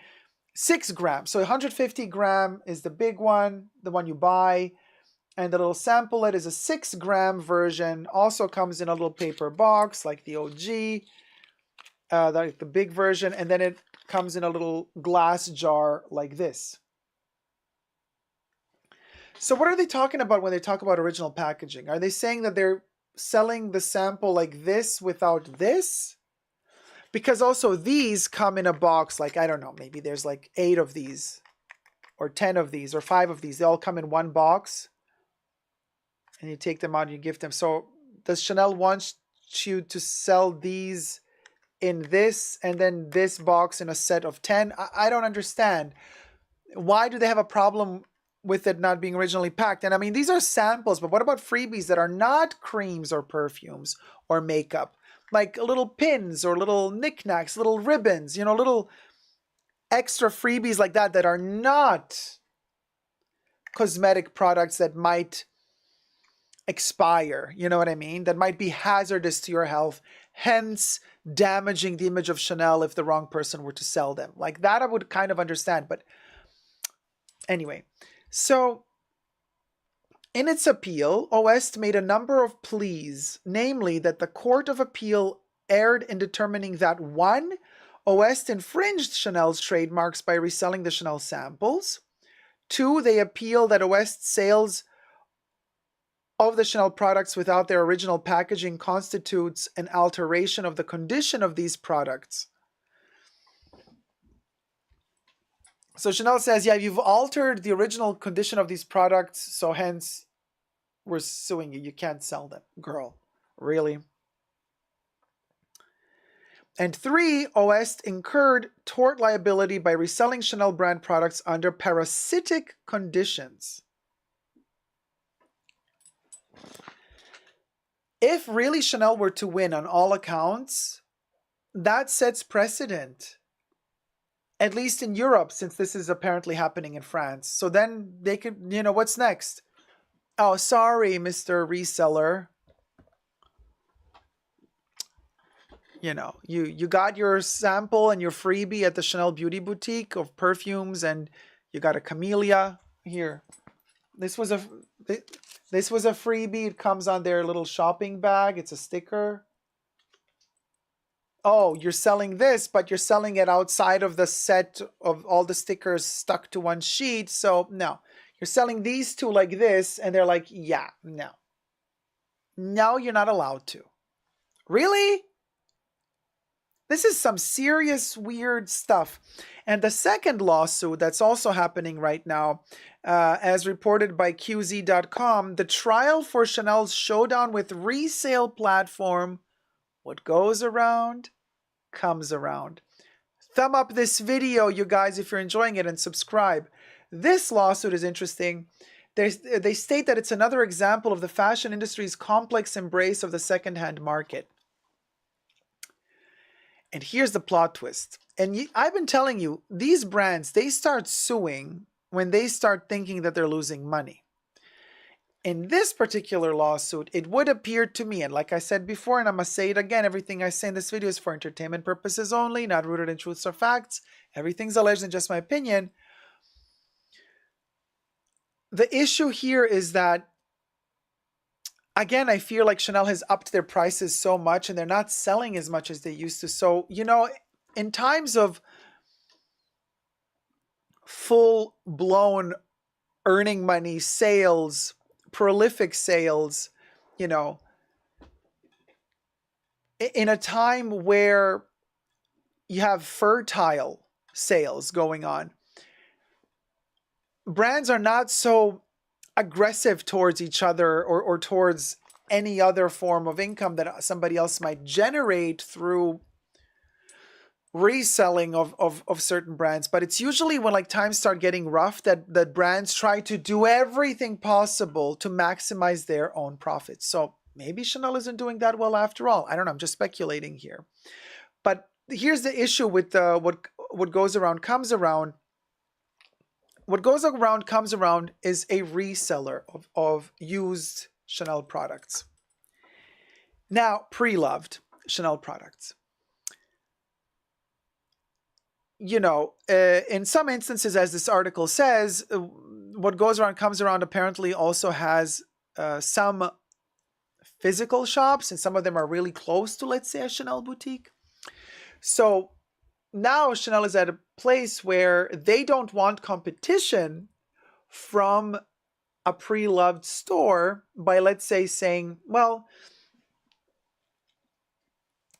6 grams. So 150 gram is the big one, the one you buy, and the little sample it is a 6 gram version. Also comes in a little paper box like the OG, like the big version, and then it comes in a little glass jar like this. So what are they talking about when they talk about original packaging? Are they saying that they're selling the sample like this without this? Because also these come in a box, like, I don't know, maybe there's like 8 of these or 10 of these or 5 of these. They all come in one box and you take them out and you gift them. So does Chanel want you to sell these in this and then this box in a set of 10? I don't understand. Why do they have a problem with it not being originally packed? And I mean, these are samples, but what about freebies that are not creams or perfumes or makeup? Like little pins or little knickknacks, little ribbons, you know, little extra freebies like that that are not cosmetic products that might expire, you know what I mean? That might be hazardous to your health, hence damaging the image of Chanel if the wrong person were to sell them. Like that I would kind of understand, but anyway. So, in its appeal, Oest made a number of pleas, namely that the Court of Appeal erred in determining that 1. Oest infringed Chanel's trademarks by reselling the Chanel samples. 2. They appeal that Oest's sales of the Chanel products without their original packaging constitutes an alteration of the condition of these products. So Chanel says, yeah, you've altered the original condition of these products, so hence we're suing you. You can't sell them. Girl, really? And 3, Oest incurred tort liability by reselling Chanel brand products under parasitic conditions. If really Chanel were to win on all accounts, that sets precedent. At least in Europe, since this is apparently happening in France. So then they could, you know, what's next? Oh, sorry, Mr. Reseller. You know, you got your sample and your freebie at the Chanel Beauty Boutique of perfumes, and you got a camellia. Here. This was a freebie. It comes on their little shopping bag. It's a sticker. Oh, you're selling this, but you're selling it outside of the set of all the stickers stuck to one sheet. So no, you're selling these two like this. And they're like, yeah, no. No, you're not allowed to. Really? This is some serious weird stuff. And the second lawsuit that's also happening right now, as reported by QZ.com, the trial for Chanel's showdown with resale platform, what goes around comes around. Thumb up this video, you guys, if you're enjoying it, and subscribe. This lawsuit is interesting. They state that it's another example of the fashion industry's complex embrace of the secondhand market. And here's the plot twist. And I've been telling you, these brands, they start suing when they start thinking that they're losing money. In this particular lawsuit, it would appear to me, and like I said before, and I must say it again, everything I say in this video is for entertainment purposes only, not rooted in truths or facts. Everything's alleged and just my opinion. The issue here is that, again, I feel like Chanel has upped their prices so much and they're not selling as much as they used to. So, you know, in times of full-blown earning money, sales, prolific sales, you know, in a time where you have fertile sales going on, brands are not so aggressive towards each other or towards any other form of income that somebody else might generate through reselling of certain brands. But it's usually when like times start getting rough that brands try to do everything possible to maximize their own profits. So maybe Chanel isn't doing that well after all. I don't know. I'm just speculating here. But here's the issue with what goes around comes around. What goes around comes around is a reseller of used Chanel products. Now, pre-loved Chanel products. You know, in some instances, as this article says, what goes around comes around apparently also has some physical shops, and some of them are really close to, let's say, a Chanel boutique. So now Chanel is at a place where they don't want competition from a pre-loved store by, let's say, saying, well,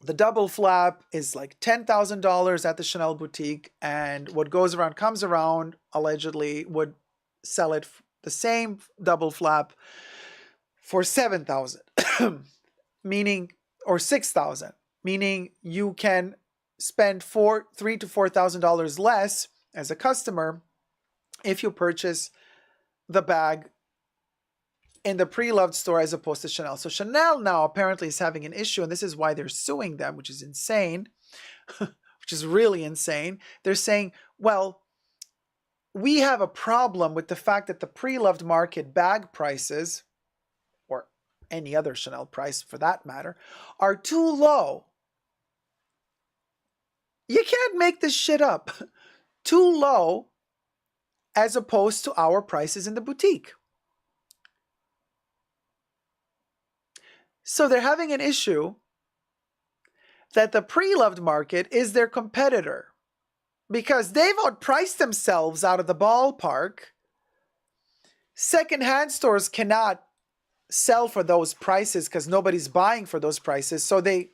the double flap is like $10,000 at the Chanel boutique, and what goes around comes around allegedly would sell it the same double flap for $7,000, meaning, or $6,000, meaning you can spend $3,000 to $4,000 less as a customer if you purchase the bag in the pre-loved store as opposed to Chanel. So Chanel now apparently is having an issue, and this is why they're suing them, which is insane, which is really insane. They're saying, well, we have a problem with the fact that the pre-loved market bag prices, or any other Chanel price for that matter, are too low. You can't make this shit up. Too low as opposed to our prices in the boutique. So they're having an issue that the pre-loved market is their competitor because they've outpriced themselves out of the ballpark. Secondhand stores cannot sell for those prices because nobody's buying for those prices. So they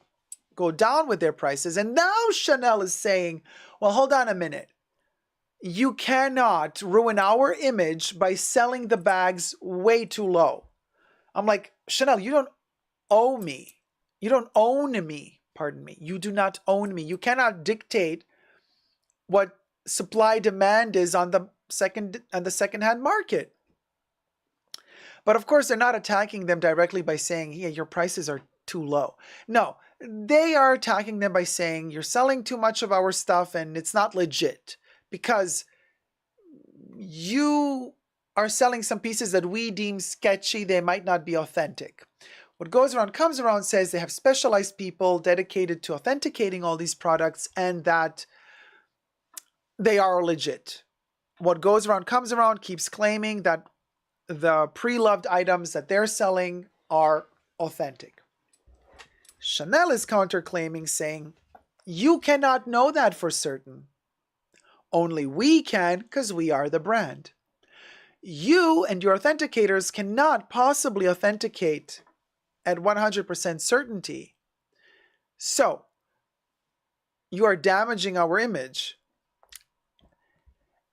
go down with their prices. And now Chanel is saying, well, hold on a minute. You cannot ruin our image by selling the bags way too low. I'm like, Chanel, you don't owe me. You don't own me. Pardon me. You do not own me. You cannot dictate what supply demand is on the secondhand market. But of course, they're not attacking them directly by saying, yeah, your prices are too low. No, they are attacking them by saying you're selling too much of our stuff and it's not legit because you are selling some pieces that we deem sketchy. They might not be authentic. What goes around comes around says they have specialized people dedicated to authenticating all these products and that they are legit. What goes around comes around keeps claiming that the pre-loved items that they're selling are authentic. Chanel is counterclaiming, saying, you cannot know that for certain. Only we can because we are the brand. You and your authenticators cannot possibly authenticate at 100% certainty. So, you are damaging our image.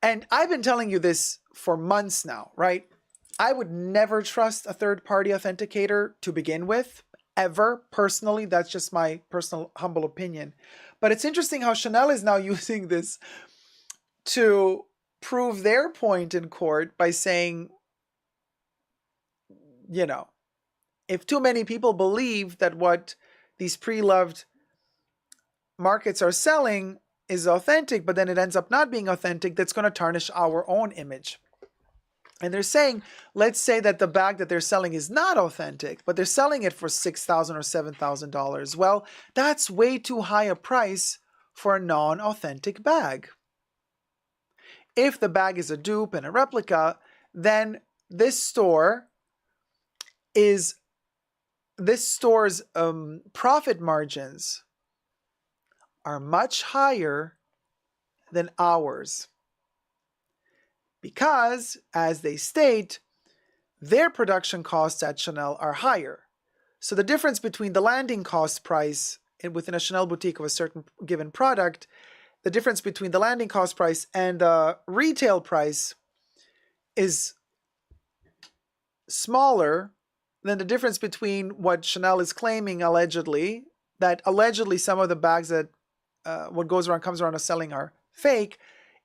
And I've been telling you this for months now, right? I would never trust a third-party authenticator to begin with, ever, personally. That's just my personal, humble opinion. But it's interesting how Chanel is now using this to prove their point in court by saying, you know, if too many people believe that what these pre-loved markets are selling is authentic, but then it ends up not being authentic, that's going to tarnish our own image. And they're saying, let's say that the bag that they're selling is not authentic, but they're selling it for $6,000 or $7,000. Well, that's way too high a price for a non-authentic bag. If the bag is a dupe and a replica, then this store's profit margins are much higher than ours. Because, as they state, their production costs at Chanel are higher. So the difference between the landing cost price within a Chanel boutique of a certain given product, the difference between the landing cost price and the retail price is smaller than the difference between what Chanel is claiming allegedly, that allegedly some of the bags that what goes around comes around are selling are fake.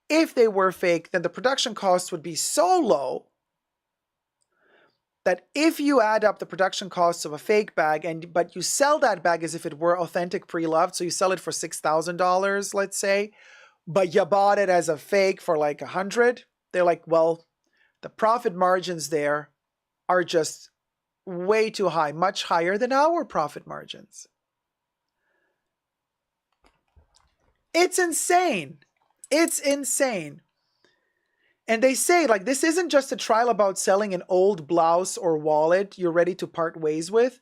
If they were fake, then the production costs would be so low that if you add up the production costs of a fake bag but you sell that bag as if it were authentic pre-loved, so you sell it for $6,000, let's say, but you bought it as a fake for like $100, they're like, well, the profit margins there are just way too high, much higher than our profit margins. It's insane. It's insane. And they say, like, this isn't just a trial about selling an old blouse or wallet you're ready to part ways with.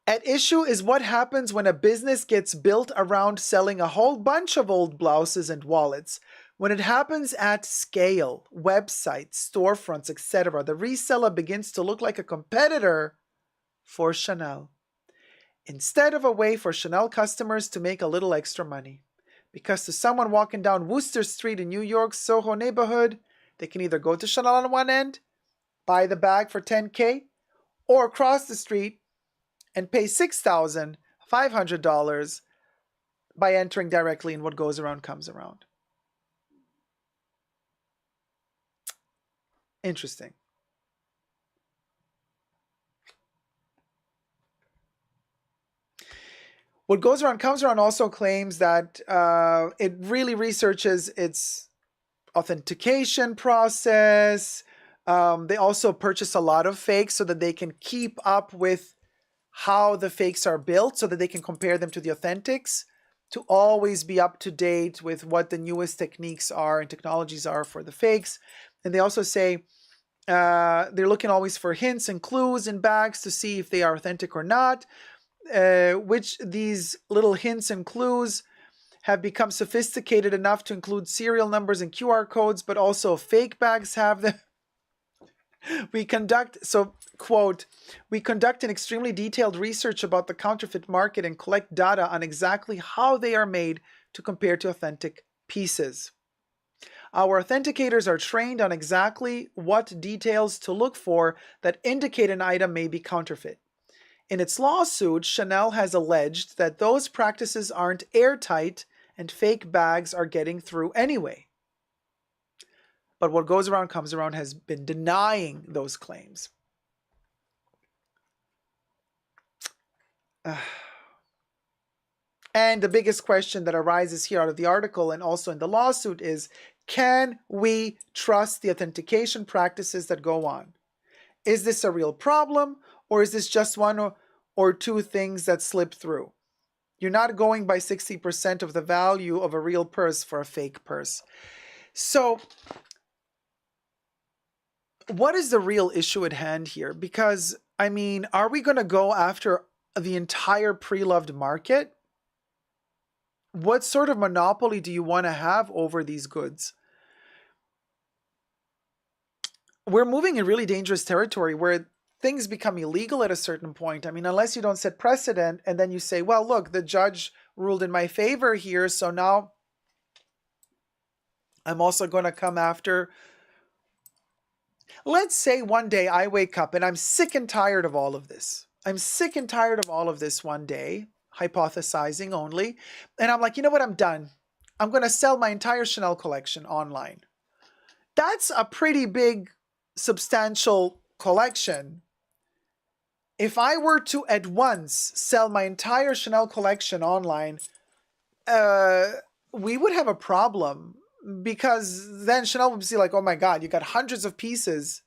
At issue is what happens when a business gets built around selling a whole bunch of old blouses and wallets. When it happens at scale, websites, storefronts, etc., the reseller begins to look like a competitor for Chanel, instead of a way for Chanel customers to make a little extra money. Because to someone walking down Wooster Street in New York's Soho neighborhood, they can either go to Chanel on one end, buy the bag for $10K, or cross the street and pay $6,500 by entering directly in what goes around comes around. Interesting. What goes around comes around also claims that it really researches its authentication process. They also purchase a lot of fakes so that they can keep up with how the fakes are built, so that they can compare them to the authentics, to always be up to date with what the newest techniques are and technologies are for the fakes. And they also say they're looking always for hints and clues in bags to see if they are authentic or not. Which these little hints and clues have become sophisticated enough to include serial numbers and QR codes, but also fake bags have them. Quote, we conduct an extremely detailed research about the counterfeit market and collect data on exactly how they are made to compare to authentic pieces. Our authenticators are trained on exactly what details to look for that indicate an item may be counterfeit. In its lawsuit, Chanel has alleged that those practices aren't airtight and fake bags are getting through anyway. But what goes around comes around has been denying those claims. And the biggest question that arises here out of the article and also in the lawsuit is, can we trust the authentication practices that go on? Is this a real problem, or is this just one or two things that slip through? You're not going by 60% of the value of a real purse for a fake purse. So what is the real issue at hand here? Because, I mean, are we going to go after the entire pre-loved market? What sort of monopoly do you want to have over these goods? We're moving in really dangerous territory where things become illegal at a certain point. I mean, unless you don't set precedent and then you say, well, look, the judge ruled in my favor here, so now I'm also going to come after. Let's say one day I wake up and I'm sick and tired of all of this. I'm sick and tired of all of this one day, hypothesizing only. And I'm like, you know what? I'm done. I'm going to sell my entire Chanel collection online. That's a pretty big, substantial collection. If I were to at once sell my entire Chanel collection online, we would have a problem, because then Chanel would be like, oh my God, you got hundreds of pieces.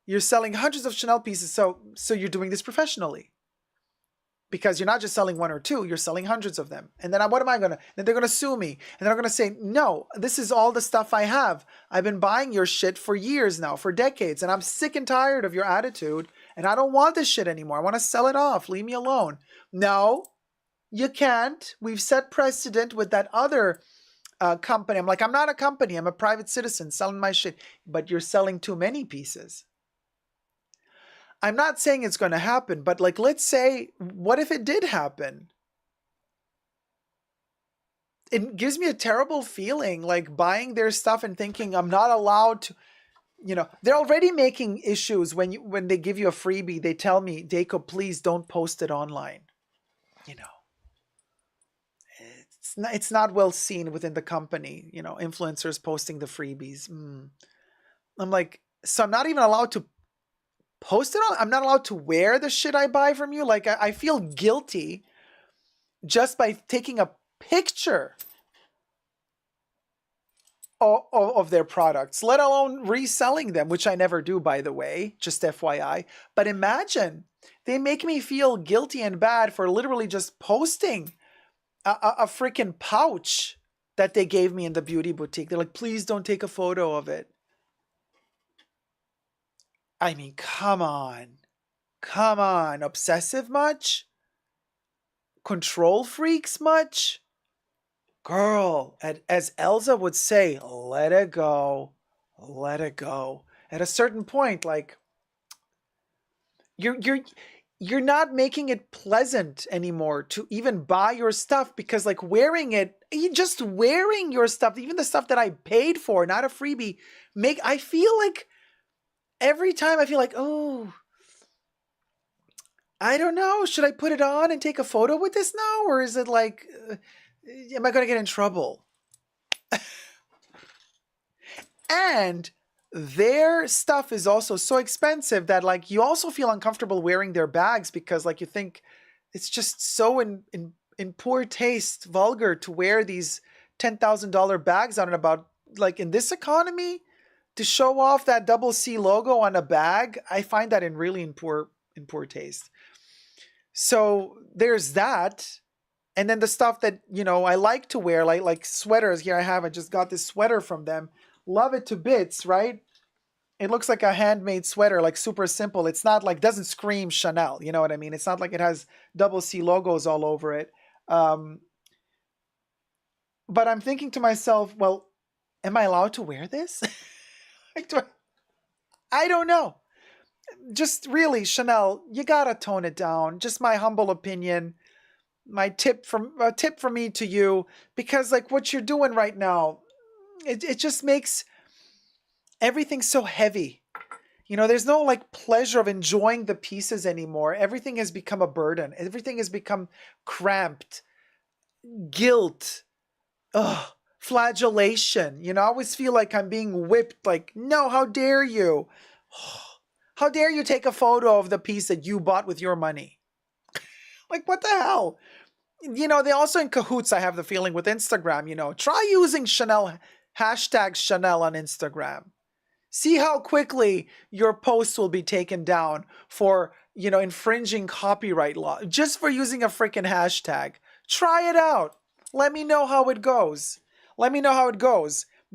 You're selling hundreds of Chanel pieces. So you're doing this professionally, because you're not just selling one or two, you're selling hundreds of them. And then what am I going to, then they're going to sue me. And they're going to say, no, this is all the stuff I have. I've been buying your shit for years now, for decades. And I'm sick and tired of your attitude. And I don't want this shit anymore. I want to sell it off. Leave me alone. No, you can't. We've set precedent with that other company. I'm like, I'm not a company. I'm a private citizen selling my shit. But you're selling too many pieces. I'm not saying it's going to happen, but like, let's say, what if it did happen? it gives me a terrible feeling, like buying their stuff and thinking I'm not allowed to. They're already making issues when they give you a freebie. They tell me, Dacob, please don't post it online. It's not well seen within the company. Influencers posting the freebies. I'm like, so I'm not even allowed to post it on. I'm not allowed to wear the shit I buy from you. Like I feel guilty just by taking a picture of their products, let alone reselling them, which I never do, by the way, just FYI. But imagine, they make me feel guilty and bad for literally just posting a freaking pouch that they gave me in the beauty boutique. They're like, please don't take a photo of it. I mean, come on. Obsessive much? Control freaks much? Girl, as Elsa would say, let it go. Let it go. At a certain point, like, you're not making it pleasant anymore to even buy your stuff, because like wearing it, just wearing your stuff, even the stuff that I paid for, not a freebie, I feel like every time I feel like, oh, I don't know, should I put it on and take a photo with this now? Or is it like, am I going to get in trouble? And their stuff is also so expensive that like you also feel uncomfortable wearing their bags, because like you think it's just so in poor taste, vulgar to wear these $10,000 bags on and about, like in this economy, to show off that double C logo on a bag. I find that in poor taste. So there's that. And then the stuff that, I like to wear, like sweaters. Here I just got this sweater from them. Love it to bits, right? It looks like a handmade sweater, like super simple. It's not like, doesn't scream Chanel. You know what I mean? It's not like it has double C logos all over it. But I'm thinking to myself, well, am I allowed to wear this? I don't know. Just really, Chanel, you gotta tone it down. Just my humble opinion. My tip from me to you, because like what you're doing right now, it just makes everything so heavy. There's no like pleasure of enjoying the pieces anymore. Everything has become a burden. Everything has become cramped. Guilt. Flagellation. I always feel like I'm being whipped. Like, no, how dare you? How dare you take a photo of the piece that you bought with your money? Like, what the hell? They also in cahoots, I have the feeling, with Instagram. Try using hashtag Chanel on Instagram. See how quickly your post will be taken down for, infringing copyright law just for using a freaking hashtag. Try it out. Let me know how it goes.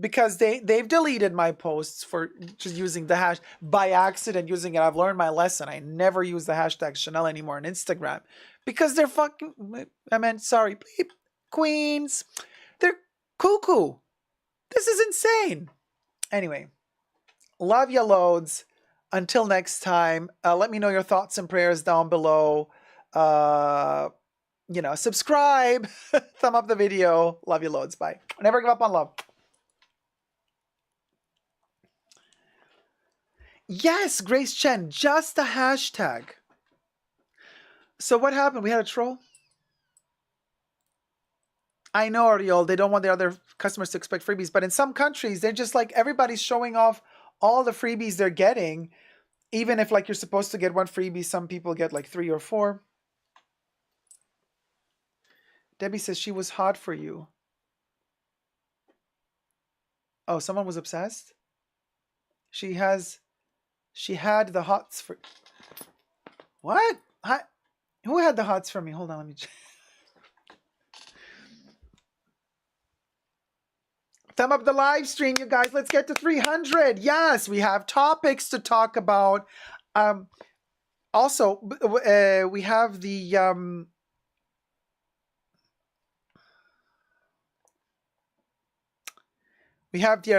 Because they've deleted my posts for just using the hash by accident using it. I've learned my lesson. I never use the hashtag Chanel anymore on Instagram, because they're sorry, bleep, queens. They're cuckoo. This is insane. Anyway, love you loads. Until next time, let me know your thoughts and prayers down below. Subscribe, thumb up the video. Love you loads. Bye. Never give up on love. Yes, Grace Chen, just a hashtag. So what happened? We had a troll? I know, Ariel, they don't want their other customers to expect freebies, but in some countries, they're just like, everybody's showing off all the freebies they're getting. Even if like you're supposed to get one freebie, some people get like 3 or 4. Debbie says she was hot for you. Oh, someone was obsessed? She had the hots for... What? Who had the hots for me? Hold on, let me check. Thumb up the live stream, you guys. Let's get to 300. Yes, we have topics to talk about. Also, we have the... we have the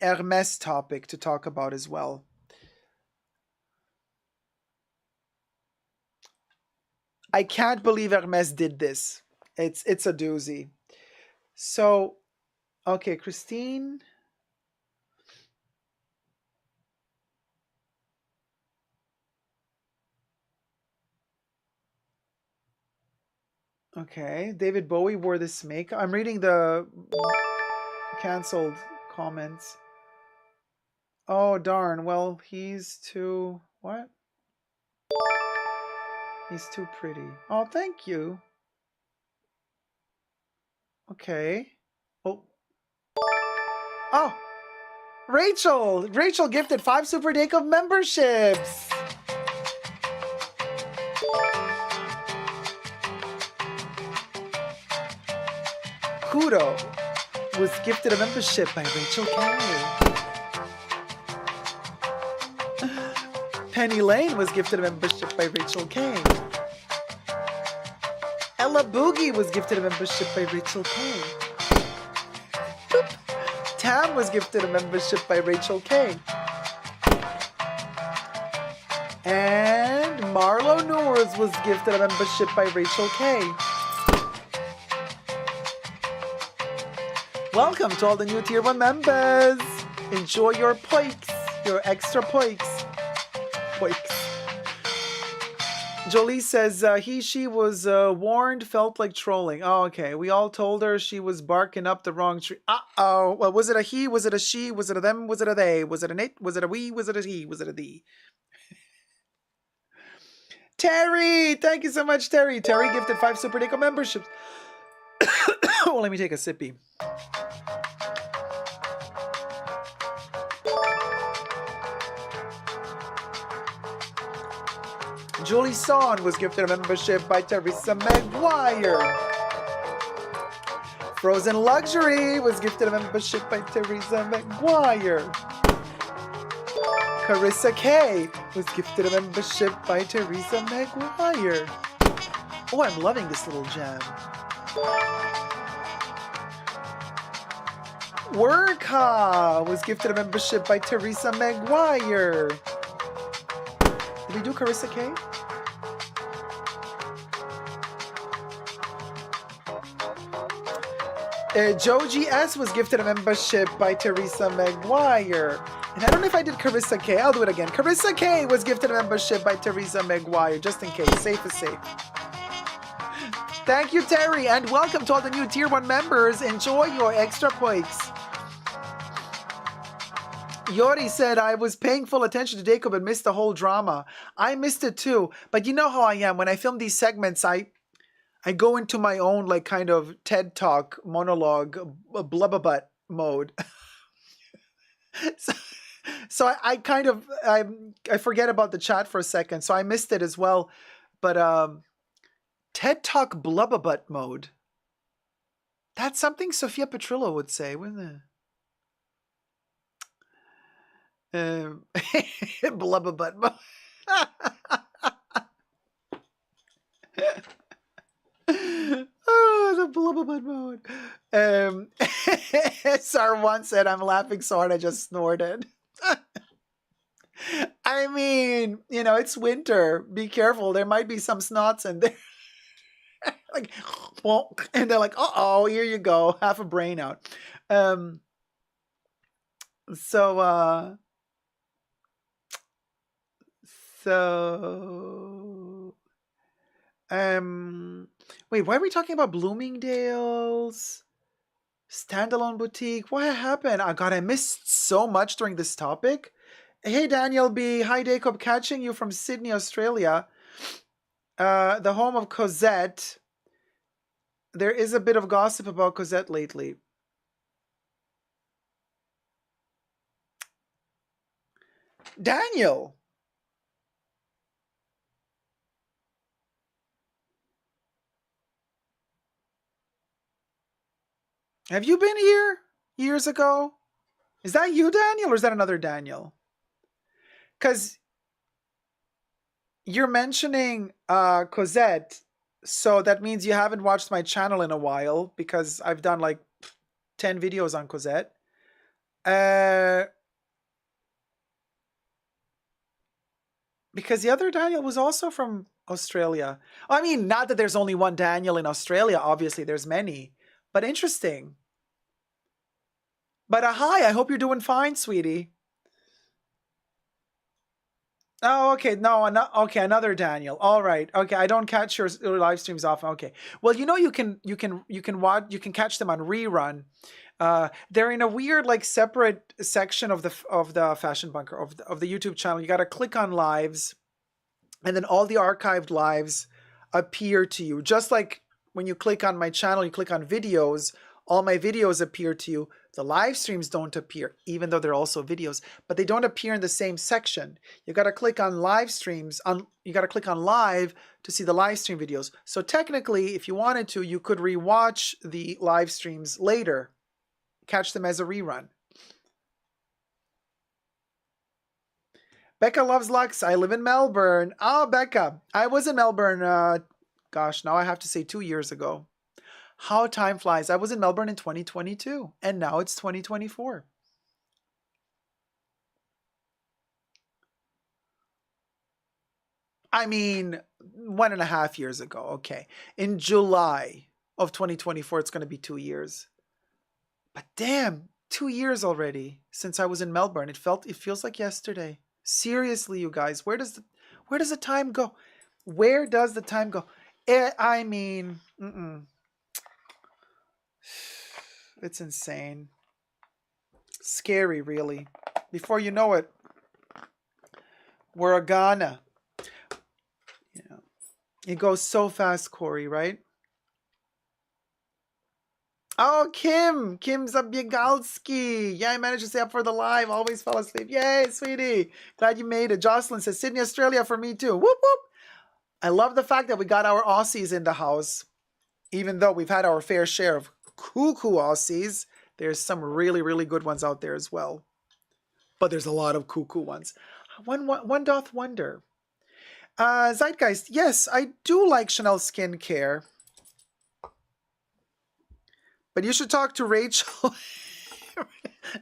Hermes topic to talk about as well. I can't believe Hermes did this. It's a doozy. So, okay, Christine. Okay, David Bowie wore this makeup. I'm reading the canceled comments. Oh, darn. Well, he's too... What? He's too pretty. Oh, thank you. Okay. Oh. Oh. Rachel! Rachel gifted 5 Super Dacob memberships! Kudo was gifted a membership by Rachel K. Penny Lane was gifted a membership by Rachel K. Ella Boogie was gifted a membership by Rachel K. Tam was gifted a membership by Rachel K. And Marlo Noors was gifted a membership by Rachel K. Welcome to all the new Tier 1 members. Enjoy your points, your extra points. Jolie says she was warned, felt like trolling. Oh, okay. We all told her she was barking up the wrong tree. Uh-oh. Well, was it a he? Was it a she? Was it a them? Was it a they? Was it an it? Was it a we? Was it a he? Was it a thee? Terry! Thank you so much, Terry. Terry gifted 5 Super Dacob memberships. Oh, let me take a sippy. Julie Son was gifted a membership by Teresa Maguire. Frozen Luxury was gifted a membership by Teresa Maguire. Carissa K was gifted a membership by Teresa Maguire. Oh, I'm loving this little jam. Worka was gifted a membership by Teresa Maguire. Did we do Carissa K? Joji S was gifted a membership by Teresa Maguire. And I don't know if I did Carissa K. I'll do it again. Carissa K was gifted a membership by Teresa Maguire, just in case. Safe is safe. Thank you, Terry, and welcome to all the new Tier 1 members. Enjoy your extra points. Yori said, I was paying full attention to Dacob and missed the whole drama. I missed it too. But you know how I am. When I film these segments, I go into my own like kind of TED Talk monologue, blubberbutt mode. so I kind of I forget about the chat for a second. So I missed it as well. But TED Talk blubberbutt mode. That's something Sophia Petrillo would say, wouldn't it? Blubberbutt mode. Oh, the blubberbutt mode. Sarwan said, I'm laughing so hard I just snorted. I mean, you know, it's winter. Be careful. There might be some snots in there. Like, and they're like, uh-oh, here you go. Half a brain out. So wait, why are we talking about Bloomingdale's standalone boutique? What happened? Oh God, I missed so much during this topic. Hey, Daniel B. Hi, Dacob. Catching you from Sydney, Australia. The home of Cosette. There is a bit of gossip about Cosette lately. Daniel. Have you been here years ago? Is that you, Daniel, or is that another Daniel? Because you're mentioning Cosette, so that means you haven't watched my channel in a while, because I've done like 10 videos on Cosette. Because the other Daniel was also from Australia. I mean, not that there's only one Daniel in Australia. Obviously, there's many. But interesting. But hi, I hope you're doing fine, sweetie. Oh, okay. No, okay, another Daniel. All right. Okay, I don't catch your live streams often. Okay. Well, you can catch them on rerun. They're in a weird like separate section of the Fashion Bunker of the YouTube channel. You got to click on lives, and then all the archived lives appear to you. Just like when you click on my channel, you click on videos, all my videos appear to you. The live streams don't appear, even though they're also videos, but they don't appear in the same section. You got to click on live streams, you got to click on live to see the live stream videos. So technically, if you wanted to, you could rewatch the live streams later, catch them as a rerun. Becca loves Lux. I live in Melbourne. Oh, Becca, I was in Melbourne, gosh, now I have to say 2 years ago. How time flies. I was in Melbourne in 2022, and now it's 2024. I mean, 1.5 years ago. Okay. In July of 2024, it's going to be 2 years. But damn, 2 years already since I was in Melbourne. It feels like yesterday. Seriously, you guys, where does the time go? Where does the time go? I mean, it's insane. Scary, really. Before you know it, we're a Ghana. Yeah. It goes so fast, Corey, right? Oh, Kim Zabiegalski. Yeah, I managed to stay up for the live. Always fell asleep. Yay, sweetie. Glad you made it. Jocelyn says, Sydney, Australia for me too. Whoop, whoop. I love the fact that we got our Aussies in the house. Even though we've had our fair share of cuckoo Aussies, there's some really, really good ones out there as well. But there's a lot of cuckoo ones. One doth wonder. Zeitgeist, yes, I do like Chanel skincare. But you should talk to Rachel.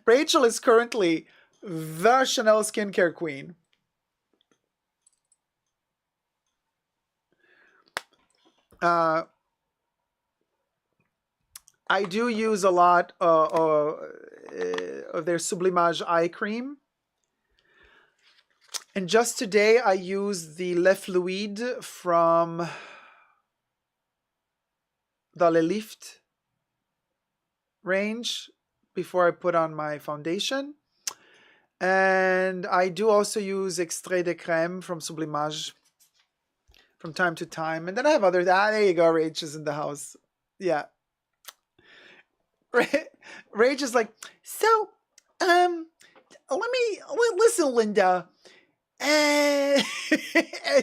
Rachel is currently the Chanel skincare queen. I do use a lot of their Sublimage eye cream. And just today I used the Le Fluide from the Le Lift range before I put on my foundation. And I do also use Extrait de Crème from Sublimage from time to time. And then I have others. There you go. Rach is in the house. Yeah. Rach is like, so, listen, Linda.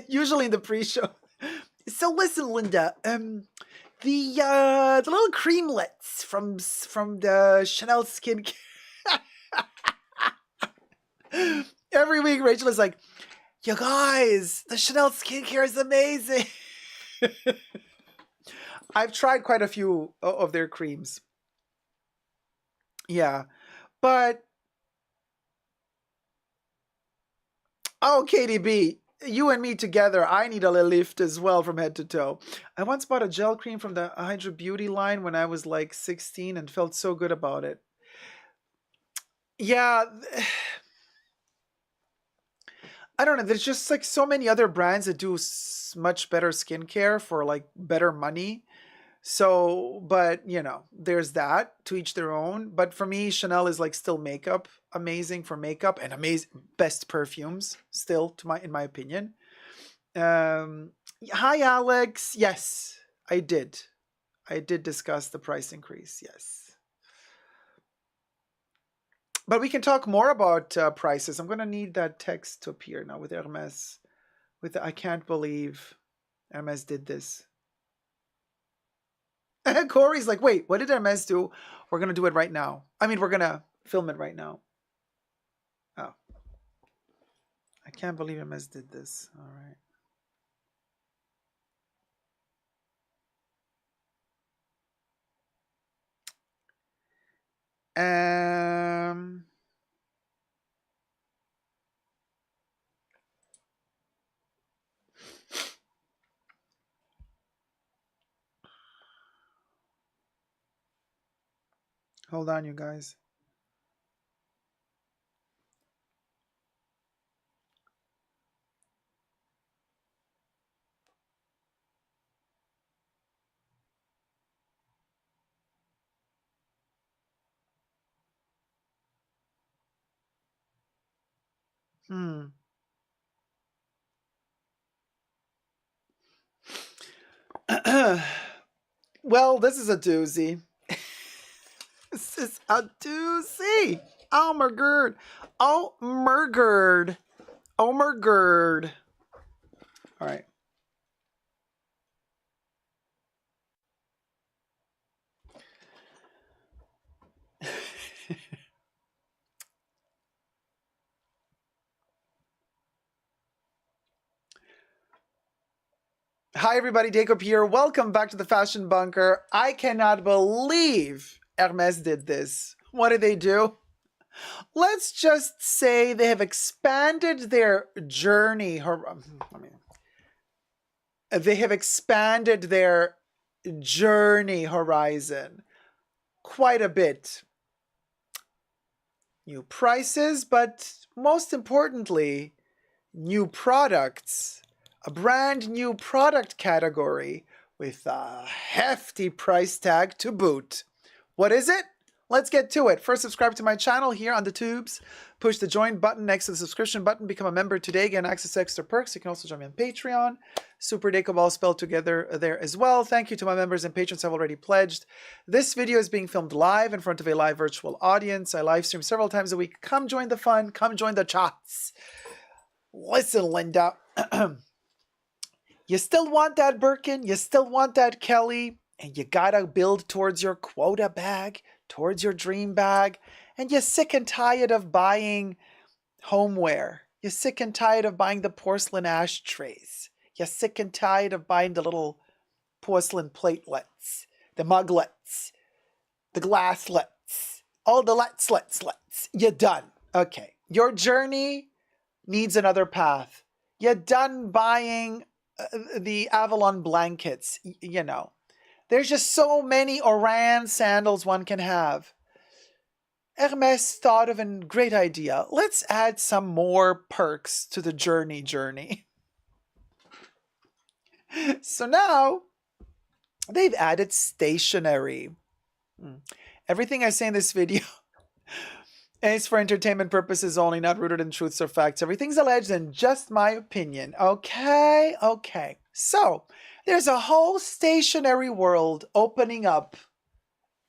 Usually in the pre-show. So listen, Linda. The little creamlets from the Chanel skincare. Every week, Rachel is like, you guys, the Chanel skincare is amazing. I've tried quite a few of their creams. Yeah, but oh, KDB, you and me together, I need a little lift as well from head to toe. I once bought a gel cream from the Hydra Beauty line when I was like 16 and felt so good about it. Yeah, I don't know. There's just like so many other brands that do much better skincare for like better money. So, but you know, there's that, to each their own. But for me, Chanel is like still makeup, amazing for makeup, and amazing best perfumes still, in my opinion. Hi, Alex. Yes, I did. I did discuss the price increase. Yes. But we can talk more about prices. I'm going to need that text to appear now with Hermes. I can't believe Hermes did this. Corey's like, wait, what did Hermes do? We're going to do it right now. I mean, we're going to film it right now. Oh. I can't believe Hermes did this. All right. Hold on, you guys. Hmm. Well, this is a doozy. This is a doozy. Oh my god. Oh my god. Oh my god. All right. Hi everybody, Dacob here. Welcome back to the Fashion Bunker. I cannot believe Hermes did this. What did they do? Let's just say they have expanded their journey. They have expanded their journey horizon quite a bit. New prices, but most importantly, new products. A brand new product category with a hefty price tag to boot. What is it? Let's get to it. First, subscribe to my channel here on the tubes. Push the join button next to the subscription button. Become a member today. Get access to extra perks. You can also join me on Patreon. Super Dacob all spelled together there as well. Thank you to my members and patrons who have already pledged. This video is being filmed live in front of a live virtual audience. I live stream several times a week. Come join the fun. Come join the chats. Listen, Linda. You still want that Birkin? You still want that Kelly? And you gotta build towards your quota bag, towards your dream bag. And you're sick and tired of buying homeware. You're sick and tired of buying the porcelain ashtrays. You're sick and tired of buying the little porcelain platelets, the muglets, the glasslets, all the let's. You're done. Okay. Your journey needs another path. You're done buying the Avalon blankets, you know. There's just so many Oran sandals one can have. Hermes thought of a great idea. Let's add some more perks to the journey. So now, they've added stationery. Everything I say in this video is for entertainment purposes only, not rooted in truths or facts. Everything's alleged and just my opinion. Okay. So, there's a whole stationery world opening up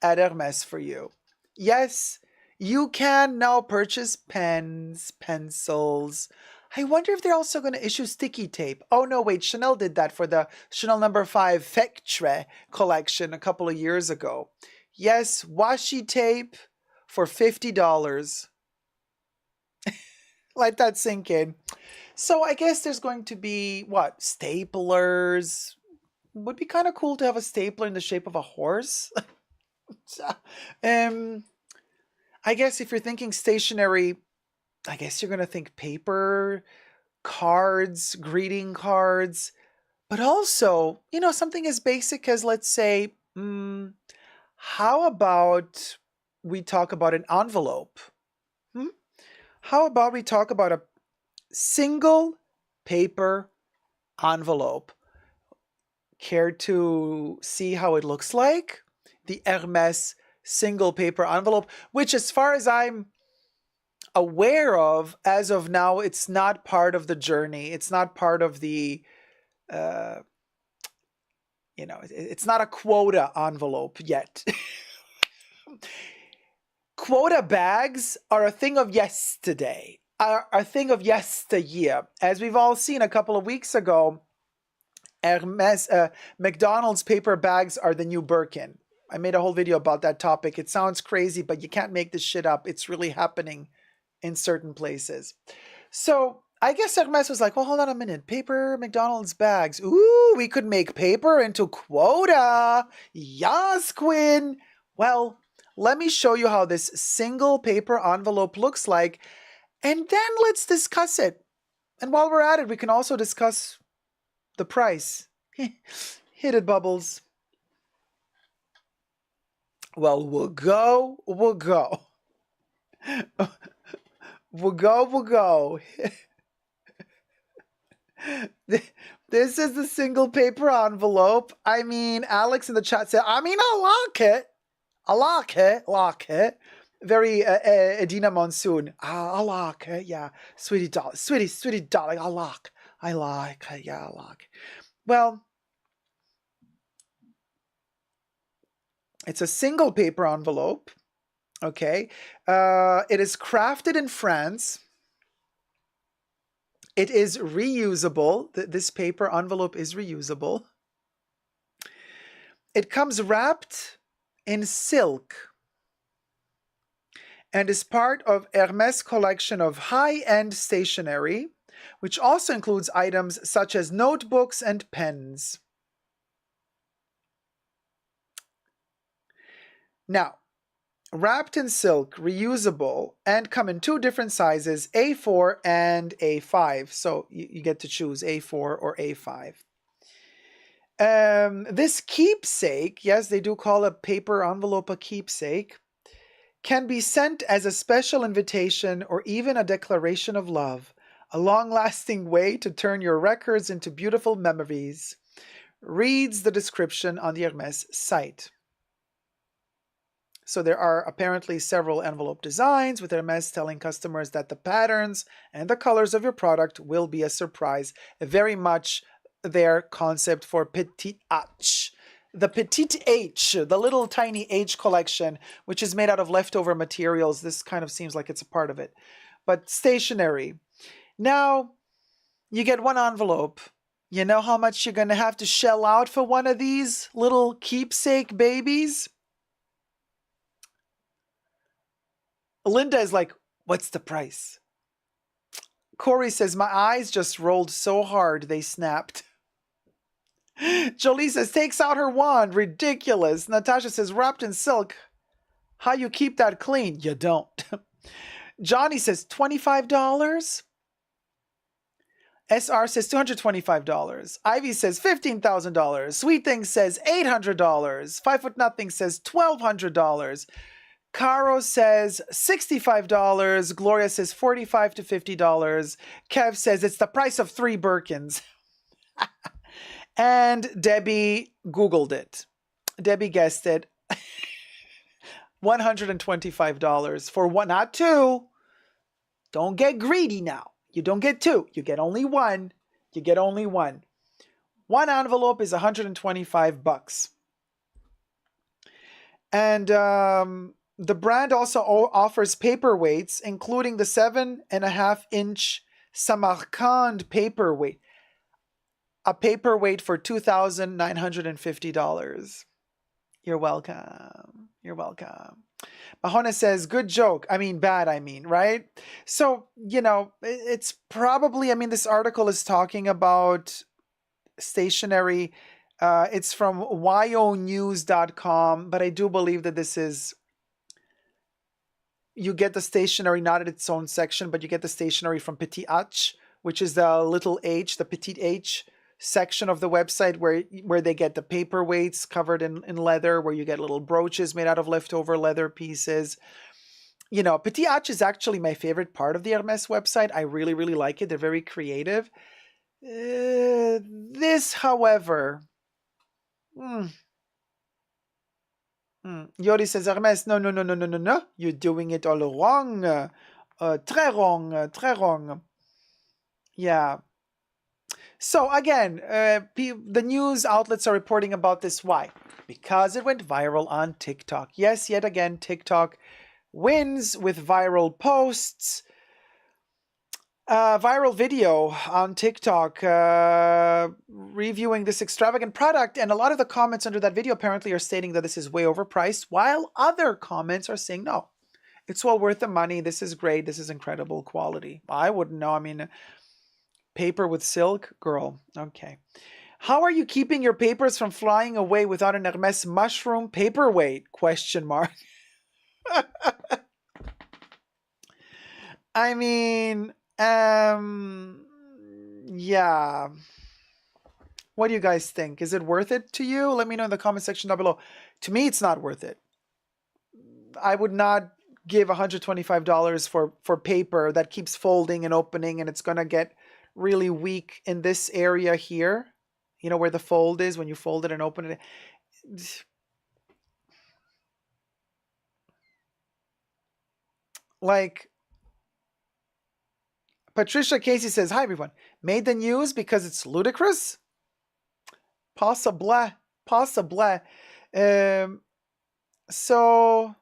at Hermes for you. Yes, you can now purchase pens, pencils. I wonder if they're also going to issue sticky tape. Oh no, wait, Chanel did that for the Chanel No. 5 Fectre collection a couple of years ago. Yes, washi tape for $50. Let that sink in. So I guess there's going to be, what, staplers? Would be kind of cool to have a stapler in the shape of a horse. I guess if you're thinking stationery, I guess you're going to think paper, cards, greeting cards, but also, you know, something as basic as, let's say, how about we talk about an envelope? How about we talk about a single paper envelope? Care to see how it looks like? The Hermes single paper envelope, which as far as I'm aware of, as of now, it's not part of the journey. It's not part of the, it's not a quota envelope yet. Quota bags are a thing of yesterday, are a thing of yesteryear. As we've all seen a couple of weeks ago, Hermes, McDonald's paper bags are the new Birkin. I made a whole video about that topic. It sounds crazy, but you can't make this shit up. It's really happening in certain places. So I guess Hermes was like, well, hold on a minute. Paper McDonald's bags. Ooh, we could make paper into quota. Yas, Quinn. Well, let me show you how this single paper envelope looks like, and then let's discuss it. And while we're at it, we can also discuss the price. Hit it, Bubbles. Well, we'll go. We'll go. This is the single paper envelope. I mean, Alex in the chat said, I mean, I like it. Very Edina Monsoon. I like it, yeah. Sweetie darling, I like it, yeah, I like it. Well, it's a single paper envelope, okay? It is crafted in France. It is reusable. This paper envelope is reusable. It comes wrapped in silk and is part of Hermes collection of high-end stationery, which also includes items such as notebooks and pens. Now, wrapped in silk, reusable, and come in two different sizes, A4 and A5. So you get to choose A4 or A5. This keepsake, yes, they do call a paper envelope a keepsake, can be sent as a special invitation or even a declaration of love, a long-lasting way to turn your records into beautiful memories. Reads the description on the Hermes site. So there are apparently several envelope designs, with Hermes telling customers that the patterns and the colors of your product will be a surprise. Very much their concept for Petit H. The Petite H, the little tiny H collection, which is made out of leftover materials. This kind of seems like it's a part of it. But stationery. Now, you get one envelope. You know how much you're going to have to shell out for one of these little keepsake babies? Linda is like, what's the price? Corey says, my eyes just rolled so hard they snapped. Jolie says, takes out her wand. Ridiculous. Natasha says, wrapped in silk. How you keep that clean? You don't. Johnny says, $25. SR says $225. Ivy says $15,000. Sweet Thing says $800. 5 Foot Nothing says $1,200. Caro says $65. Gloria says $45 to $50. Kev says it's the price of 3 Birkins. And Debbie Googled it. Debbie guessed it. $125 for one, not 2. Don't get greedy now. You don't get 2. You get only 1. You get only 1. One envelope is $125. And the brand also offers paperweights, including the 7.5-inch Samarkand paperweight. A paperweight for $2,950. You're welcome. You're welcome. Mahona says, good joke. I mean, bad, right? So, it's probably, this article is talking about stationery. It's from yonews.com, but I do believe that this is, you get the stationery not at its own section, but you get the stationery from Petit H, which is the little H, the Petite H section of the website where they get the paperweights covered in leather, where you get little brooches made out of leftover leather pieces. Petit H is actually my favorite part of the Hermes website. I really, really like it. They're very creative. This, however... Yori says, Hermes, no. You're doing it all wrong. Très wrong. Yeah. So again, the news outlets are reporting about this. Why? Because it went viral on TikTok. Yes, yet again, TikTok wins with viral posts. Viral video on TikTok reviewing this extravagant product, and a lot of the comments under that video apparently are stating that this is way overpriced, while other comments are saying, no, it's well worth the money. This is great. This is incredible quality. I wouldn't know. Paper with silk? Girl. Okay. How are you keeping your papers from flying away without an Hermes mushroom paperweight? Question mark. Yeah. What do you guys think? Is it worth it to you? Let me know in the comment section down below. To me, it's not worth it. I would not give $125 for paper that keeps folding and opening, and it's gonna get really weak in this area here. You know where the fold is when you fold it and open it. Like Patricia Casey says, hi everyone. Made the news because it's ludicrous? Possible. So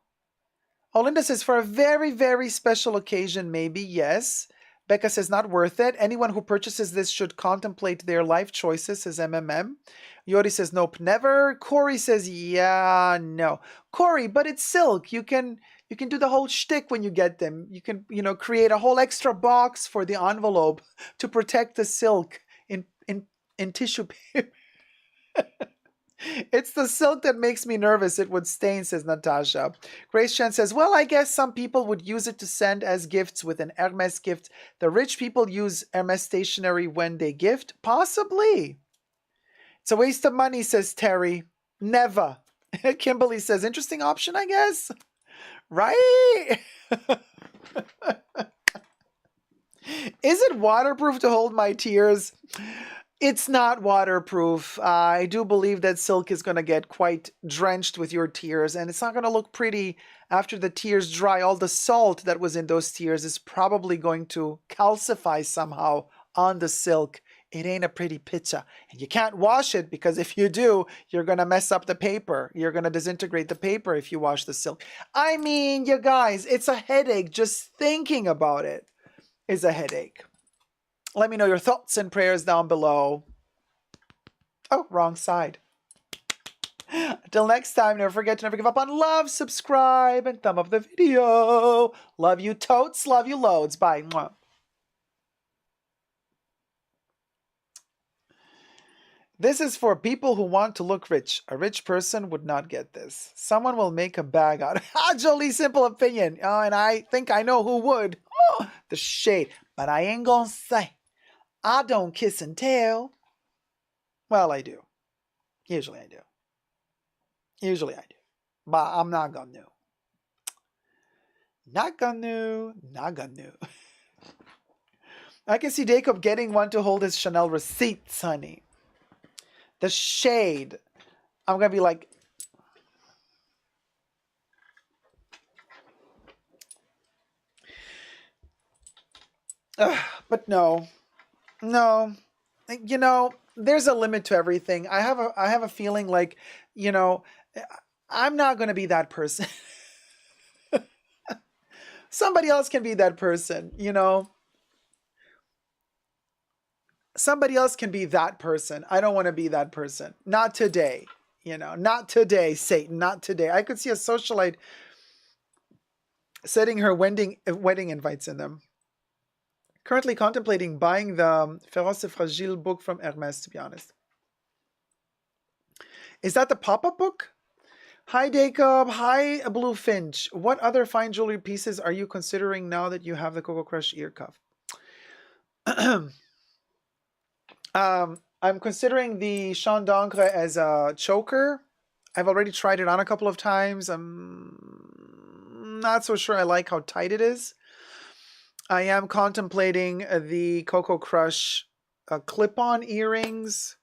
Olinda says, for a very, very special occasion, maybe, yes. Becca says, not worth it. Anyone who purchases this should contemplate their life choices, says MMM. Yori says, nope, never. Corey says, yeah, no. Corey, but it's silk. You can do the whole shtick when you get them. You can, create a whole extra box for the envelope to protect the silk in tissue paper. It's the silk that makes me nervous. It would stain, says Natasha. Grace Chan says, well, I guess some people would use it to send as gifts with an Hermes gift. The rich people use Hermes stationery when they gift. Possibly. It's a waste of money, says Terry. Never. Kimberly says, interesting option, I guess. Right? Is it waterproof to hold my tears? It's not waterproof. I do believe that silk is going to get quite drenched with your tears, and it's not going to look pretty after the tears dry. All the salt that was in those tears is probably going to calcify somehow on the silk. It ain't a pretty picture. And you can't wash it, because if you do, you're going to mess up the paper. You're going to disintegrate the paper if you wash the silk. I mean, you guys, it's a headache. Just thinking about it is a headache. Let me know your thoughts and prayers down below. Oh, wrong side. Until next time, never forget to never give up on love, subscribe, and thumb up the video. Love you totes, love you loads. Bye. Mwah. This is for people who want to look rich. A rich person would not get this. Someone will make a bag out of it. Ah, Jolie, simple opinion. Oh, and I think I know who would. Oh, the shade. But I ain't gonna say. I don't kiss and tell. Well, I do. Usually I do. But I'm not gonna. Not gonna. I can see Dacob getting one to hold his Chanel receipts, honey. The shade. I'm gonna be like, but no. There's a limit to everything. I have a feeling like, I'm not going to be that person. Somebody else can be that person, Somebody else can be that person. I don't want to be that person. Not today, Not today, Satan. Not today. I could see a socialite setting her wedding invites in them. Currently contemplating buying the Féroce et Fragile book from Hermes, to be honest. Is that the pop-up book? Hi, Dacob. Hi, Blue Finch. What other fine jewelry pieces are you considering now that you have the Coco Crush ear cuff? I'm considering the Chant d'Ancre as a choker. I've already tried it on a couple of times. I'm not so sure I like how tight it is. I am contemplating the Coco Crush clip-on earrings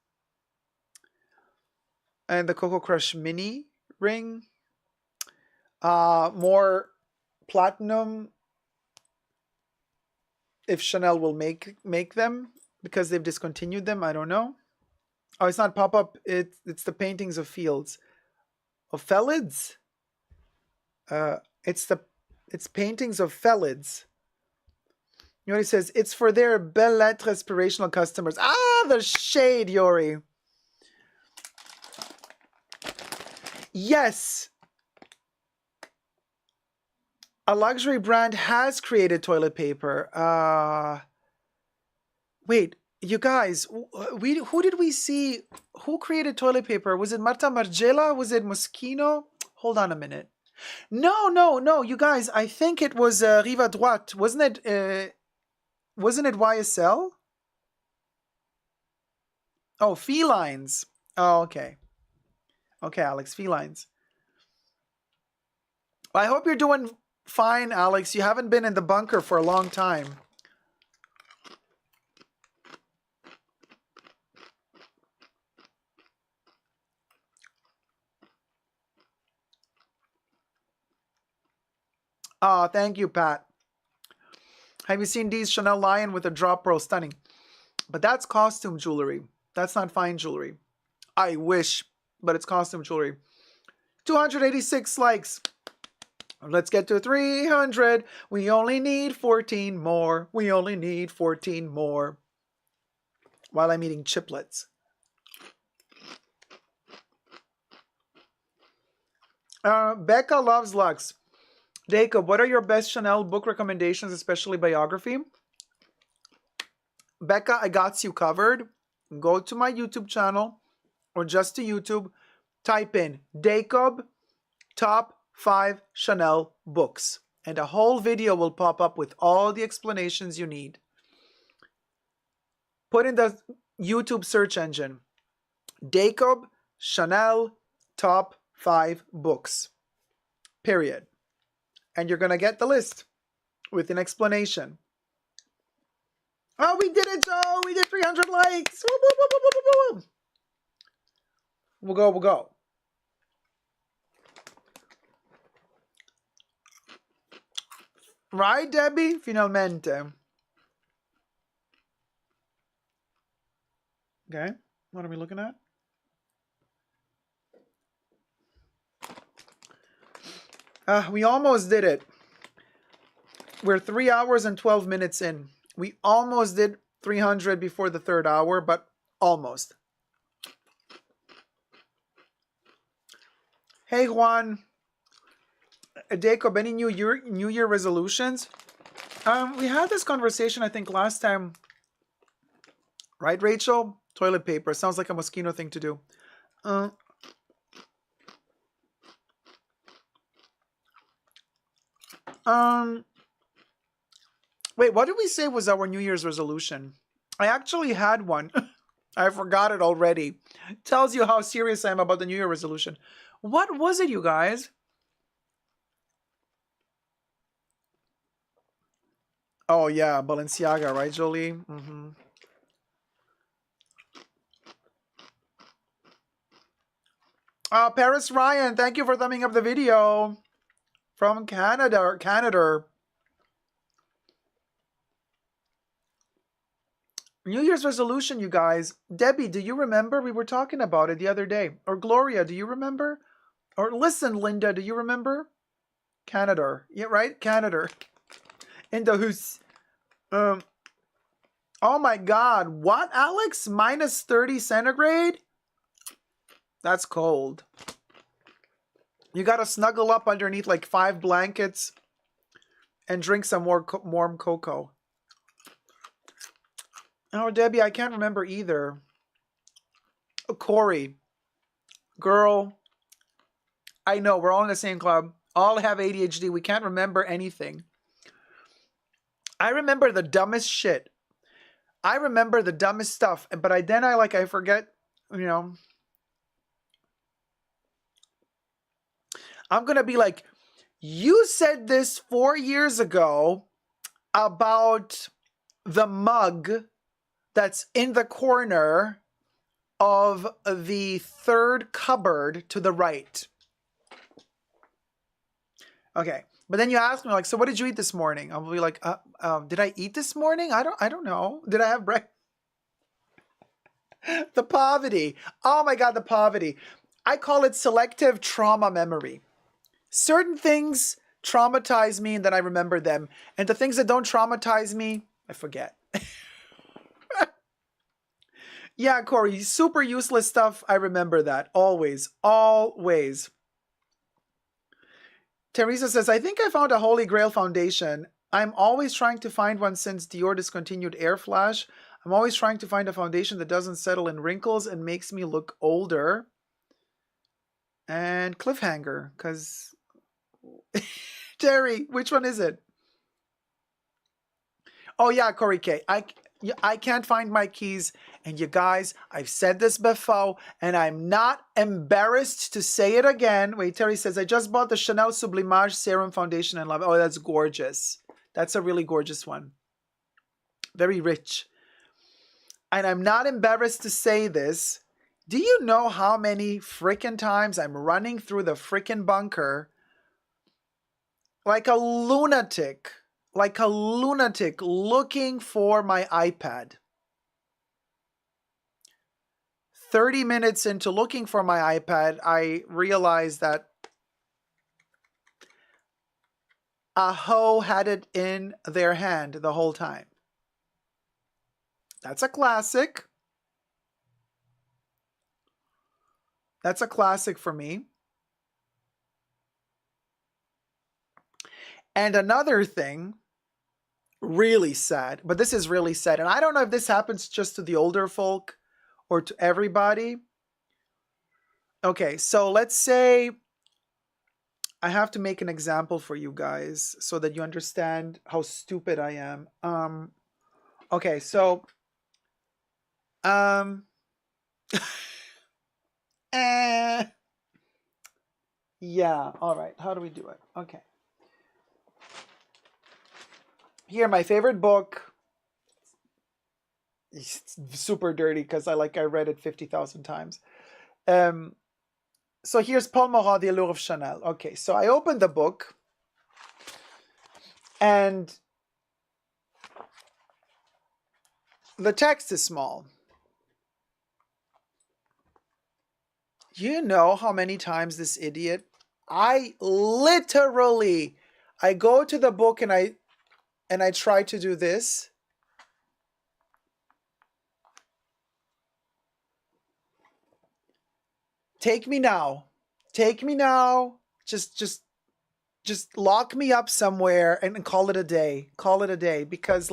and the Coco Crush mini ring. More platinum if Chanel will make them, because they've discontinued them. I don't know. Oh, it's not pop-up. It's the paintings of fields. Of Felids? It's paintings of Felids. Yori says, it's for their belles lettres aspirational customers. Ah, the shade, Yori. Yes. A luxury brand has created toilet paper. Wait, you guys, who did we see? Who created toilet paper? Was it Marta Margiela? Was it Moschino? Hold on a minute. No, you guys, I think it was Riva Droite. Wasn't it YSL? Oh, Felines. Oh, okay. Okay, Alex, Felines. I hope you're doing fine, Alex. You haven't been in the bunker for a long time. Oh, thank you, Pat. Have you seen Dee's Chanel Lion with a drop pearl? Stunning. But that's costume jewelry. That's not fine jewelry. I wish, but it's costume jewelry. 286 likes. Let's get to 300. We only need 14 more. We only need 14 more. While I'm eating chiplets. Becca loves Lux. Dacob, what are your best Chanel book recommendations, especially biography? Becca, I got you covered. Go to my YouTube channel or just to YouTube. Type in Dacob top 5 Chanel books. And a whole video will pop up with all the explanations you need. Put in the YouTube search engine. Dacob Chanel top 5 books. Period. And you're going to get the list with an explanation. Oh, we did it, Joe! We did 300 likes! Woo, woo, woo, woo, woo, woo, woo. We'll go, we'll go. Right, Debbie? Finalmente. Okay, what are we looking at? We almost did it. We're 3 hours and 12 minutes in. We almost did 300 before the 3rd hour, but almost. Hey, Juan. Dacob, any New Year resolutions? We had this conversation, I think, last time. Right, Rachel? Toilet paper. Sounds like a Moschino thing to do. Wait, what did we say was our New Year's resolution? I actually had one. I forgot it already. Tells you how serious I am about the New Year resolution. What was it, you guys? Oh, yeah, Balenciaga, right, Jolie? Mm-hmm. Paris Ryan, thank you for thumbing up the video. From Canada. New Year's resolution, you guys. Debbie, do you remember? We were talking about it the other day. Or Gloria, do you remember? Or listen, Linda, do you remember? Canada. Yeah, right? Canada. In the house. Oh my God. What, Alex? Minus 30 centigrade? That's cold. You gotta snuggle up underneath like 5 blankets and drink some more warm cocoa. Oh, Debbie, I can't remember either. Oh, Corey. Girl. I know, we're all in the same club. All have ADHD. We can't remember anything. I remember the dumbest shit. I remember the dumbest stuff. But I forget, you know. I'm going to be like, you said this 4 years ago about the mug that's in the corner of the 3rd cupboard to the right. Okay. But then you ask me, like, so what did you eat this morning? I'll be like, did I eat this morning? I don't know. Did I have breakfast? The poverty. Oh my God, the poverty. I call it selective trauma memory. Certain things traumatize me and then I remember them. And the things that don't traumatize me, I forget. Yeah, Corey, super useless stuff. I remember that. Always. Always. Teresa says, I think I found a Holy Grail foundation. I'm always trying to find one since Dior discontinued Air Flash. I'm always trying to find a foundation that doesn't settle in wrinkles and makes me look older. And Cliffhanger, because... Terry, which one is it? Oh, yeah, Corey K. I can't find my keys And you guys, I've said this before, and I'm not embarrassed to say it again. Wait, Terry says, I just bought the Chanel Sublimage Serum Foundation and love it. Oh, that's gorgeous. That's a really gorgeous one. Very rich. And I'm not embarrassed to say this. Do you know how many freaking times I'm running through the freaking bunker like a lunatic looking for my iPad? 30 minutes into looking for my iPad, I realized that a hoe had it in their hand the whole time. That's a classic. That's a classic for me. And another thing, really sad, but this is really sad, and I don't know if this happens just to the older folk or to everybody. Okay, so let's say I have to make an example for you guys so that you understand how stupid I am. Okay, so yeah, all right, how do we do it? Okay. Here, my favorite book. It's super dirty because I read it 50,000 times. So here's Paul Morand, The Allure of Chanel. Okay, so I opened the book and the text is small. You know how many times this idiot, I go to the book and I try to do this. Take me now. Take me now. Just lock me up somewhere and call it a day. Call it a day. Because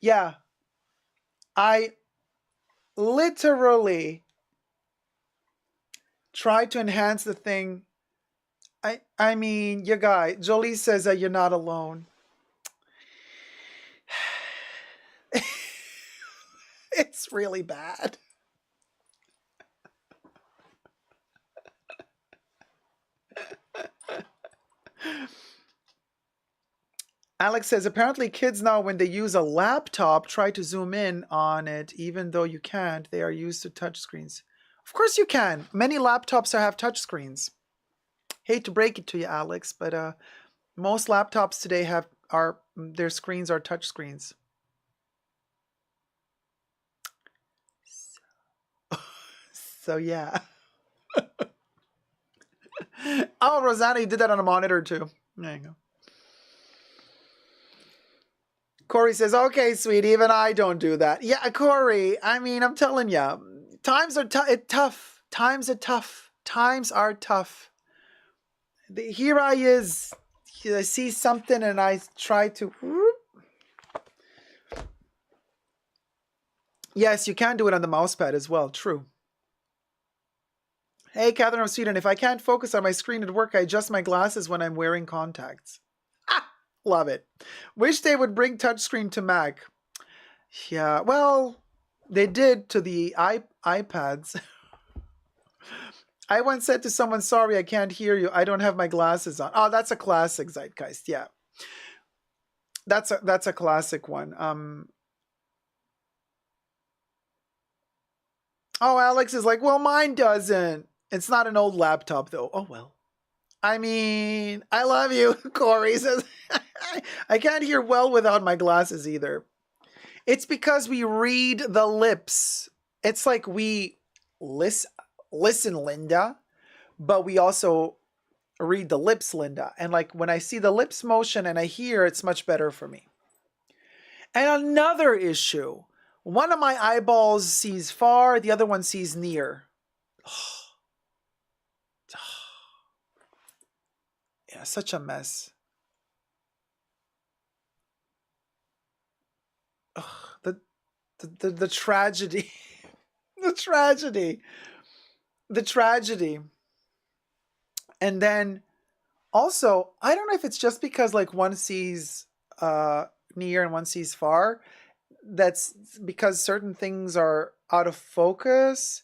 yeah, I literally try to enhance the thing. I mean, you guys, Jolie says that you're not alone. It's really bad. Alex says, apparently kids now, when they use a laptop, try to zoom in on it, even though you can't. They are used to touchscreens. Of course you can. Many laptops have touchscreens. Hate to break it to you, Alex, but most laptops today their screens are touchscreens. So yeah. Oh, Rosanna, you did that on a monitor too. There you go. Corey says, okay, sweetie, even I don't do that. Yeah, Corey, I mean, I'm telling you, times are tough. Times are tough. Times are tough. Here I see something and I try to... Yes, you can do it on the mouse pad as well. True. Hey, Catherine of Sweden, if I can't focus on my screen at work, I adjust my glasses when I'm wearing contacts. Love it. Wish they would bring touchscreen to Mac. Yeah, well, they did to the iPads. I once said to someone, sorry, I can't hear you. I don't have my glasses on. Oh, that's a classic Zeitgeist. Yeah. That's a classic one. Oh, Alex is like, well, mine doesn't. It's not an old laptop, though. Oh, well. I mean, I love you, Corey says. I can't hear well without my glasses either. It's because we read the lips. It's like we listen, Linda, but we also read the lips, Linda. And when I see the lips motion and I hear, it's much better for me. And another issue. One of my eyeballs sees far, the other one sees near. Yeah, such a mess. Ugh, the tragedy. The tragedy. And then also, I don't know if it's just because one sees near and one sees far. that's because certain things are out of focus.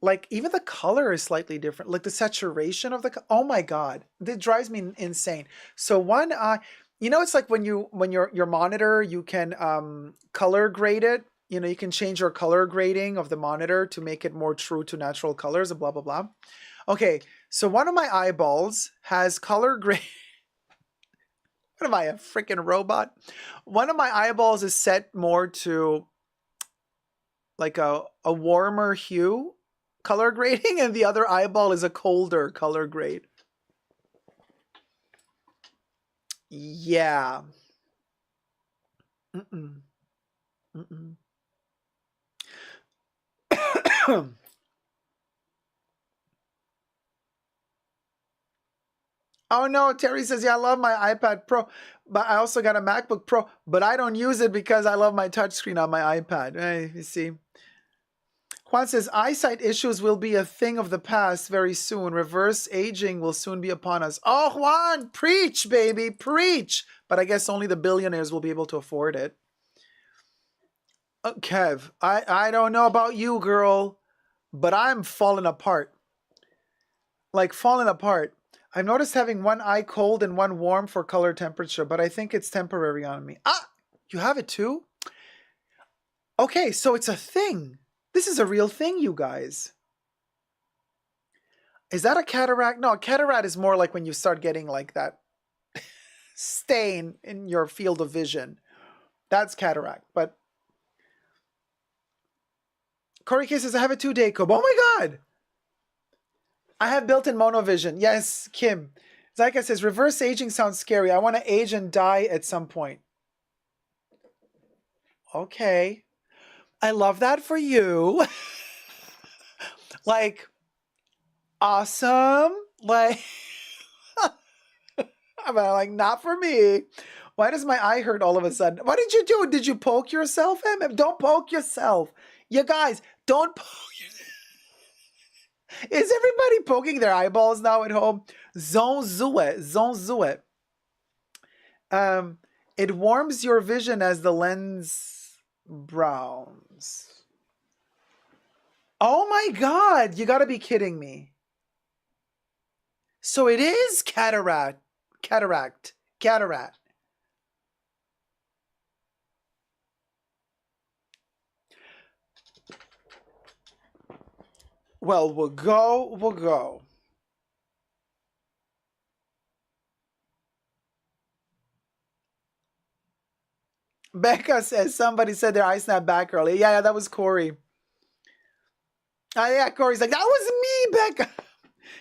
Like even the color is slightly different. Like the saturation of the, oh my God, that drives me insane. So one eye, it's like when your monitor, you can color grade it. You can change your color grading of the monitor to make it more true to natural colors and blah, blah, blah. Okay, so one of my eyeballs has color grade. What am I, a freaking robot? One of my eyeballs is set more to like a warmer hue color grading, and the other eyeball is a colder color grade. Yeah. Mm-mm. Mm-mm. Oh no, Terry says, yeah, I love my iPad Pro, but I also got a MacBook Pro, but I don't use it because I love my touchscreen on my iPad. Hey, you see. Juan says, eyesight issues will be a thing of the past very soon. Reverse aging will soon be upon us. Oh, Juan, preach, baby, preach. But I guess only the billionaires will be able to afford it. Kev, I don't know about you, girl, but I'm falling apart. Like falling apart. I've noticed having one eye cold and one warm for color temperature, but I think it's temporary on me. Ah, you have it too? Okay, so it's a thing. This is a real thing, you guys. Is that a cataract? No, a cataract is more like when you start getting like that stain in your field of vision. That's cataract. But Corey K says, I have a 2-day Dacob. Oh my God. I have built-in monovision. Yes, Kim. Zyka says, reverse aging sounds scary. I want to age and die at some point. Okay. I love that for you. Like, awesome. Like, I'm like, not for me. Why does my eye hurt all of a sudden? What did you do? Did you poke yourself, MM? Don't poke yourself. You guys, don't poke yourself. Is everybody poking their eyeballs now at home? Zonzue. It warms your vision as the lens browns. Oh my God, you gotta be kidding me. So it is cataract. Well, we'll go. Becca says, somebody said their eye snapped back early. Yeah, that was Corey. Yeah, Corey's like, that was me, Becca.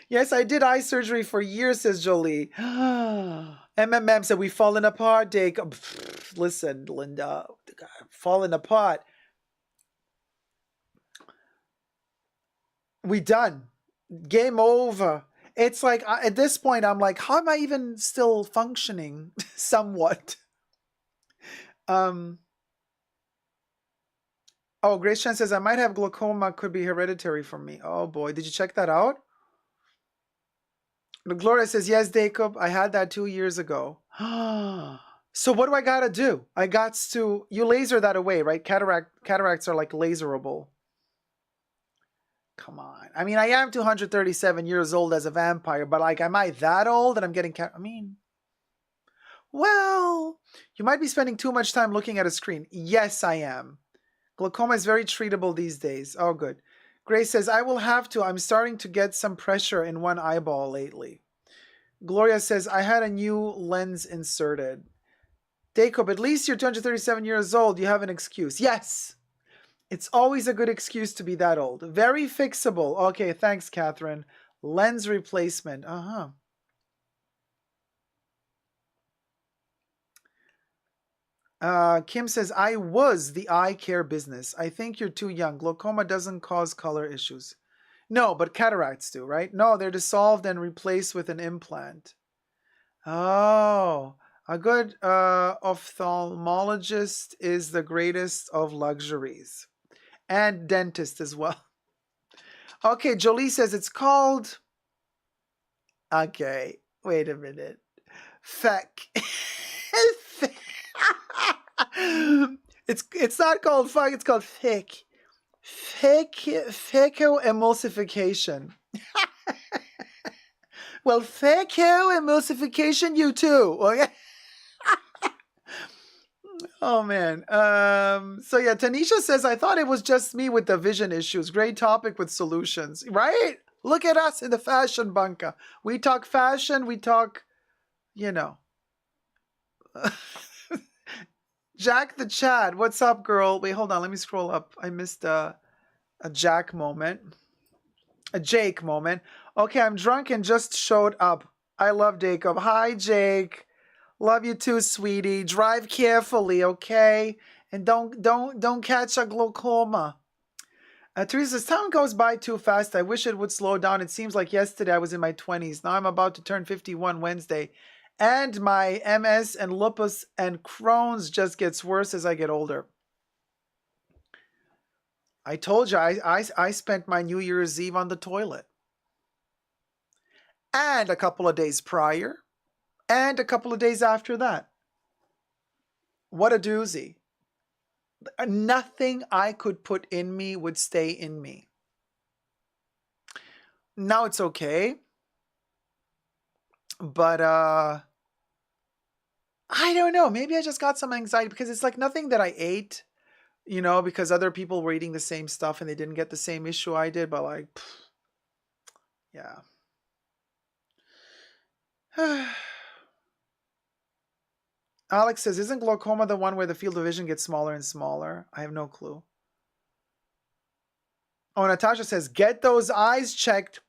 Yes, I did eye surgery for years, says Jolie. MMM said, we falling apart, Dacob. Listen, Linda, falling apart. We done. Game over. It's like, at this point, I'm like, how am I even still functioning somewhat? Oh, Grace Chan says, I might have glaucoma, could be hereditary for me. Oh boy, did you check that out? Gloria says, yes, Dacob, I had that 2 years ago. So what do I gotta do? I got to, you laser that away, right? Cataracts are like laserable. Come on. I mean, I am 237 years old as a vampire, but like, am I that old and I'm getting I mean, well, you might be spending too much time looking at a screen. Yes, I am. Glaucoma is very treatable these days. Oh, good. Grace says, I will have to. I'm starting to get some pressure in one eyeball lately. Gloria says, I had a new lens inserted. Dacob, at least you're 237 years old. You have an excuse. Yes. It's always a good excuse to be that old. Very fixable. Okay, thanks, Catherine. Lens replacement. Kim says, I was the eye care business. I think you're too young. Glaucoma doesn't cause color issues. No, but cataracts do, right? No, they're dissolved and replaced with an implant. Oh, a good ophthalmologist is the greatest of luxuries. And dentist as well. Okay, Jolie says it's called... Okay, wait a minute. Feck. It's not called fuck, it's called thick. Emulsification. Well, emulsification, you too. Okay. Oh man. So yeah, Tanisha says, I thought it was just me with the vision issues. Great topic with solutions, right? Look at us in the fashion bunker. We talk fashion, we talk, you know. Jack the Chad, what's up, girl? Wait, hold on, let me scroll up. I missed a Jack moment. A Jake moment. Okay, I'm drunk and just showed up. I love Dacob. Hi, Jake. Love you too, sweetie. Drive carefully, okay? And don't catch a glaucoma. Teresa says, time goes by too fast. I wish it would slow down. It seems like yesterday I was in my 20s. Now I'm about to turn 51 Wednesday. And my MS and lupus and Crohn's just gets worse as I get older. I told you, I spent my New Year's Eve on the toilet. And a couple of days prior. And a couple of days after that. What a doozy. Nothing I could put in me would stay in me. Now it's okay. But I don't know. Maybe I just got some anxiety because it's like nothing that I ate, you know, because other people were eating the same stuff and they didn't get the same issue I did. But like, yeah. Alex says, isn't glaucoma the one where the field of vision gets smaller and smaller? I have no clue. Oh, Natasha says, get those eyes checked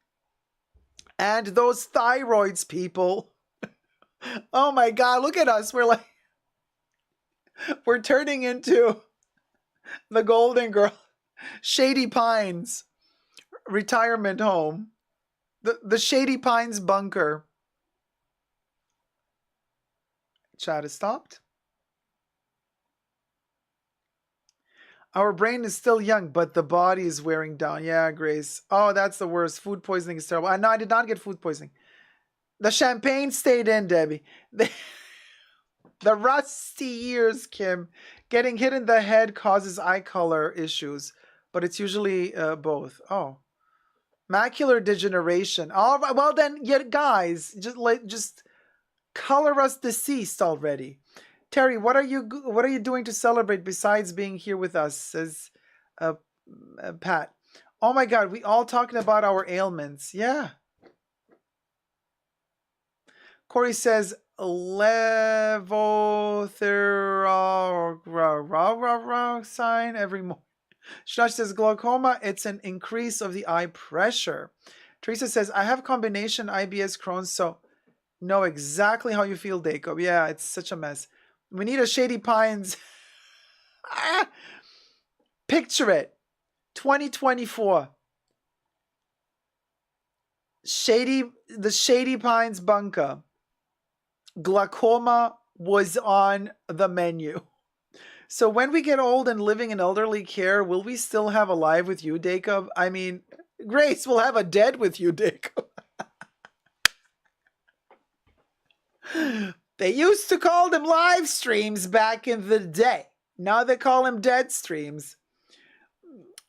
and those thyroids, people. Oh my God, look at us. We're turning into the Golden Girl. Shady Pines retirement home. The Shady Pines bunker. Chat has stopped. Our brain is still young, but the body is wearing down. Yeah, Grace. Oh, that's the worst. Food poisoning is terrible. No, I did not get food poisoning. The champagne stayed in, Debbie. The rusty years, Kim. Getting hit in the head causes eye color issues, but it's usually both. Oh. Macular degeneration. All right, well then, yeah, guys, just color us deceased already. Terry, what are you doing to celebrate besides being here with us? Says Pat. Oh my God, we all talking about our ailments. Yeah. Corey says levothyroxine every morning. Shnash says glaucoma, it's an increase of the eye pressure. Teresa says, I have combination IBS Crohn's, so know exactly how you feel, Dacob. Yeah, it's such a mess. We need a Shady Pines. Picture it. 2024. The Shady Pines bunker. Glaucoma was on the menu. So when we get old and living in elderly care, will we still have a live with you, Dacob? I mean, Grace will have a dead with you, Dacob. They used to call them live streams back in the day. Now they call them dead streams.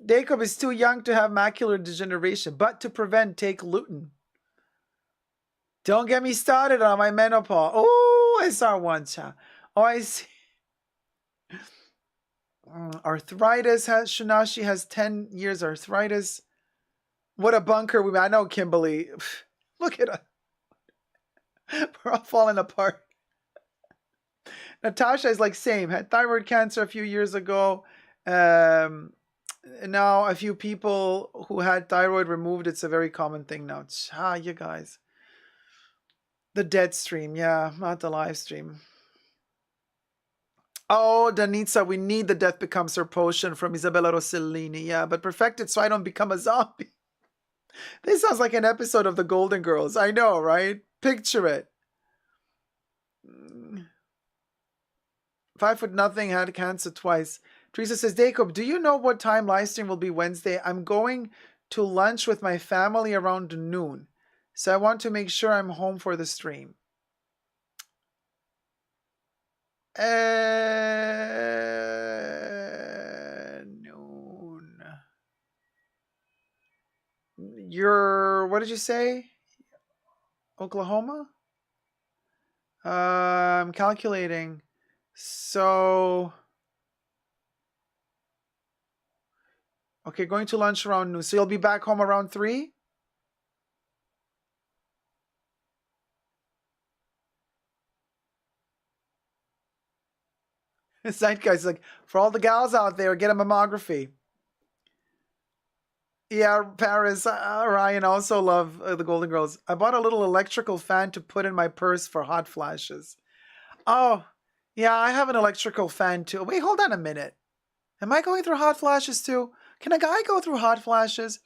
Dacob is too young to have macular degeneration, but to prevent, take lutein. Don't get me started on my menopause. Oh, I saw one chat. Oh, I see. Arthritis Shinashi has 10 years arthritis. What a bunker we made. I know, Kimberly. Look at us. We're all falling apart. Natasha is like, same. Had thyroid cancer a few years ago. Now a few people who had thyroid removed. It's a very common thing now. You guys. The dead stream. Yeah, not the live stream. Oh, Danitza, we need the Death Becomes Her potion from Isabella Rossellini. Yeah, but perfect it so I don't become a zombie. This sounds like an episode of The Golden Girls. I know, right? Picture it. 5'0" had cancer twice. Teresa says, Dacob, do you know what time live stream will be Wednesday? I'm going to lunch with my family around noon. So I want to make sure I'm home for the stream. What did you say? Oklahoma? I'm calculating. So, okay, going to lunch around noon. So you'll be back home around 3? Zeitgeist, like, for all the gals out there, get a mammography. Yeah, Paris, Ryan also love the Golden Girls. I bought a little electrical fan to put in my purse for hot flashes. Oh, yeah, I have an electrical fan too. Wait, hold on a minute. Am I going through hot flashes too? Can a guy go through hot flashes?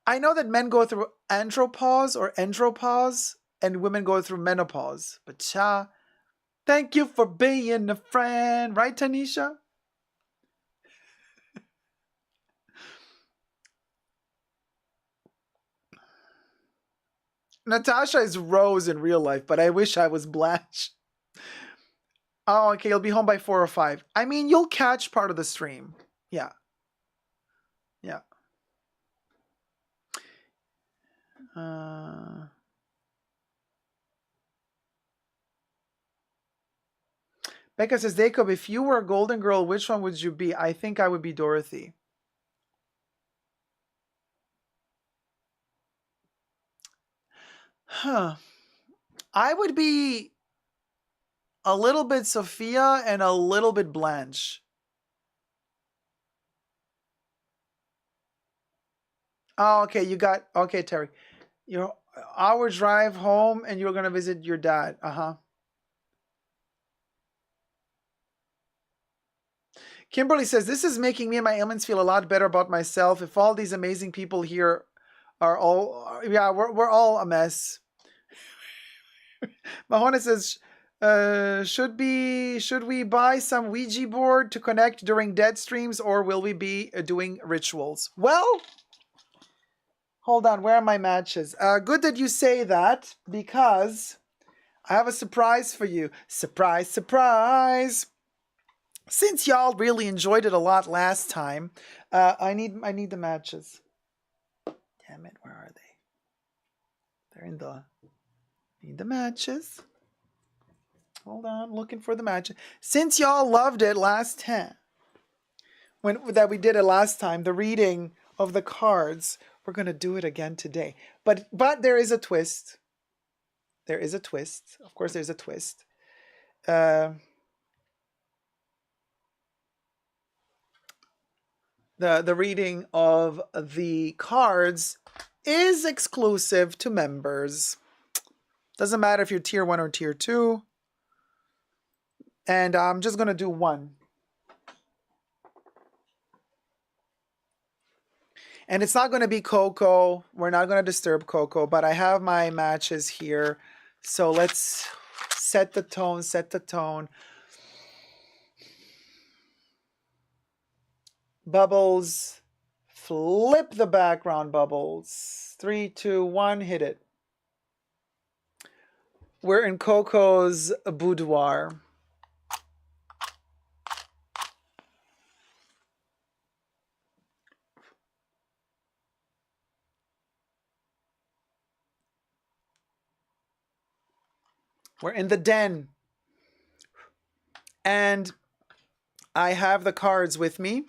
I know that men go through andropause or andropause, and women go through menopause. But thank you for being a friend. Right, Tanisha? Natasha is Rose in real life, but I wish I was Blanche. Oh, okay, you'll be home by 4 or 5. I mean, you'll catch part of the stream. Yeah. Yeah. Becca says, Dacob, if you were a Golden Girl, which one would you be? I think I would be Dorothy. Huh. I would be a little bit Sophia and a little bit Blanche. Oh, okay, okay, Terry. Your hour drive home and you're going to visit your dad. Uh-huh. Kimberly says, this is making me and my ailments feel a lot better about myself. If all these amazing people here are all, yeah, we're all a mess. Mahona says, should we buy some Ouija board to connect during dead streams, or will we be doing rituals? Well, hold on, where are my matches? Good that you say that, because I have a surprise for you. Surprise, surprise! Since y'all really enjoyed it a lot last time, I need the matches. Damn it, where are they? They're in the... Need the matches. Hold on, looking for the matches. Since y'all loved it last time, that we did it last time, the reading of the cards, we're gonna do it again today. But there is a twist. There is a twist. Of course, there's a twist. The reading of the cards is exclusive to members. Doesn't matter if you're tier 1 or tier 2. And I'm just going to do one. And it's not going to be Coco. We're not going to disturb Coco, but I have my matches here. So let's set the tone, set the tone. Bubbles, flip the background bubbles. 3, 2, 1, hit it. We're in Coco's boudoir. We're in the den. And I have the cards with me.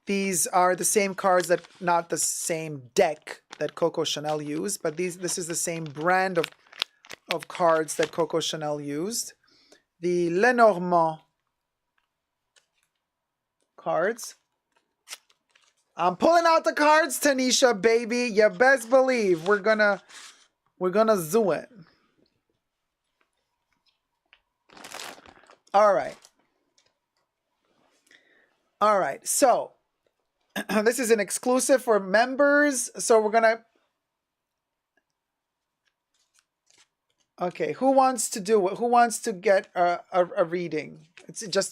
These are the same cards that, not the same deck that Coco Chanel used, but this is the same brand of cards that Coco Chanel used. The Lenormand cards. I'm pulling out the cards, Tanisha, baby. You best believe we're gonna zoo it. All right. All right. So this is an exclusive for members. So we're gonna. Okay, who wants to do it? Who wants to get a reading?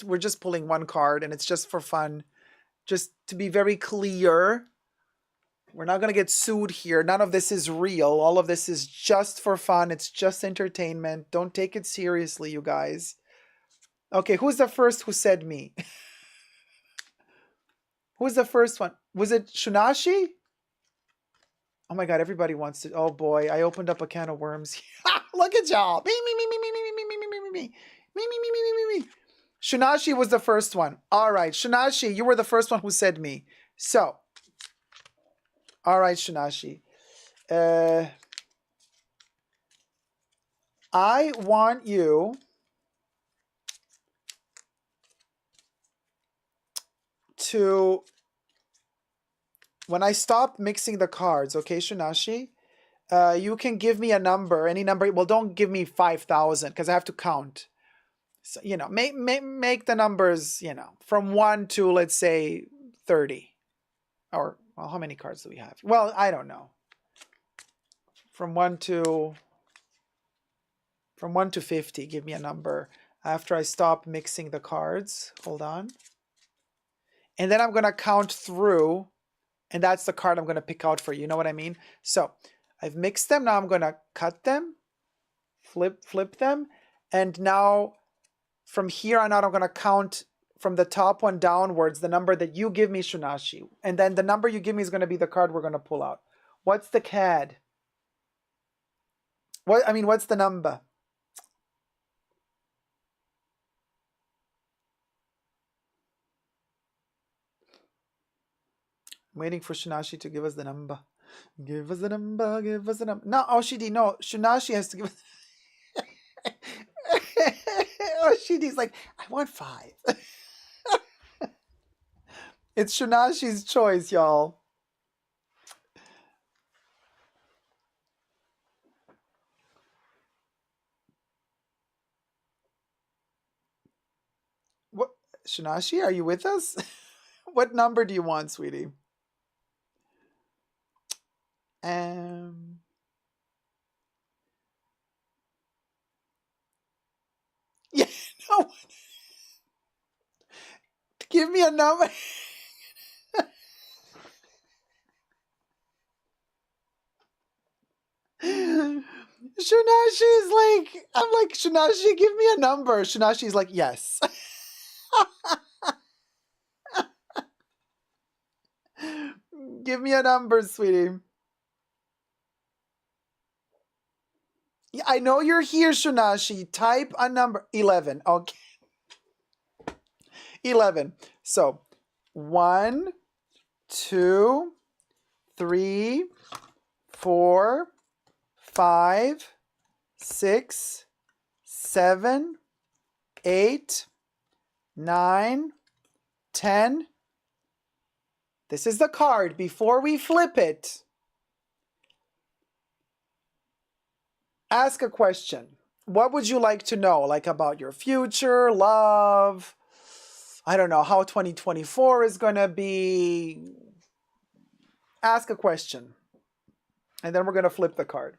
We're just pulling one card, and it's just for fun. Just to be very clear, we're not going to get sued here. None of this is real. All of this is just for fun. It's just entertainment. Don't take it seriously, you guys. Okay, who's the first who said me? Who's the first one? Was it Shunashi? Oh my God, everybody wants to. Oh boy, I opened up a can of worms. Look at y'all. Me, me, me, me, me, me, me, me, me, me, me, me, me, me, me, me, me, me. Shunashi was the first one. All right, Shunashi, you were the first one who said me. So, all right, Shunashi. I want you to, when I stop mixing the cards, okay, Shunashi, you can give me a number, any number. Well, don't give me 5,000 because I have to count. So, make the numbers, from 1 to, let's say, 30. Or, well, how many cards do we have? Well, I don't know. From 1 to 50, give me a number after I stop mixing the cards. Hold on. And then I'm going to count through, and that's the card I'm going to pick out for you. You know what I mean? So I've mixed them. Now I'm going to cut them, flip them. And now from here on out, I'm going to count from the top one downwards, the number that you give me, Shunashi. And then the number you give me is going to be the card we're going to pull out. What's the CAD? What's the number? I'm waiting for Shunashi to give us the number. Give us the number, give us the number. No, Oshidi, no. Shunashi has to give us... Oshidi's like, I want 5. It's Shunashi's choice, y'all. What, Shunashi, are you with us? What number do you want, sweetie? Yeah, no. Give me a number. Shunashi's like, I'm like, Shunashi, give me a number. Shunashi's like, yes. Give me a number, sweetie. Yeah, I know you're here, Shunashi. Type a number. 11. Okay. 11. So 1, 2, 3, 4, 5, 6, 7, 8, 9, 10. This is the card. Before we flip it, ask a question. What would you like to know? Like about your future, love, I don't know, how 2024 is going to be. Ask a question. And then we're going to flip the card.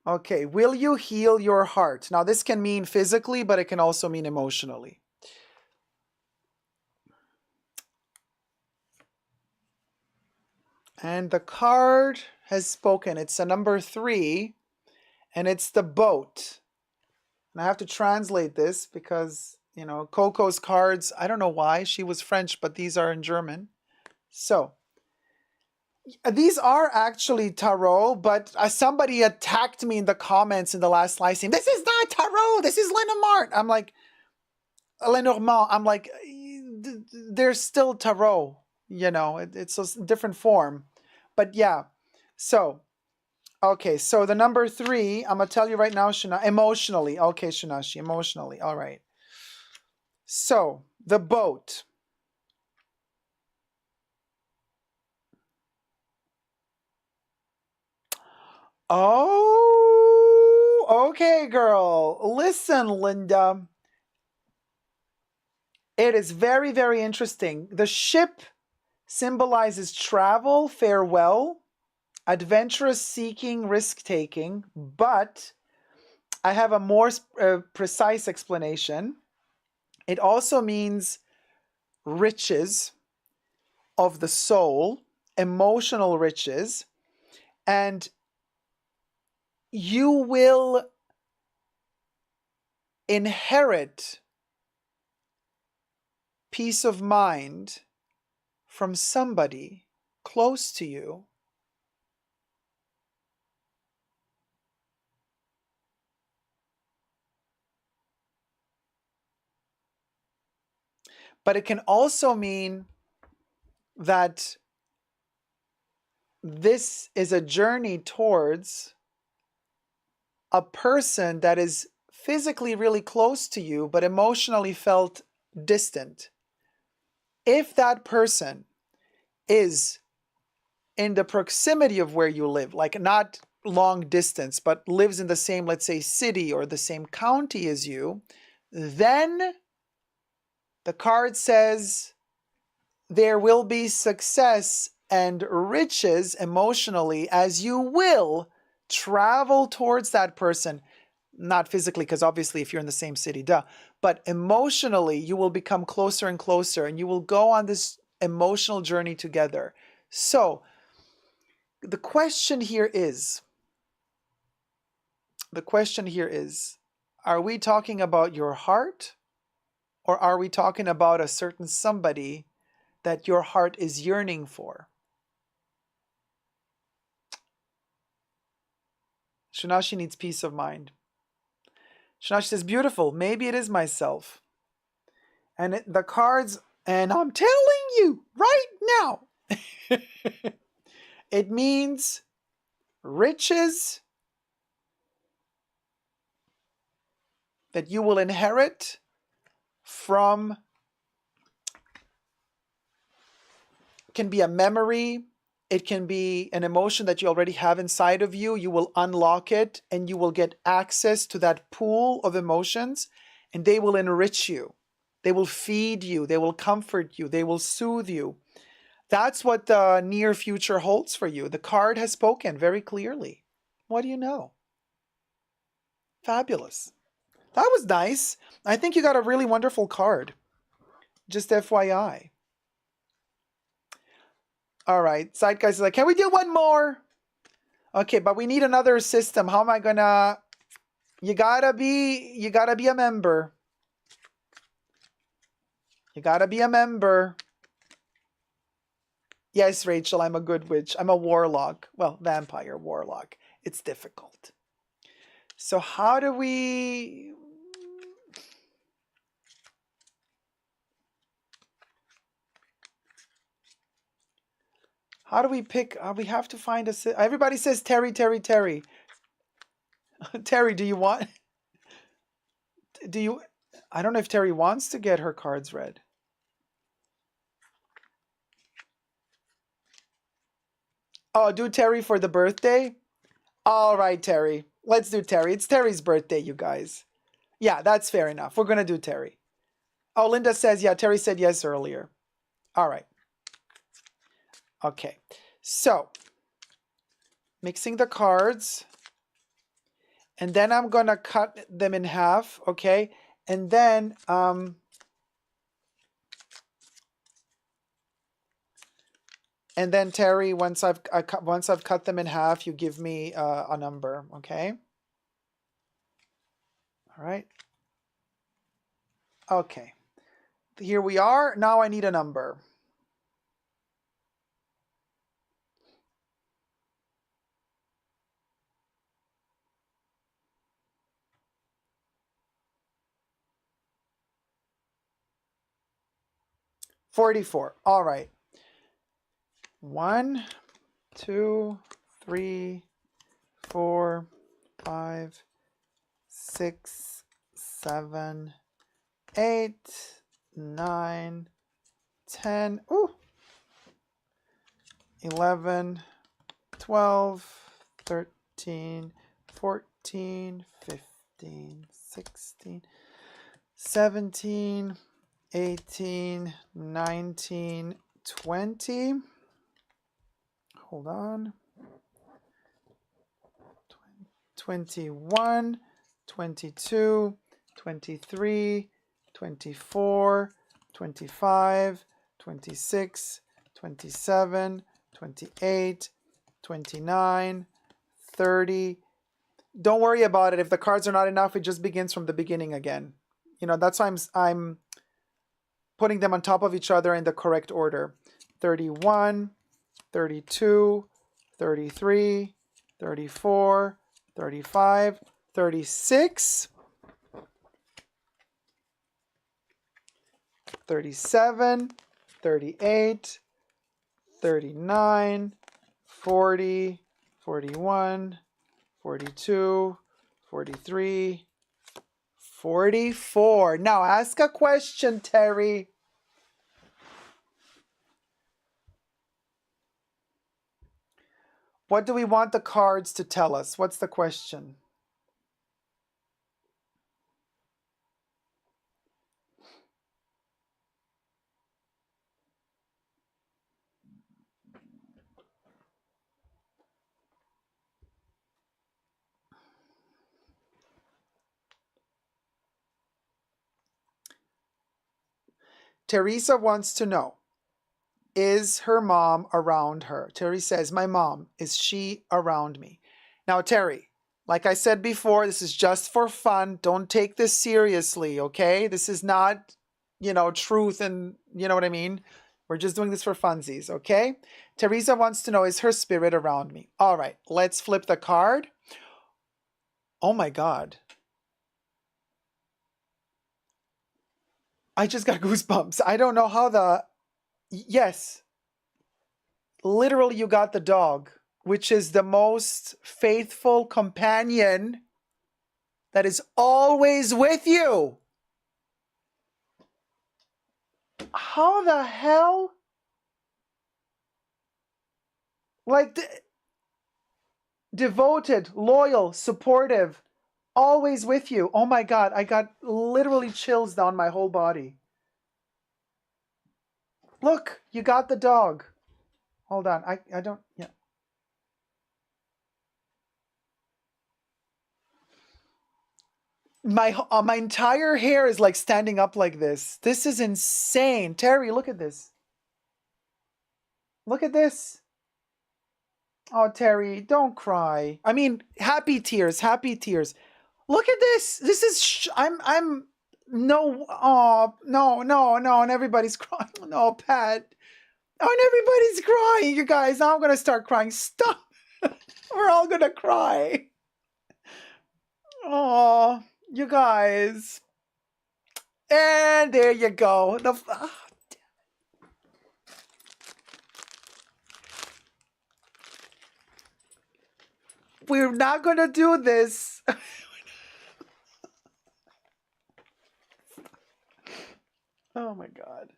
Okay, will you heal your heart? Now, this can mean physically, but it can also mean emotionally. And the card has spoken. It's a number 3, and it's the boat. And I have to translate this because, Coco's cards, I don't know why. She was French, but these are in German. So, these are actually tarot, but somebody attacked me in the comments in the last live stream. This is not tarot. This is Lenormand. I'm like, Lenormand. I'm like, there's still tarot. It's a different form. But yeah. So, okay. So the number 3, I'm going to tell you right now, emotionally. Okay, Shunashi, emotionally. All right. So, the boat. Oh, okay, girl. Listen, Linda. It is very, very interesting. The ship symbolizes travel, farewell, adventurous seeking, risk-taking, but I have a more precise explanation. It also means riches of the soul, emotional riches, and you will inherit peace of mind from somebody close to you, but it can also mean that this is a journey towards a person that is physically really close to you, but emotionally felt distant. If that person is in the proximity of where you live, like not long distance, but lives in the same, let's say, city or the same county as you, then the card says there will be success and riches emotionally as you will travel towards that person. Not physically, because obviously if you're in the same city, duh. But emotionally, you will become closer and closer, and you will go on this emotional journey together. So, the question here is, are we talking about your heart, or are we talking about a certain somebody that your heart is yearning for? Shunashi needs peace of mind. Shunashi says, beautiful, maybe it is myself. And the cards, and I'm telling you right now, it means riches that you will inherit from, can be a memory, it can be an emotion that you already have inside of you. You will unlock it and you will get access to that pool of emotions, and they will enrich you. They will feed you. They will comfort you. They will soothe you. That's what the near future holds for you. The card has spoken very clearly. What do you know? Fabulous. That was nice. I think you got a really wonderful card. Just FYI. All right. Zeitgeist is like, can we do one more? Okay, but we need another system. How am I gonna... You gotta be a member. You gotta be a member. Yes, Rachel, I'm a good witch. I'm a warlock. Well, vampire warlock. It's difficult. So how do we... How do we pick? We have to find a... Everybody says Terry, Terry, Terry. Terry, do you want... Do you... I don't know if Terry wants to get her cards read. Oh, do Terry for the birthday? All right, Terry. Let's do Terry. It's Terry's birthday, you guys. Yeah, that's fair enough. We're going to do Terry. Oh, Linda says, yeah, Terry said yes earlier. All right. Okay. So, mixing the cards. And then I'm going to cut them in half, okay? And then... And then Terry, once I've cut them in half, you give me a number, okay? All right. Okay. Here we are. Now I need a number. $44. All right. 1, 2, 3, 4, 5, 6, 7, 8, 9, 10, 11, 12, 13, 14, 15, 16, 17, 18, 19, 20. Hold on. 21, 22, 23, 24, 25, 26, 27, 28, 29, 30. Don't worry about it. If the cards are not enough, it just begins from the beginning again. You know, that's why I'm putting them on top of each other in the correct order. 31, 32, 33, 34, 35, 36, 37, 38, 39, 40, 41, 42, 43, 44. Now ask a question, Terry. What do we want the cards to tell us? What's the question? Teresa wants to know, is her mom around her? Terry says, my mom, is she around me? Now, Terry, like I said before, this is just for fun. Don't take this seriously, okay? This is not, truth and, you know what I mean? We're just doing this for funsies, okay? Teresa wants to know, is her spirit around me? All right, let's flip the card. Oh my God. I just got goosebumps. I don't know how yes. Literally, you got the dog, which is the most faithful companion that is always with you. How the hell? Like, devoted, loyal, supportive, always with you. Oh my God, I got literally chills down my whole body. Look, you got the dog. Hold on, I don't, yeah. My entire hair is like standing up like this. This is insane. Terry, look at this. Look at this. Oh, Terry, don't cry. I mean, happy tears, happy tears. Look at this. This is, no, oh, no, and everybody's crying. No, Pat. Oh, and everybody's crying, you guys. Now I'm going to start crying. Stop. We're all going to cry. Oh, you guys. And there you go. We're not going to do this. Oh my God.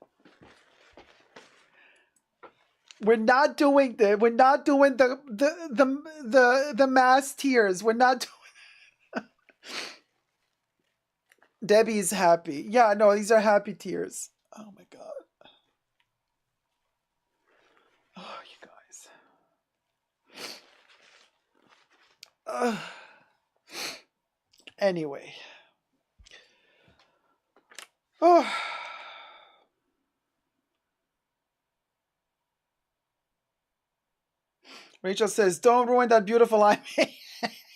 We're not doing we're not doing the mass tears. We're not doing Debbie's happy. Yeah, no, these are happy tears. Oh my God. Oh, you guys. Anyway. Oh. Rachel says, don't ruin that beautiful eye.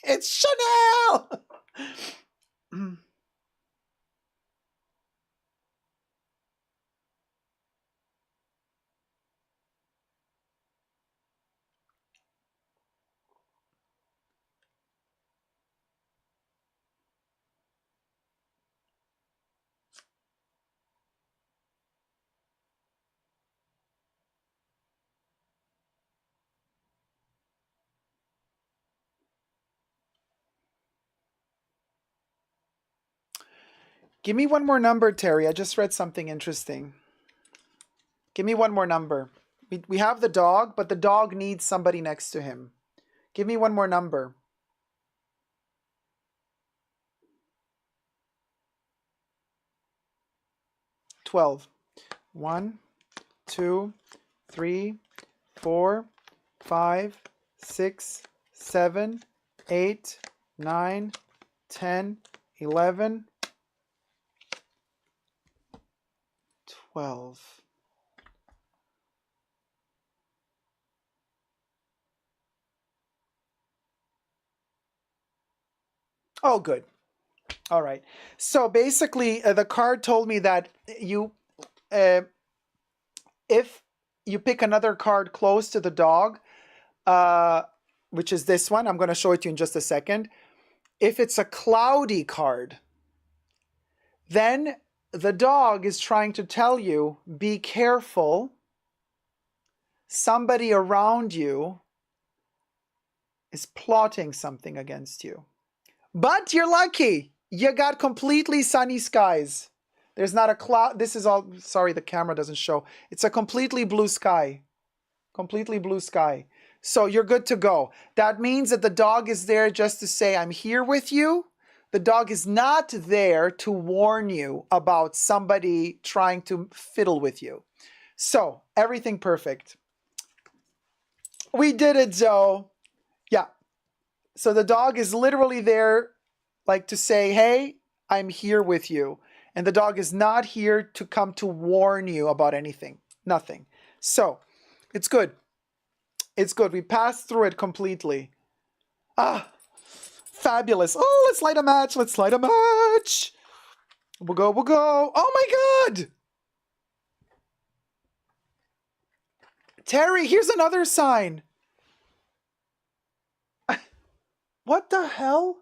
It's Chanel. Give me one more number, Terry. I just read something interesting. Give me one more number. We have the dog, but the dog needs somebody next to him. Give me one more number. 12. 1, 2, 3, 4, 5, 6, 7, 8, 9, 10, 11, 12. Oh, good. All right. So basically, the card told me that if you pick another card close to the dog, which is this one, I'm going to show it to you in just a second. If it's a cloudy card, then the dog is trying to tell you, be careful. Somebody around you is plotting something against you. But you're lucky. You got completely sunny skies. There's not a cloud. This is all, sorry, the camera doesn't show. It's a completely blue sky. Completely blue sky. So you're good to go. That means that the dog is there just to say, I'm here with you. The dog is not there to warn you about somebody trying to fiddle with you. So everything perfect. We did it, Joe. Yeah. So the dog is literally there like to say, hey, I'm here with you. And the dog is not here to come to warn you about anything. Nothing. So it's good. It's good. We passed through it completely. Ah, fabulous. Oh, let's light a match. Let's light a match. We'll go, we'll go. Oh my God. Terry, here's another sign. What the hell?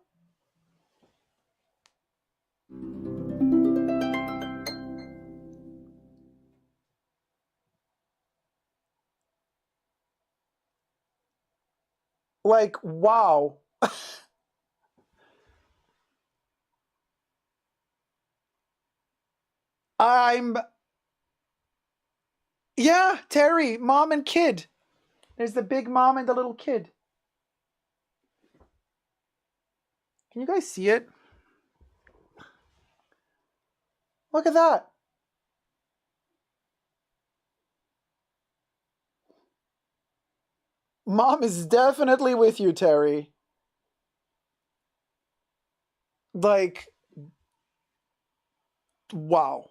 Like, wow. Yeah, Terry, mom and kid. There's the big mom and the little kid. Can you guys see it? Look at that. Mom is definitely with you, Terry. Like, wow.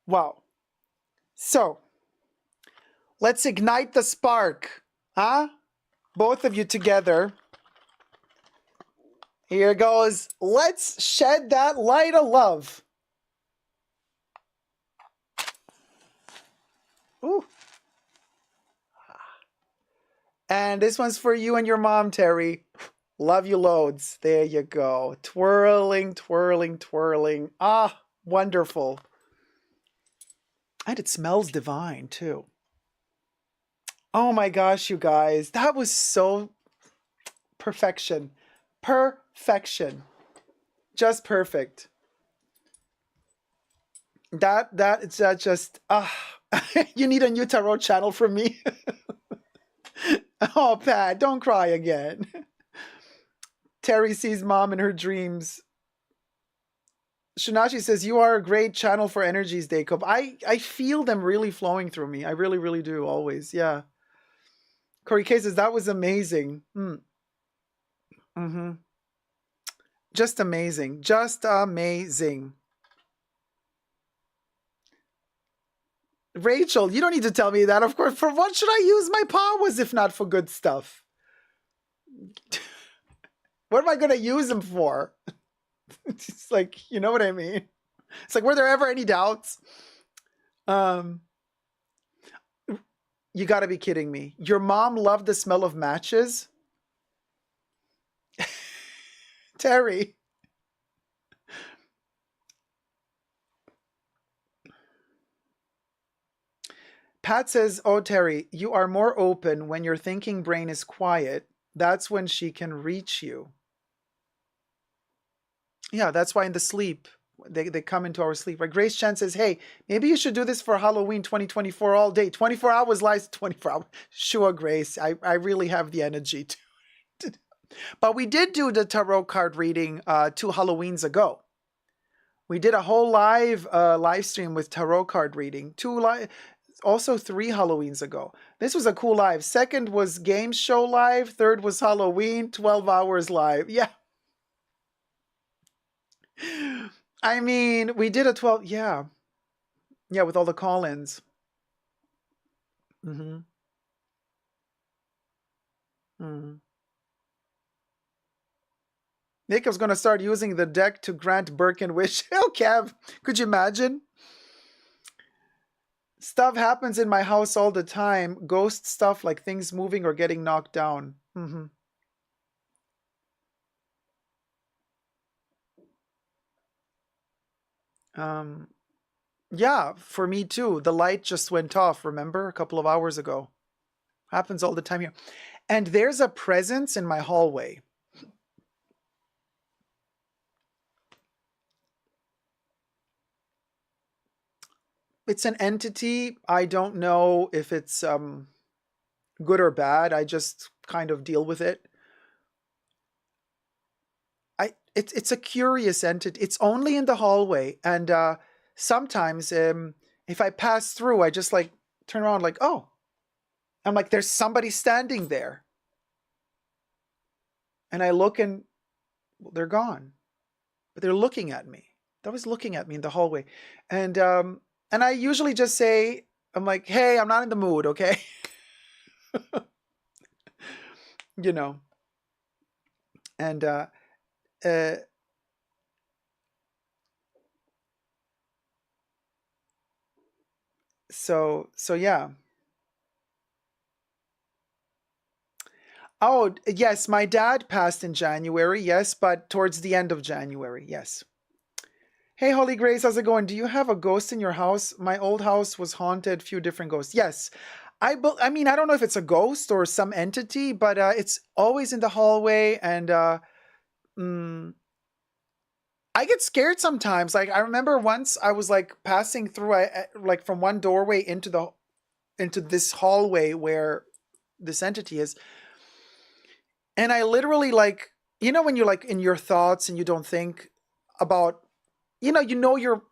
Wow. So, let's ignite the spark. Huh? Both of you together. Here goes. Let's shed that light of love. Ooh. And this one's for you and your mom, Terry. Love you loads. There you go. Twirling, twirling, twirling. Ah, wonderful. And it smells divine, too. Oh my gosh, you guys. That was so perfection. Perfection. Just perfect. That just, you need a new tarot channel from me. Oh, Pat, don't cry again. Terry sees mom in her dreams. Shinashi says, you are a great channel for energies, Dacob. I feel them really flowing through me. I really, really do, always. Yeah. Corey K says, that was amazing. Just amazing. Just amazing. Rachel, you don't need to tell me that. Of course, for what should I use my powers if not for good stuff? What am I going to use them for? It's like, you know what I mean? It's like, were there ever any doubts? You got to be kidding me. Your mom loved the smell of matches? Terry. Pat says, oh, Terry, you are more open when your thinking brain is quiet. That's when she can reach you. Yeah, that's why in the sleep, they come into our sleep. Right? Grace Chan says, hey, maybe you should do this for Halloween 2024 all day. 24 hours live, 24 hours. Sure, Grace, I really have the energy to. But we did do the tarot card reading 2 Halloweens ago. We did a whole live stream with tarot card reading. Also 3 Halloweens ago. This was a cool live. Second was game show live. Third was Halloween, 12 hours live. Yeah. I mean, we did a 12, yeah. Yeah, with all the call-ins. Jacob's going to start using the deck to grant Birkin wish. Oh, Kev, could you imagine? Stuff happens in my house all the time. Ghost stuff like things moving or getting knocked down. Yeah, for me too. The light just went off, remember? A couple of hours ago. Happens all the time here. And there's a presence in my hallway. It's an entity. I don't know if it's good or bad. I just kind of deal with it. It's a curious entity. It's only in the hallway, and sometimes if I pass through, I just like turn around, like, oh, I'm like, there's somebody standing there, and I look and they're gone, but they're looking at me. That was looking at me in the hallway, and I usually just say, I'm like, hey, I'm not in the mood, okay, you know, and so yeah. Oh, yes, my dad passed in January, yes, but towards the end of January, yes. Hey, Holy Grace, how's it going? Do you have a ghost in your house? My old house was haunted, few different ghosts. Yes. I mean, I don't know if it's a ghost or some entity, but it's always in the hallway, and I get scared sometimes. Like, I remember once I was like passing through, like from one doorway into this hallway where this entity is. And I literally, like, you know, when you're like in your thoughts and you don't think about, you know your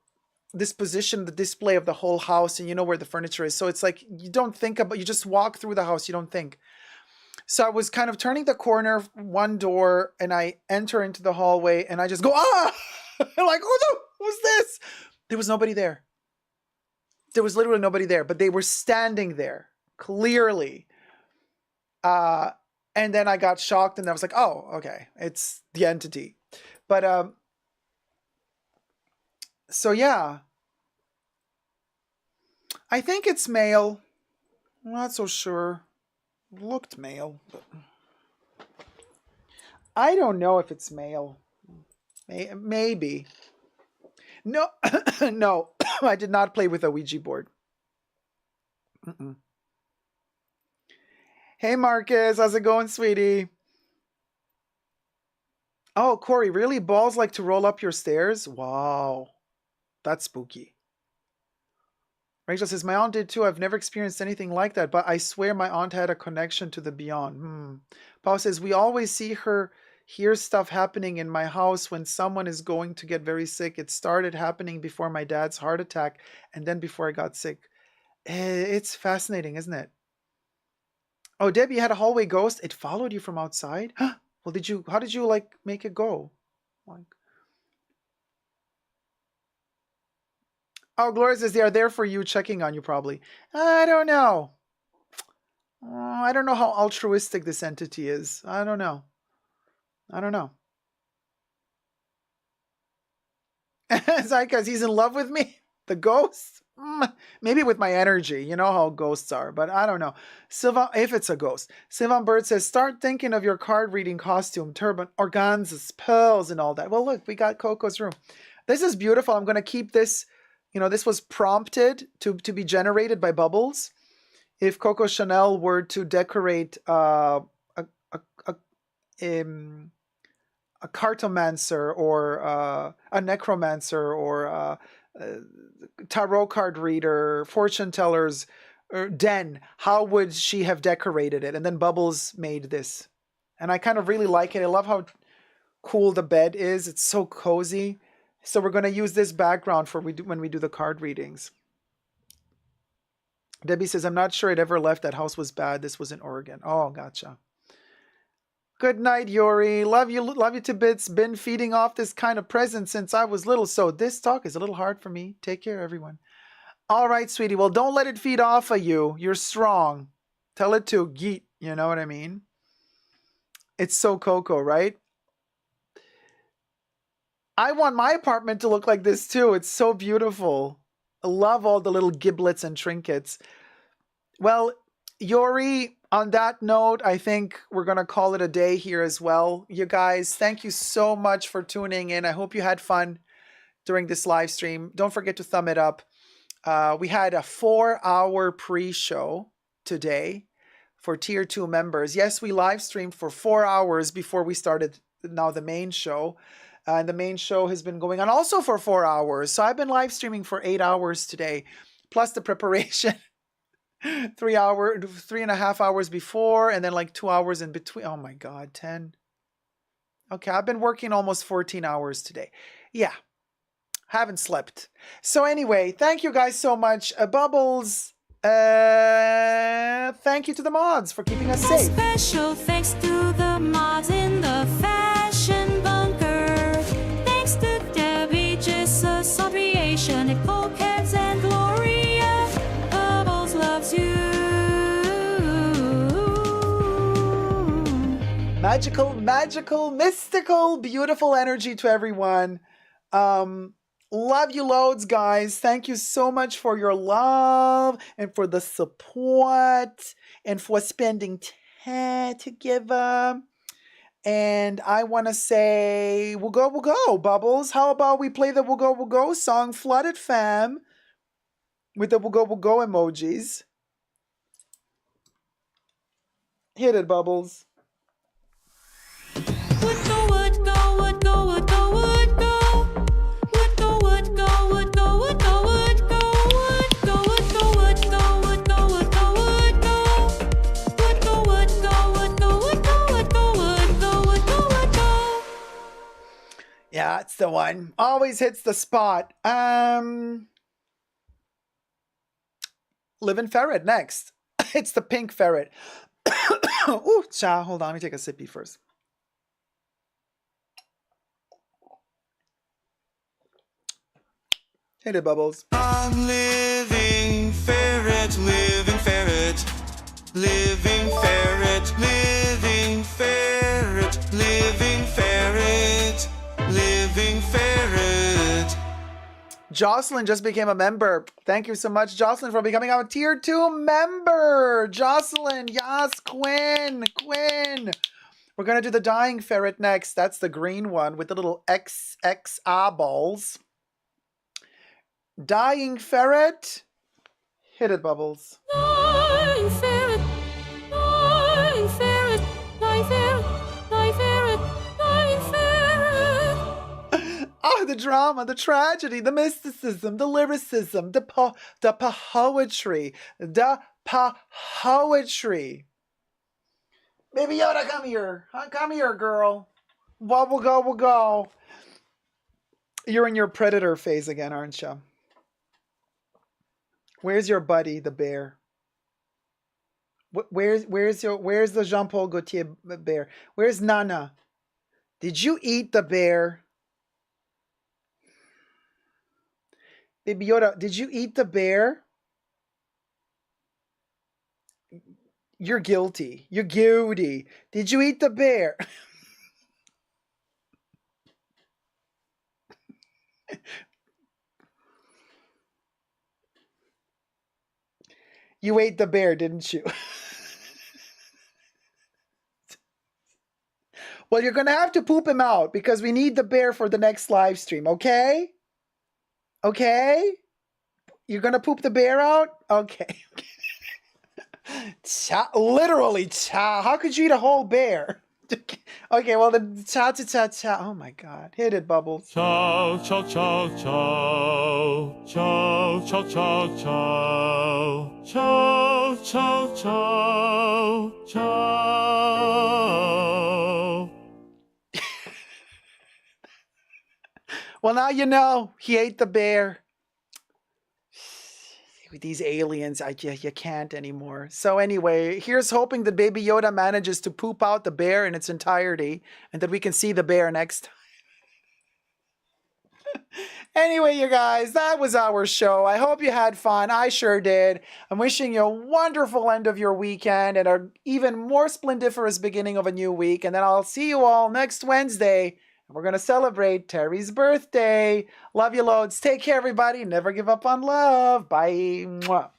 this position, the display of the whole house, and you know where the furniture is. So it's like you don't think about, you just walk through the house, you don't think. So I was kind of turning the corner, one door, and I enter into the hallway, and I just go, ah! Like, who's this? There was nobody there. There was literally nobody there, but they were standing there clearly. And then I got shocked, and I was like, oh, okay, it's the entity. But so yeah, I think it's male. I'm not so sure. Looked male, but I don't know if it's male. Maybe. No, no, I did not play with a Ouija board. Hey, Marcus, how's it going, sweetie? Oh, Corey, really? Balls like to roll up your stairs? Wow, that's spooky. Rachel says, my aunt did too. I've never experienced anything like that, but I swear my aunt had a connection to the beyond. Paul says, we always see her hear stuff happening in my house when someone is going to get very sick. It started happening before my dad's heart attack and then before I got sick. It's fascinating, isn't it? Oh, Debbie had a hallway ghost. It followed you from outside? Well, how did you like make it go? Like, oh, Gloria says they are there for you, checking on you probably. I don't know. I don't know how altruistic this entity is. I don't know. It's like because he's in love with me? The ghost? Maybe with my energy. You know how ghosts are, but I don't know. Sylvan, if it's a ghost. Sylvan Bird says, start thinking of your card reading costume, turban, organzas, pearls, and all that. Well, look, we got Coco's room. This is beautiful. I'm going to keep this. You know, this was prompted to be generated by Bubbles. If Coco Chanel were to decorate a cartomancer or a necromancer or a tarot card reader, fortune tellers, den, how would she have decorated it? And then Bubbles made this. And I kind of really like it. I love how cool the bed is. It's so cozy. So we're going to use this background for when we do the card readings. Debbie says, I'm not sure it ever left. That house was bad. This was in Oregon. Oh, gotcha. Good night, Yuri. Love you to bits. Been feeding off this kind of present since I was little, so this talk is a little hard for me. Take care, everyone. All right, sweetie. Well, don't let it feed off of you. You're strong. Tell it to Geet. You know what I mean? It's so Coco, right? I want my apartment to look like this too. It's so beautiful. Love all the little giblets and trinkets. Well, Yori, on that note, I think we're going to call it a day here as well. You guys, thank you so much for tuning in. I hope you had fun during this live stream. Don't forget to thumb it up. We had a 4-hour pre-show today for Tier 2 members. Yes, we live streamed for 4 hours before we started now the main show. And the main show has been going on also for 4 hours. So I've been live streaming for 8 hours today, plus the preparation. 3.5 hours before, and then like 2 hours in between. Oh my God, 10. Okay, I've been working almost 14 hours today. Yeah, haven't slept. So anyway, thank you guys so much. Bubbles, thank you to the mods for keeping us safe. Special thanks to the mods in the fashion bunker. Thanks to Debbie, Jesus, Creation, Nicole, Kebs, and Gloria. Bubbles loves you. Magical, magical, mystical, beautiful energy to everyone. Love you loads, guys. Thank you so much for your love and for the support and for spending time together. And I want to say, we'll go, Bubbles. How about we play the we'll go song, Flooded Fam, with the we'll go emojis. Hit it, Bubbles. Would go, would go, would go, would go, would go. Would go, would go, would go, would go, would go. Would go, would go, would go, would go, would go, would go. Would go, would go, would go, would go, would go, would go, would go, would go. Yeah, it's the one. Always hits the spot. Living Ferret next. It's the pink ferret. Ooh, cha, hold on. Let me take a sippy first. Hit it, Bubbles. I'm living ferret, living ferret, living ferret, living ferret, living ferret, living ferret. Jocelyn just became a member. Thank you so much, Jocelyn, for becoming our Tier 2 member. Jocelyn, yes, Quinn. We're going to do the dying ferret next. That's the green one with the little X eyeballs. Dying ferret. Hit it, Bubbles. Dying ferret, dying ferret, dying ferret, dying ferret, dying ferret. Oh, the drama, the tragedy, the mysticism, the lyricism, the poetry, the poetry. Baby Yoda, come here. Come here, girl. We'll go. You're in your predator phase again, aren't you? Where's your buddy, the bear? Where's the Jean-Paul Gaultier bear? Where's Nana? Did you eat the bear? Baby Yoda, did you eat the bear? You're guilty. You're guilty. Did you eat the bear? You ate the bear, didn't you? Well, you're going to have to poop him out because we need the bear for the next live stream, okay? Okay? You're going to poop the bear out? Okay. Literally, how could you eat a whole bear? Okay, well, the cha. Oh my God. Hit it, Bubbles. Ciao, ciao, ciao, ciao. Ciao, ciao, ciao, ciao. Ciao, ciao, ciao. Ciao. Well, now you know he ate the bear. With these aliens, you can't anymore. So anyway, here's hoping that Baby Yoda manages to poop out the bear in its entirety and that we can see the bear next time. Anyway, you guys, that was our show. I hope you had fun. I sure did. I'm wishing you a wonderful end of your weekend and an even more splendiferous beginning of a new week. And then I'll see you all next Wednesday And we're going to celebrate Terry's birthday. Love you loads. Take care, everybody. Never give up on love. Bye. Mwah.